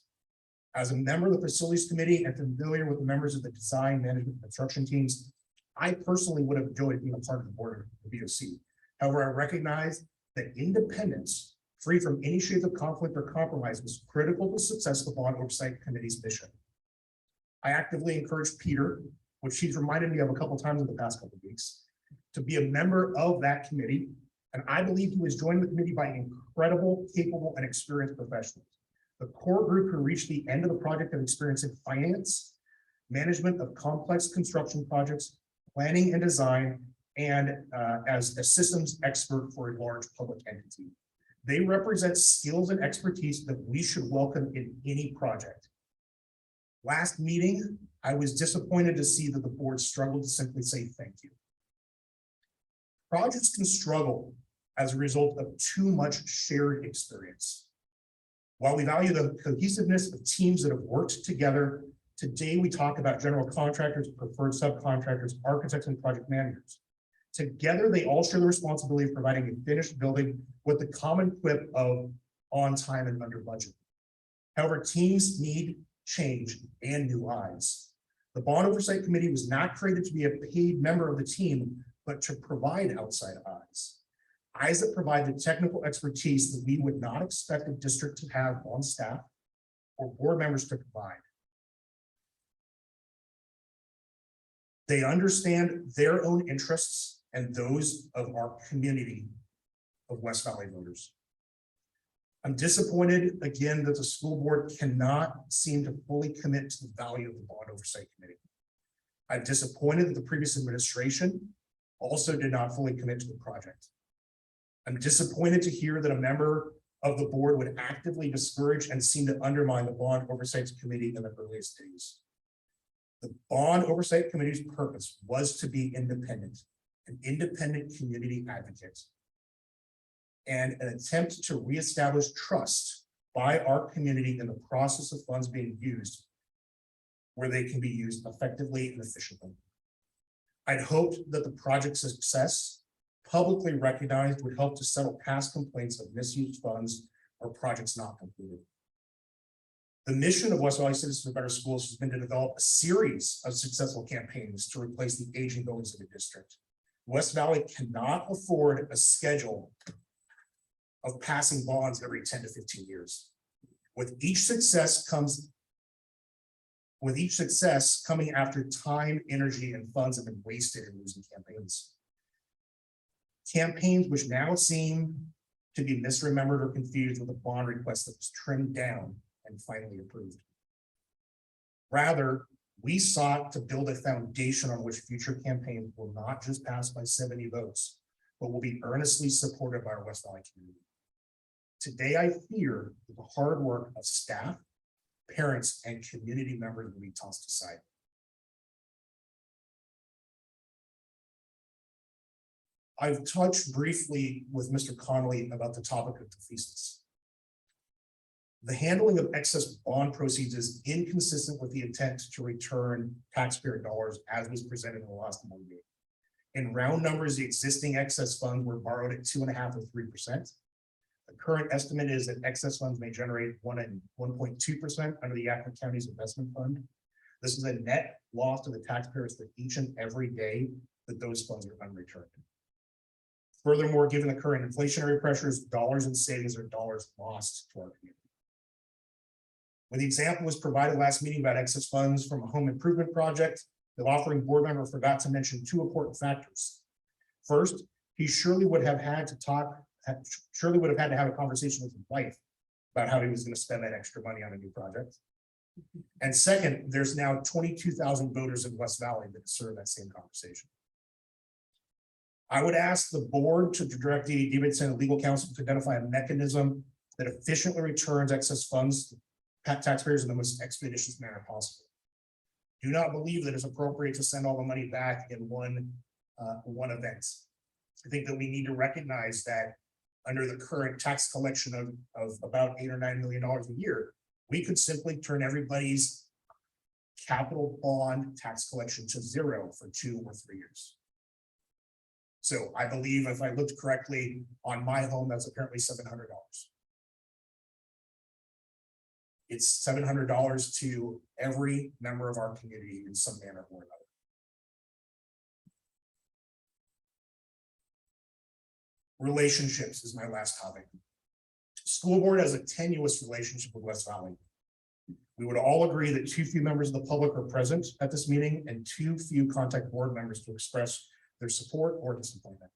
Speaker 5: As a member of the Facilities Committee and familiar with the members of the design, management, and construction teams, I personally would have enjoyed being a part of the board of the VOC. However, I recognize that independence, free from any shades of conflict or compromise, was critical to the success of the Bond Oversight Committee's mission. I actively encouraged Peter, which he's reminded me of a couple times in the past couple of weeks, to be a member of that committee. And I believe he was joined the committee by incredible, capable, and experienced professionals. The core group who reached the end of the project have experience in finance, management of complex construction projects, planning and design, and as a systems expert for a large public entity. They represent skills and expertise that we should welcome in any project. Last meeting, I was disappointed to see that the board struggled to simply say thank you. Projects can struggle as a result of too much shared experience. While we value the cohesiveness of teams that have worked together, today we talk about general contractors, preferred subcontractors, architects, and project managers. Together, they all share the responsibility of providing a finished building with the common quip of on time and under budget. However, teams need change and new eyes. The Bond Oversight Committee was not created to be a paid member of the team, but to provide outside eyes. Eyes that provide the technical expertise that we would not expect a district to have on staff or board members to provide. They understand their own interests and those of our community of West Valley voters. I'm disappointed again that the school board cannot seem to fully commit to the value of the Bond Oversight Committee. I'm disappointed that the previous administration also did not fully commit to the project. I'm disappointed to hear that a member of the board would actively discourage and seem to undermine the Bond Oversight Committee in the earliest days. The Bond Oversight Committee's purpose was to be independent, an independent community advocate, and an attempt to reestablish trust by our community in the process of funds being used where they can be used effectively and efficiently. I'd hoped that the project's success, publicly recognized, would help to settle past complaints of misused funds or projects not completed. The mission of West Valley Citizens for Better Schools has been to develop a series of successful campaigns to replace the aging buildings of the district. West Valley cannot afford a schedule of passing bonds every 10 to 15 years. With each success coming after time, energy, and funds have been wasted in losing campaigns. Campaigns which now seem to be misremembered or confused with a bond request that was trimmed down and finally approved. Rather, we sought to build a foundation on which future campaigns will not just pass by 70 votes, but will be earnestly supported by our West Valley community. Today, I fear that the hard work of staff, parents, and community members will be tossed aside. I've touched briefly with Mr. Connolly about the topic of defeasance. The handling of excess bond proceeds is inconsistent with the intent to return taxpayer dollars as was presented in the last board meeting. In round numbers, the existing excess funds were borrowed at 2.5% or 3%. The current estimate is that excess funds may generate 1.2% under the Yakima County's investment fund. This is a net loss to the taxpayers for each and every day that those funds are unreturned. Furthermore, given the current inflationary pressures, dollars in savings are dollars lost to our community. When the example was provided last meeting about excess funds from a home improvement project, the offering board member forgot to mention two important factors. First, he surely would have had to have a conversation with his wife about how he was going to spend that extra money on a new project. And second, there's now 22,000 voters in West Valley that deserve that same conversation. I would ask the board to direct the Davidson and legal counsel to identify a mechanism that efficiently returns excess funds to taxpayers in the most expeditious manner possible. Do not believe that it's appropriate to send all the money back in one event. I think that we need to recognize that under the current tax collection of about $8 or $9 million a year, we could simply turn everybody's capital bond tax collection to zero for 2 or 3 years. So I believe if I looked correctly on my home, that's apparently $700. It's $700 to every member of our community in some manner or another. Relationships is my last topic. School board has a tenuous relationship with West Valley. We would all agree that too few members of the public are present at this meeting and too few contact board members to express their support or disappointment.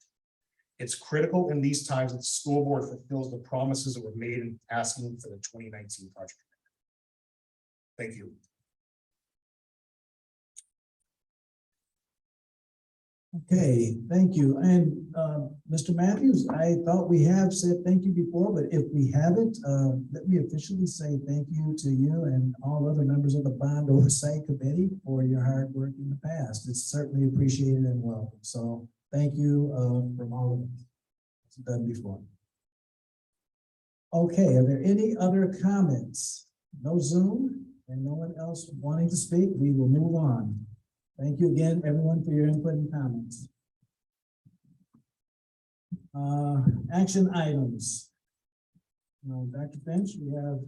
Speaker 5: It's critical in these times that the school board fulfills the promises that were made in asking for the 2019 project. Thank you.
Speaker 2: Okay, thank you. And Mr. Matthews, I thought we have said thank you before, but if we haven't, let me officially say thank you to you and all other members of the Bond Oversight Committee for your hard work in the past. It's certainly appreciated and welcome. So thank you from all of us. It's done before. Okay, are there any other comments? No Zoom and no one else wanting to speak? We will move on. Thank you again, everyone, for your input and comments. Action items. Dr. Finch, we have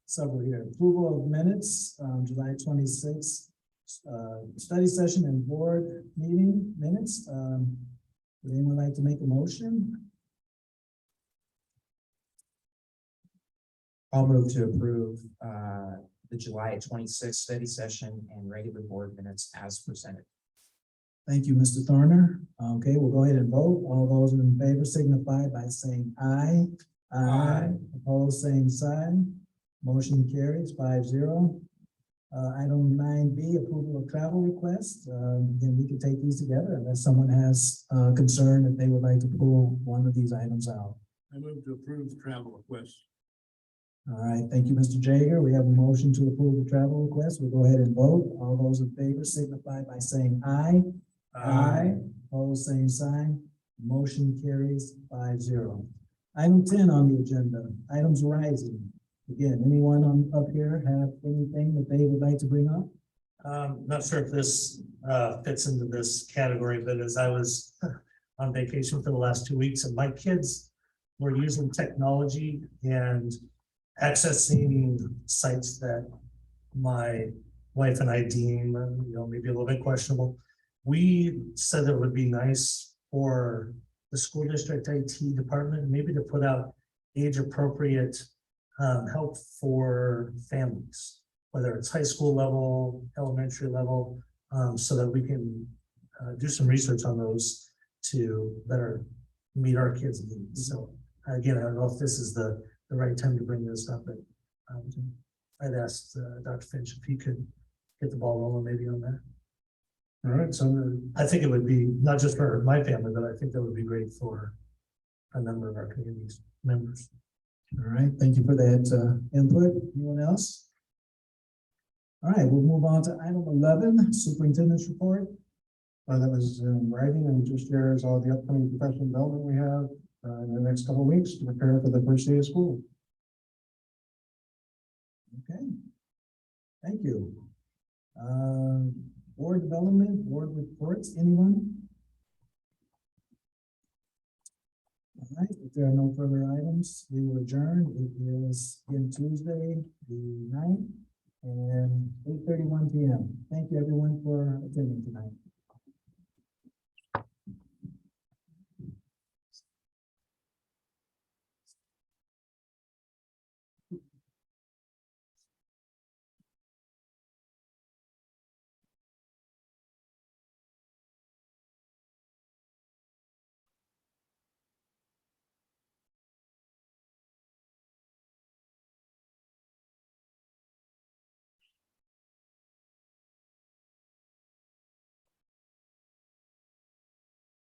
Speaker 2: several here. Approval of minutes, July 26th, study session and board meeting minutes. Would anyone like to make a motion?
Speaker 8: I'll move to approve the July 26th study session and regular board minutes as presented.
Speaker 2: Thank you, Mr. Thorner. Okay, we'll go ahead and vote. All those in favor signify by saying aye. Aye. Opposed, same sign. Motion carries 5-0. Item 9B, approval of travel requests. Again, we can take these together unless someone has concern that they would like to pull one of these items out.
Speaker 5: I move to approve travel requests.
Speaker 2: All right, thank you, Mr. Jager. We have a motion to approve the travel request. We'll go ahead and vote. All those in favor signify by saying aye. Aye. Opposed, same sign. Motion carries 5-0. Item 10 on the agenda, items arising. Again, anyone up here have anything that they would like to bring up?
Speaker 7: Not sure if this fits into this category, but as I was on vacation for the last 2 weeks and my kids were using technology and accessing sites that my wife and I deem, maybe a little bit questionable. We said that it would be nice for the school district IT department, maybe to put out age appropriate help for families, whether it's high school level, elementary level, so that we can do some research on those to better meet our kids' needs. So again, I don't know if this is the right time to bring this up, but I'd asked Dr. Finch if he could get the ball rolling maybe on that. All right, so I think it would be not just for my family, but I think that would be great for a number of our community's members.
Speaker 2: All right, thank you for that input. Anyone else? All right, we'll move on to item 11, superintendent's report.
Speaker 11: That was in writing and just shares all the upcoming professional development we have in the next couple of weeks to prepare for the first day of school.
Speaker 2: Okay, thank you. Board development, board reports, anyone? All right, if there are no further items, we will adjourn. It is in Tuesday, the 9th, and 8:31 p.m. Thank you, everyone, for attending tonight.